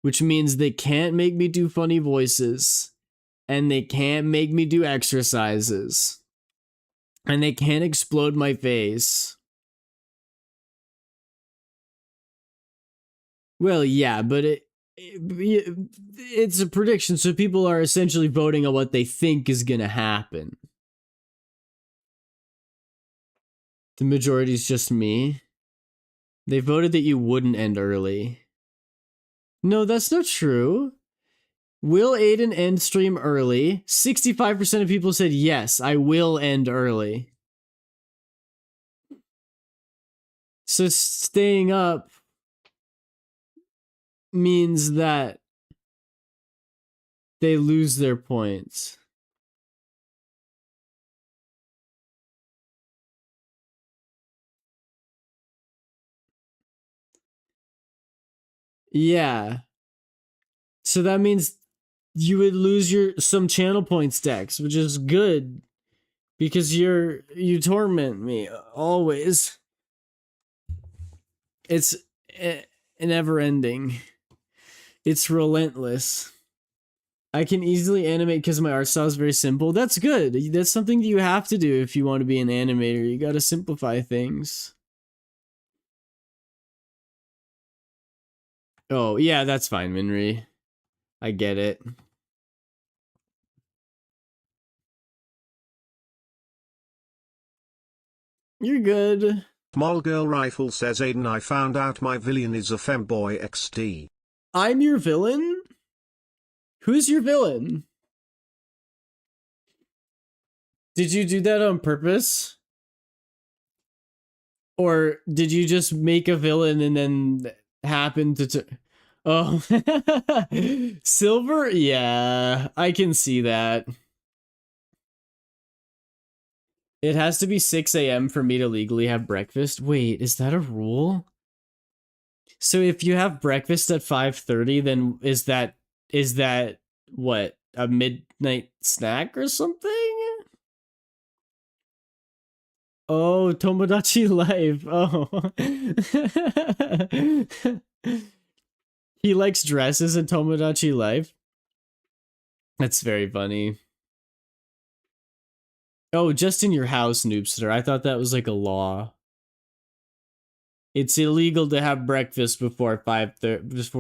which means they can't make me do funny voices, and they can't make me do exercises, and they can't explode my face. Well, yeah, but it's a prediction, so people are essentially voting on what they think is gonna happen. The majority is just me. They voted that you wouldn't end early. No, that's not true. Will Aiden end stream early? 65% of people said yes, I will end early. So staying up means that they lose their points. Yeah. So that means you would lose some channel points, Dex, which is good because you torment me always. It's never ending. It's relentless. I can easily animate because my art style is very simple. That's good. That's something that you have to do if you want to be an animator. You gotta simplify things. Oh, yeah, that's fine, Minri. I get it. You're good. Small Girl Rifle says Aiden, I found out my villain is a femboy XD. I'm your villain? Who's your villain? Did you do that on purpose? Or did you just make a villain and then happen to Oh. Silver? Yeah, I can see that. It has to be 6 a.m. for me to legally have breakfast. Wait, is that a rule? So if you have breakfast at 5:30, then is that what, a midnight snack or something? Oh, Tomodachi Life. Oh. He likes dresses in Tomodachi Life. That's very funny. Oh, just in your house, Noobster. I thought that was like a law. It's illegal to have breakfast before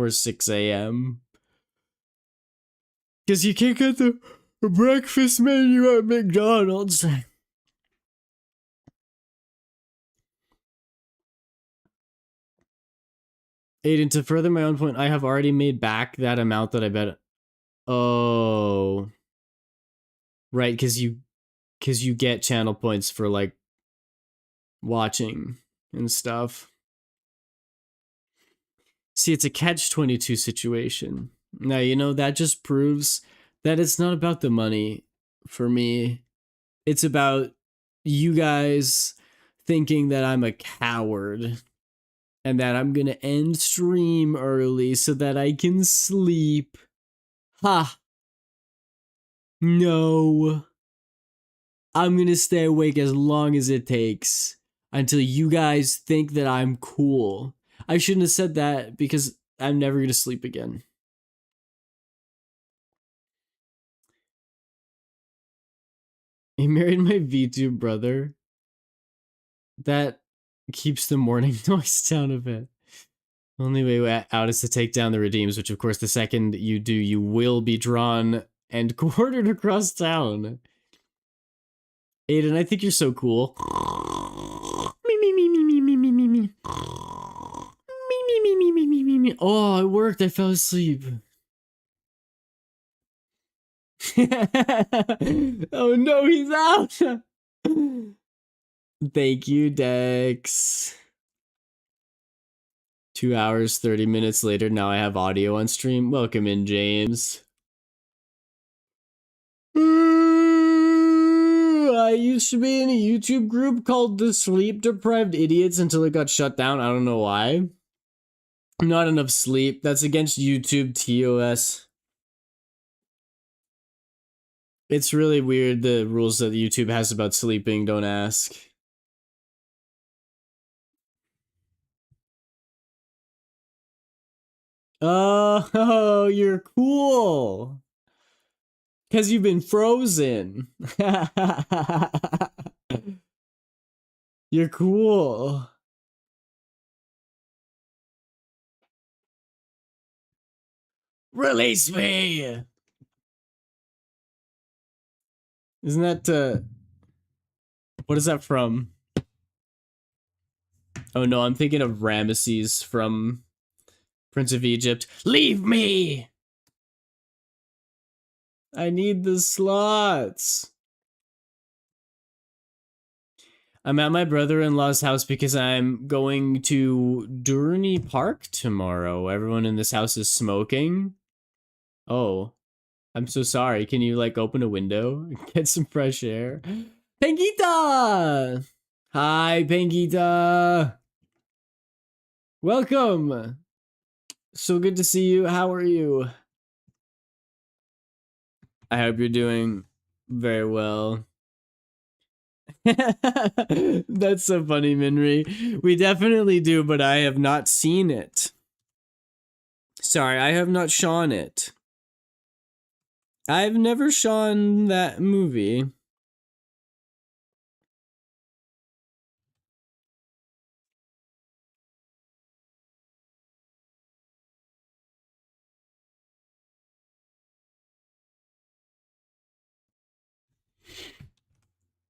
6 a.m. Because you can't get the breakfast menu at McDonald's. Aiden, to further my own point, I have already made back that amount that I bet. Oh. Right, because you get channel points for, like, watching and stuff. See, it's a catch-22 situation. Now, you know, that just proves that it's not about the money. for me. It's about you guys thinking that I'm a coward and that I'm gonna end stream early so that I can sleep. Ha! No. I'm gonna stay awake as long as it takes until you guys think that I'm cool. I shouldn't have said that because I'm never gonna sleep again. He married my VTube brother. That keeps the morning noise down a bit. Only way out is to take down the redeems, which of course the second you do, you will be drawn and quartered across town. Aiden, I think you're so cool. Me, me, me, me, me, me, me, me, me. Me, me, me, me, me, me, me, me. Oh, it worked. I fell asleep. Oh no, he's out. Thank you, Dex. 2 hours, 30 minutes later, now I have audio on stream. Welcome in, James. I used to be in a YouTube group called The Sleep Deprived Idiots until it got shut down. I don't know why. Not enough sleep. That's against YouTube TOS. It's really weird, the rules that YouTube has about sleeping. Don't ask. Oh, you're cool. Because you've been frozen. You're cool. Release me! Isn't that, what is that from? Oh no, I'm thinking of Ramesses from Prince of Egypt. Leave me! I need the slots. I'm at my brother-in-law's house because I'm going to Durney Park tomorrow. Everyone in this house is smoking. Oh, I'm so sorry. Can you, like, open a window? Get some fresh air? Pengita! Hi, Pengita! Welcome! So good to see you. How are you? I hope you're doing very well. That's so funny, Minri. We definitely do, but I have not seen it. Sorry, I have not shone it. I've never shone that movie.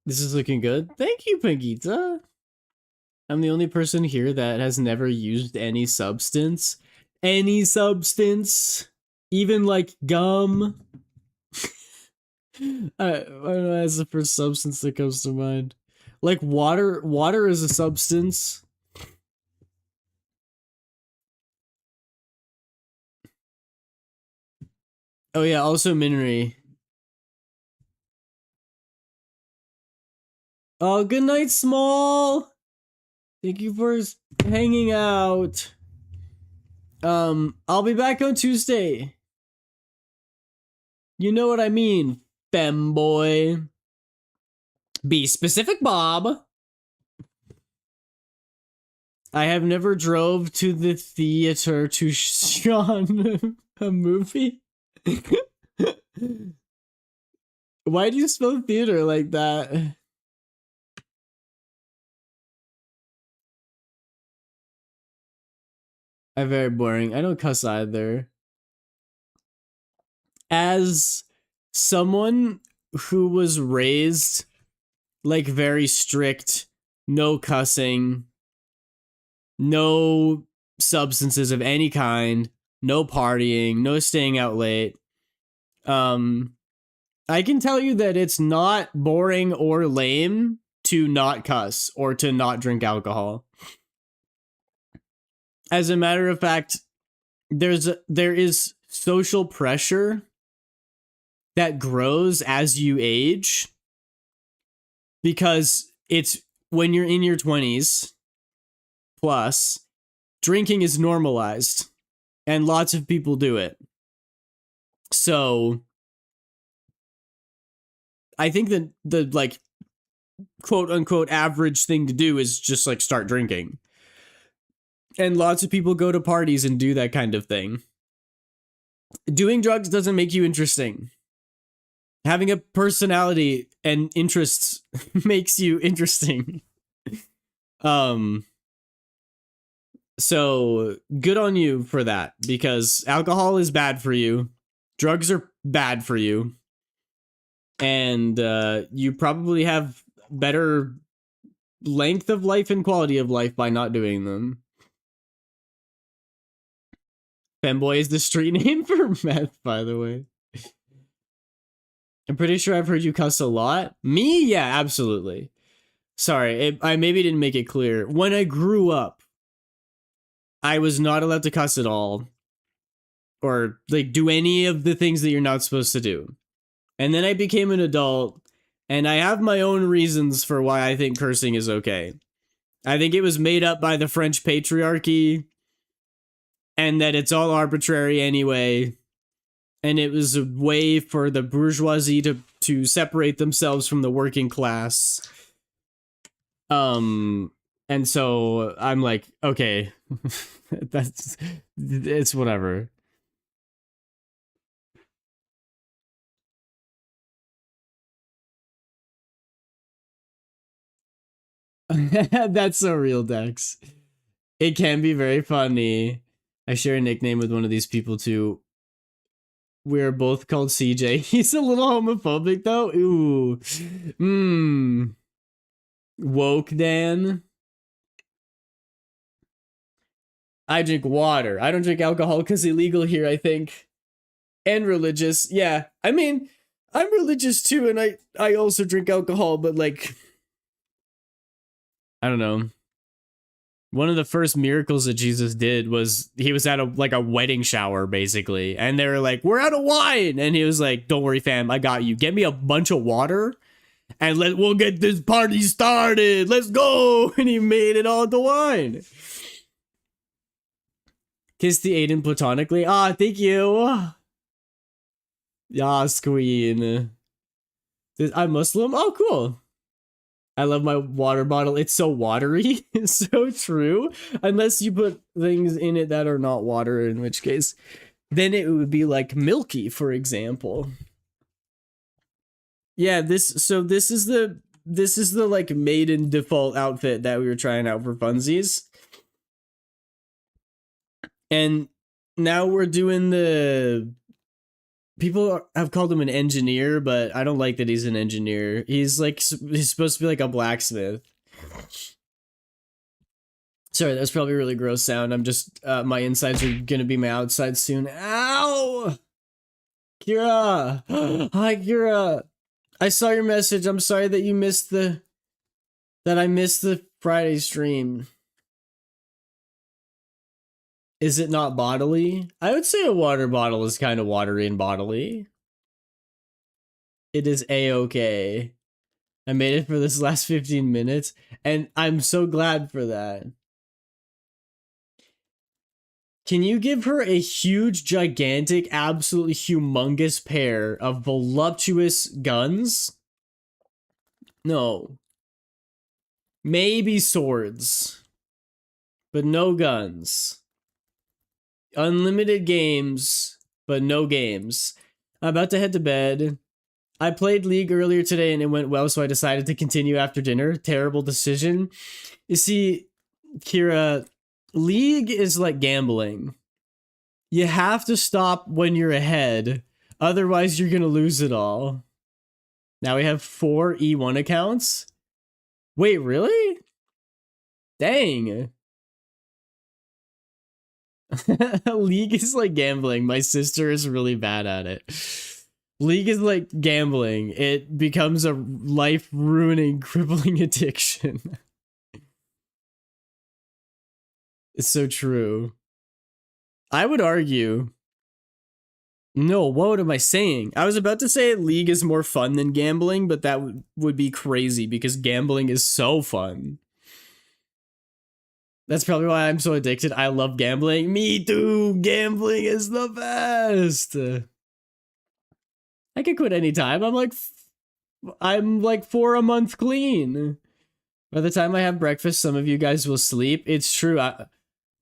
This is looking good. Thank you, Pegita. I'm the only person here that has never used any substance. Any substance. Even like gum. I don't know, that's the first substance that comes to mind. Like water. Water is a substance. Oh yeah, also Minri. Oh, good night, Small. Thank you for hanging out. I'll be back on Tuesday. You know what I mean, femboy. Be specific, Bob. I have never drove to the theater to Sean a movie. Why do you spell theater like that? I'm very boring. I don't cuss either. As someone who was raised like very strict, no cussing, no substances of any kind, no partying, no staying out late. I can tell you that it's not boring or lame to not cuss or to not drink alcohol. As a matter of fact, there is social pressure that grows as you age, because it's when you're in your 20s plus, drinking is normalized and lots of people do it. So I think that the like quote unquote average thing to do is just like start drinking. And lots of people go to parties and do that kind of thing. Doing drugs doesn't make you interesting. Having a personality and interests makes you interesting. So good on you for that, because alcohol is bad for you. Drugs are bad for you. And you probably have better length of life and quality of life by not doing them. Femboy is the street name for meth, by the way. I'm pretty sure I've heard you cuss a lot. Me? Yeah, absolutely. Sorry, I maybe didn't make it clear. When I grew up, I was not allowed to cuss at all. Or, like, do any of the things that you're not supposed to do. And then I became an adult, and I have my own reasons for why I think cursing is okay. I think it was made up by the French patriarchy, and that it's all arbitrary anyway. And it was a way for the bourgeoisie to separate themselves from the working class. And so I'm like, okay, it's whatever. That's so real, Dex. It can be very funny. I share a nickname with one of these people too. We're both called CJ. He's a little homophobic though. Ooh. Woke Dan. I drink water. I don't drink alcohol because illegal here, I think. And religious. Yeah. I mean, I'm religious too, and I also drink alcohol, but like, I don't know. One of the first miracles that Jesus did was he was at a wedding shower, basically. And they were like, we're out of wine. And he was like, don't worry, fam, I got you. Get me a bunch of water and we'll get this party started. Let's go. And he made it all into wine. Kissed the Aiden platonically. Ah, thank you. Yas, queen. I'm Muslim? Oh, cool. I love my water bottle. It's so watery. It's so true. Unless you put things in it that are not water, in which case, then it would be like milky, for example. Yeah, this is the like maiden default outfit that we were trying out for funsies. And now we're doing the... People have called him an engineer, but I don't like that he's an engineer. He's supposed to be like a blacksmith. Sorry, that's probably a really gross sound. I'm just, my insides are gonna be my outsides soon. Ow! Kira! Hi, Kira! I saw your message. I'm sorry that you missed that I missed the Friday stream. Is it not bodily? I would say a water bottle is kind of watery and bodily. It is a-okay. I made it for this last 15 minutes, and I'm so glad for that. Can you give her a huge, gigantic, absolutely humongous pair of voluptuous guns? No. Maybe swords. But no guns. Unlimited games, but no games. I'm about to head to bed. I played League earlier today and it went well, so I decided to continue after dinner. Terrible decision. You see, Kira, League is like gambling. You have to stop when you're ahead, otherwise you're gonna lose it all. Now we have 4 E1 accounts? Wait, really? Dang. League is like gambling. My sister is really bad at it. League is like gambling. It becomes a life-ruining, crippling addiction. It's so true. I would argue No, what am I saying? I was about to say League is more fun than gambling, but that would be crazy because gambling is so fun. That's probably why I'm so addicted. I love gambling. Me too. Gambling is the best. I can quit anytime. I'm like 4 a month clean. By the time I have breakfast, some of you guys will sleep. It's true.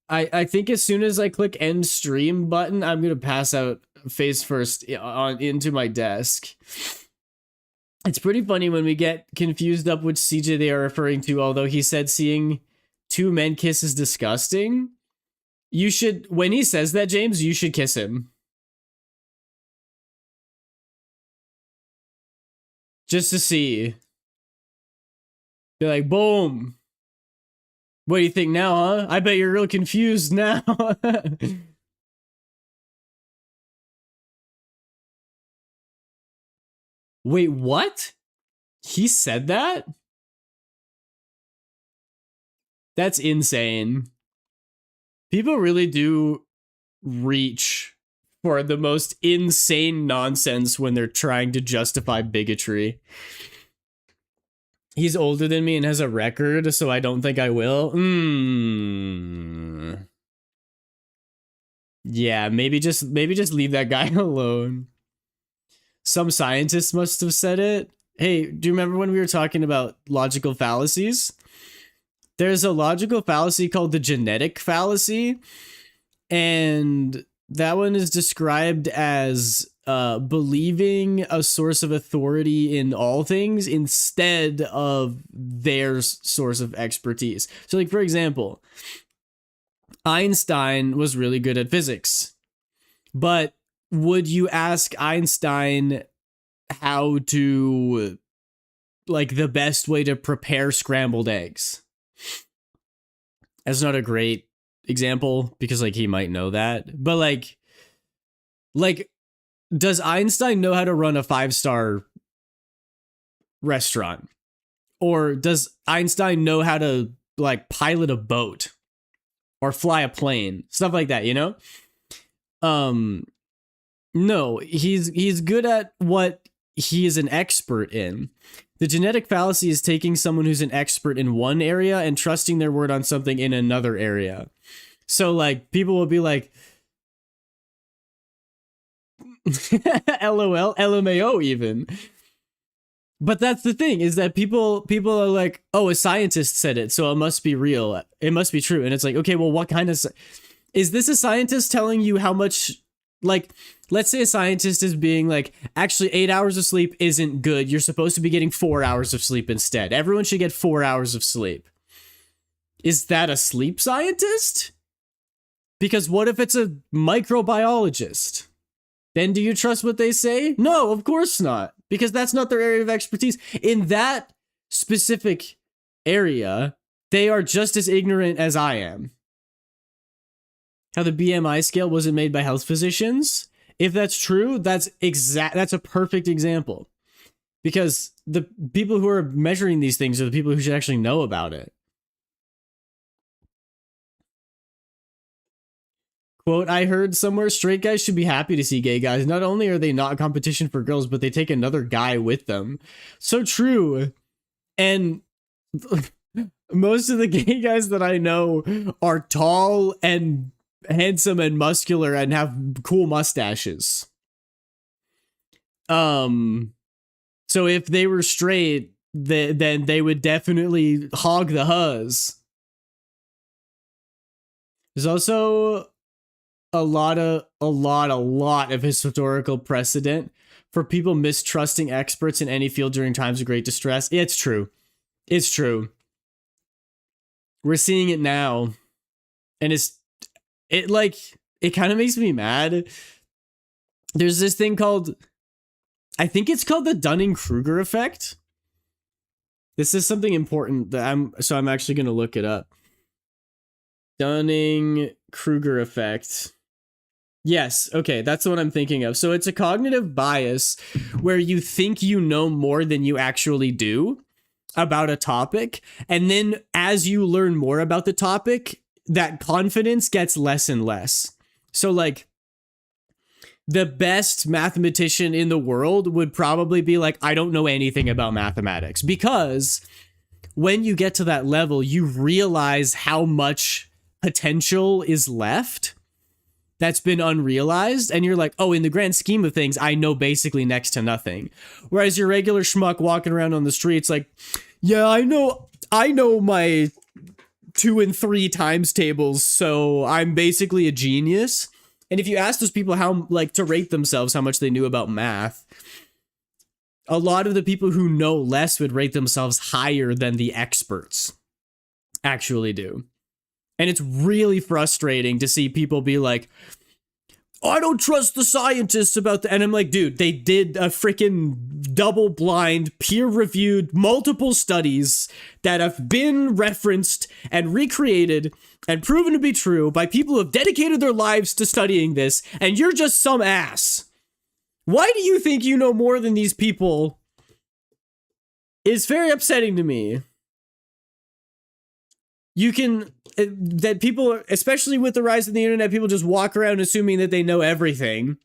I think as soon as I click end stream button, I'm gonna pass out face first into my desk. It's pretty funny when we get confused up which CJ they are referring to, although he said seeing 2 men kiss is disgusting. You should, when he says that, James, you should kiss him. Just to see. Be like, boom. What do you think now, huh? I bet you're real confused now. Wait, what? He said that? That's insane. People really do reach for the most insane nonsense when they're trying to justify bigotry. He's older than me and has a record, so I don't think I will. Yeah, maybe just leave that guy alone. Some scientists must have said it. Hey, do you remember when we were talking about logical fallacies? There's a logical fallacy called the genetic fallacy, and that one is described as believing a source of authority in all things instead of their source of expertise. So, like, for example, Einstein was really good at physics, but would you ask Einstein how to, like, the best way to prepare scrambled eggs? That's not a great example because, like, he might know that, but like does Einstein know how to run a 5-star restaurant? Or does Einstein know how to, like, pilot a boat or fly a plane? Stuff like that, you know? No, he's good at what he is an expert in. The genetic fallacy is taking someone who's an expert in one area and trusting their word on something in another area. So, like, people will be like, LOL, LMAO even. But that's the thing, is that people are like, oh, a scientist said it, so it must be real. It must be true. And it's like, okay, well, what kind of... Is this a scientist telling you how much... Like, let's say a scientist is being like, actually, 8 hours of sleep isn't good. You're supposed to be getting 4 hours of sleep instead. Everyone should get 4 hours of sleep. Is that a sleep scientist? Because what if it's a microbiologist? Then do you trust what they say? No, of course not. Because that's not their area of expertise. In that specific area, they are just as ignorant as I am. How the BMI scale wasn't made by health physicians? If that's true, that's a perfect example. Because the people who are measuring these things are the people who should actually know about it. Quote, I heard somewhere straight guys should be happy to see gay guys. Not only are they not competition for girls, but they take another guy with them. So true. And most of the gay guys that I know are tall and handsome and muscular and have cool mustaches. So if they were straight, then they would definitely hog the huzz. There's also a lot of historical precedent for people mistrusting experts in any field during times of great distress. It's true. It's true. We're seeing it now. And it kind of makes me mad. There's this thing called, I think it's called the Dunning-Kruger effect. This is something important that I'm actually going to look it up. Dunning-Kruger effect. Yes, okay, that's what I'm thinking of. So it's a cognitive bias where you think you know more than you actually do about a topic, and then as you learn more about the topic, that confidence gets less and less. So, like, the best mathematician in the world would probably be like, I don't know anything about mathematics. Because when you get to that level, you realize how much potential is left that's been unrealized, and you're like, oh, in the grand scheme of things, I know basically next to nothing. Whereas your regular schmuck walking around on the streets like, yeah, I know my 2 and 3 times tables, so I'm basically a genius. And if you ask those people how, like, to rate themselves, how much they knew about math, a lot of the people who know less would rate themselves higher than the experts actually do. And it's really frustrating to see people be like, I don't trust the scientists about the... And I'm like, dude, they did a freaking double-blind, peer-reviewed, multiple studies that have been referenced and recreated and proven to be true by people who have dedicated their lives to studying this, and you're just some ass. Why do you think you know more than these people? It's very upsetting to me. You can... that people, especially with the rise of the internet, people just walk around assuming that they know everything.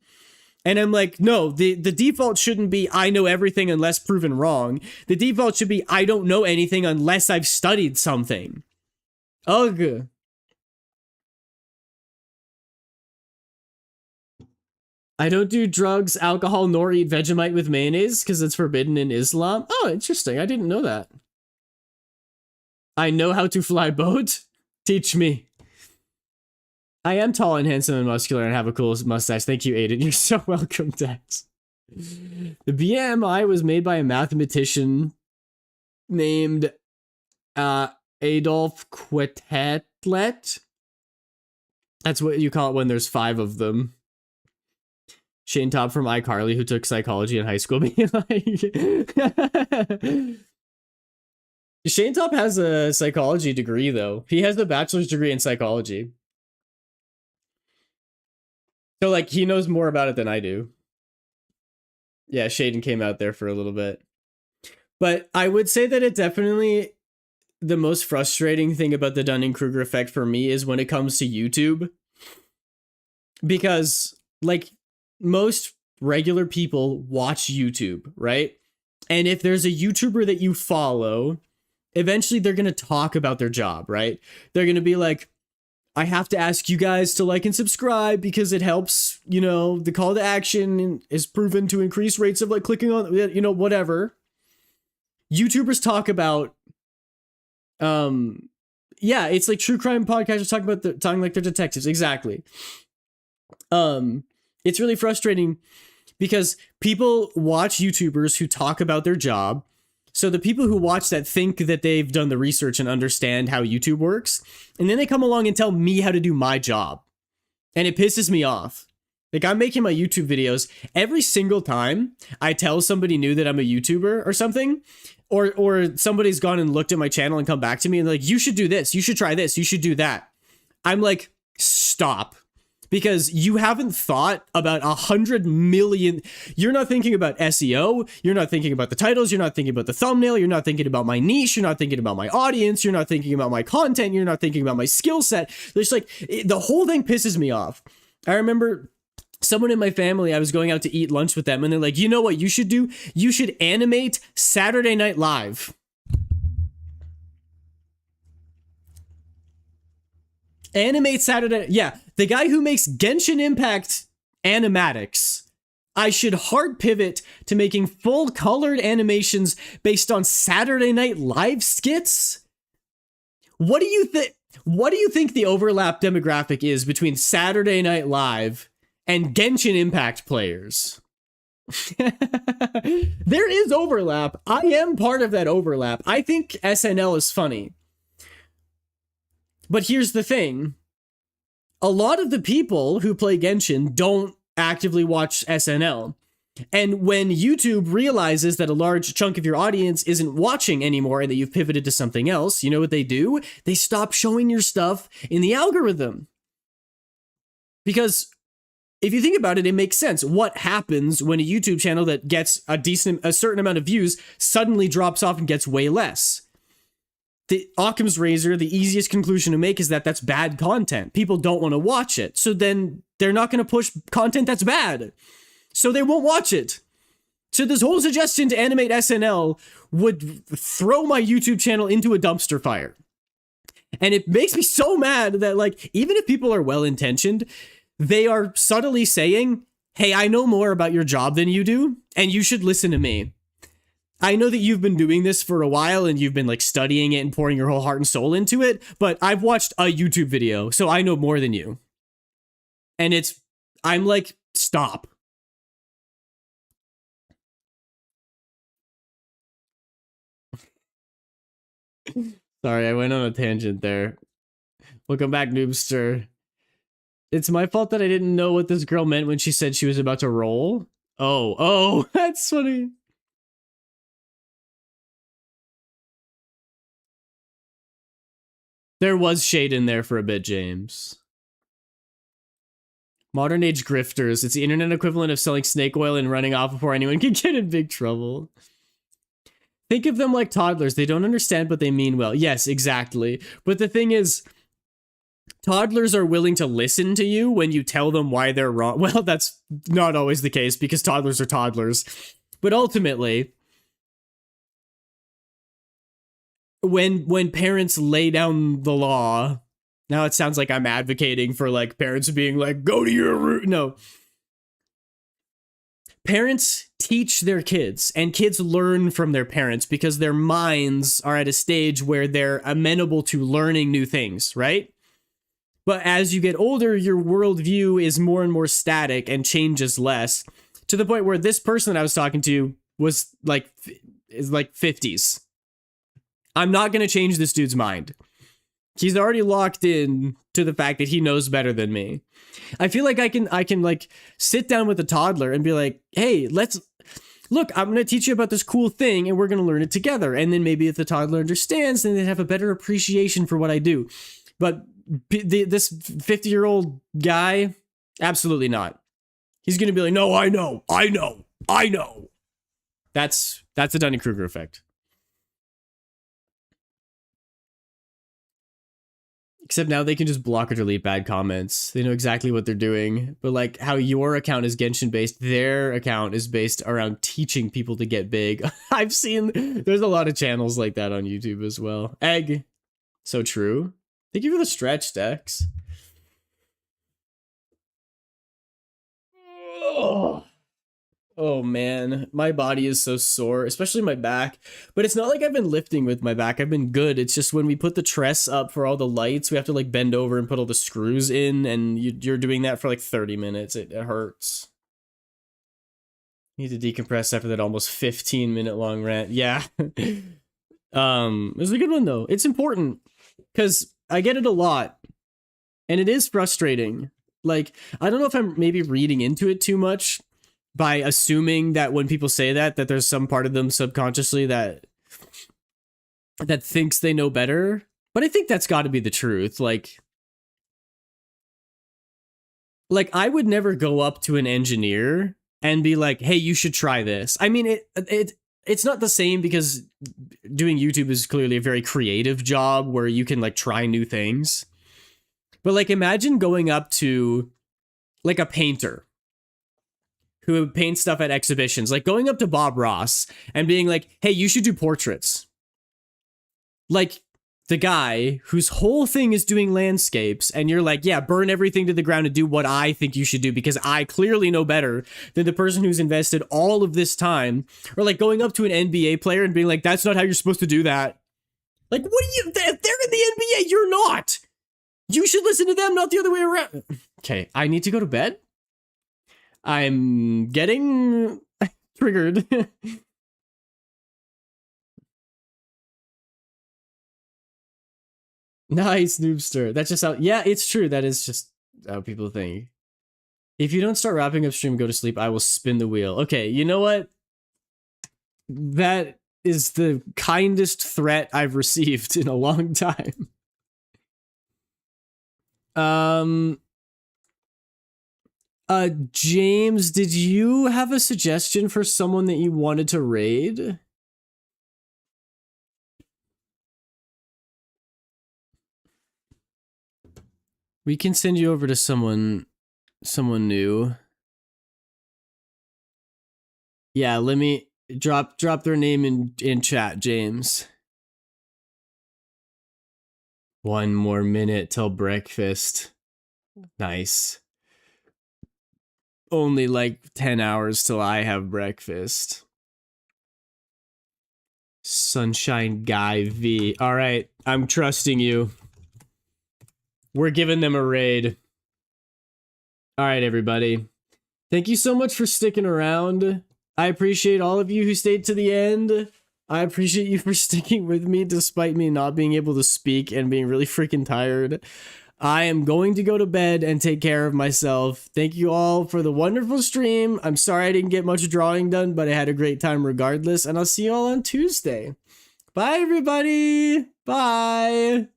And I'm like, no, the default shouldn't be I know everything unless proven wrong. The default should be I don't know anything unless I've studied something. Ugh. I don't do drugs, alcohol, nor eat Vegemite with mayonnaise because it's forbidden in Islam. Oh, interesting. I didn't know that. I know how to fly boat. Teach me. I am tall and handsome and muscular and have a cool mustache. Thank you, Aiden. You're so welcome, Dex. The BMI was made by a mathematician named Adolf Quetelet. That's what you call it when there's 5 of them. Shane Top from iCarly, who took psychology in high school, being like... Shane Top has a psychology degree, though. He has a bachelor's degree in psychology. So, like, he knows more about it than I do. Yeah, Shaden came out there for a little bit. But I would say that it definitely... the most frustrating thing about the Dunning-Kruger effect for me is when it comes to YouTube. Because, like, most regular people watch YouTube, right? And if there's a YouTuber that you follow... eventually they're going to talk about their job, right? They're going to be like, I have to ask you guys to like and subscribe because it helps, you know, the call to action is proven to increase rates of like clicking on, you know, whatever. YouTubers talk about, yeah, it's like true crime podcasters talking like they're detectives. Exactly. It's really frustrating because people watch YouTubers who talk about their job. So the people who watch that think that they've done the research and understand how YouTube works, and then they come along and tell me how to do my job. And it pisses me off. Like, I'm making my YouTube videos. Every single time I tell somebody new that I'm a YouTuber or something, or somebody's gone and looked at my channel and come back to me and like, you should do this, you should try this, you should do that. I'm like, stop. Because you haven't thought about 100 million. You're not thinking about SEO. You're not thinking about the titles. You're not thinking about the thumbnail. You're not thinking about my niche. You're not thinking about my audience. You're not thinking about my content. You're not thinking about my skill set. There's like, the whole thing pisses me off. I remember someone in my family, I was going out to eat lunch with them, and they're like, you know what you should do? You should animate Saturday Night Live. Animate Saturday. Yeah, the guy who makes Genshin Impact animatics. I should hard pivot to making full colored animations based on Saturday Night Live skits. What do you think? What do you think the overlap demographic is between Saturday Night Live and Genshin Impact players? There is overlap. I am part of that overlap. I think SNL is funny. But here's the thing. A lot of the people who play Genshin don't actively watch SNL. And when YouTube realizes that a large chunk of your audience isn't watching anymore and that you've pivoted to something else, you know what they do? They stop showing your stuff in the algorithm. Because if you think about it, it makes sense. What happens when a YouTube channel that gets a certain amount of views suddenly drops off and gets way less? the Occam's razor, the easiest conclusion to make is that that's bad content. People don't want to watch it. So then they're not going to push content that's bad. So they won't watch it. So this whole suggestion to animate SNL would throw my YouTube channel into a dumpster fire. And it makes me so mad that, like, even if people are well-intentioned, they are subtly saying, hey, I know more about your job than you do, and you should listen to me. I know that you've been doing this for a while and you've been like studying it and pouring your whole heart and soul into it, but I've watched a YouTube video, so I know more than you. And I'm like, stop. Sorry, I went on a tangent there. Welcome back, Noobster. It's my fault that I didn't know what this girl meant when she said she was about to roll. Oh, that's funny. There was shade in there for a bit, James. Modern age grifters. It's the internet equivalent of selling snake oil and running off before anyone can get in big trouble. Think of them like toddlers. They don't understand, but they mean well. Yes, exactly. But the thing is, toddlers are willing to listen to you when you tell them why they're wrong. Well, that's not always the case because toddlers are toddlers. But ultimately, when parents lay down the law, now it sounds like I'm advocating for like parents being like, go to your root. No. Parents teach their kids and kids learn from their parents because their minds are at a stage where they're amenable to learning new things, right? But as you get older, your worldview is more and more static and changes less to the point where this person that I was talking to was like, is like 50s. I'm not going to change this dude's mind. He's already locked in to the fact that he knows better than me. I feel like I can like sit down with a toddler and be like, hey, look, I'm going to teach you about this cool thing and we're going to learn it together. And then maybe if the toddler understands, then they have a better appreciation for what I do. But this 50-year-old guy, absolutely not. He's going to be like, no, I know. That's the Dunning-Kruger effect. Except now they can just block or delete bad comments. They know exactly what they're doing. But like how your account is Genshin based, their account is based around teaching people to get big. I've seen, there's a lot of channels like that on YouTube as well. Egg. So true. Thank you for the stretch, Dex. Oh man, my body is so sore, especially my back. But it's not like I've been lifting with my back. I've been good. It's just when we put the truss up for all the lights, we have to like bend over and put all the screws in, and you're doing that for like 30 minutes. It hurts. Need to decompress after that almost 15-minute long rant. Yeah. It was a good one though. It's important because I get it a lot, and it is frustrating. Like, I don't know if I'm maybe reading into it too much by assuming that when people say that there's some part of them subconsciously that thinks they know better. But I think that's got to be the truth. Like I would never go up to an engineer and be like, hey, you should try this. I mean, it's not the same because doing YouTube is clearly a very creative job where you can like try new things. But like, imagine going up to like a painter who paints stuff at exhibitions, like going up to Bob Ross and being like, hey, you should do portraits. Like the guy whose whole thing is doing landscapes, and you're like, yeah, burn everything to the ground and do what I think you should do because I clearly know better than the person who's invested all of this time. Or like going up to an NBA player and being like, that's not how you're supposed to do that. Like, what do you, they're in the NBA, you're not. You should listen to them, not the other way around. Okay, I need to go to bed. I'm getting triggered. Nice, Noobster. That's just how, yeah, it's true. That is just how people think. If you don't start wrapping up stream, go to sleep, I will spin the wheel. Okay, you know what? That is the kindest threat I've received in a long time. James, did you have a suggestion for someone that you wanted to raid? We can send you over to someone new. Yeah, let me drop their name in chat, James. 1 more minute till breakfast. Nice. Only like 10 hours till I have breakfast. Sunshine Guy V. All right, I'm trusting you. We're giving them a raid. All right, everybody. Thank you so much for sticking around. I appreciate all of you who stayed to the end. I appreciate you for sticking with me despite me not being able to speak and being really freaking tired. I am going to go to bed and take care of myself. Thank you all for the wonderful stream. I'm sorry I didn't get much drawing done, but I had a great time regardless. And I'll see you all on Tuesday. Bye, everybody. Bye.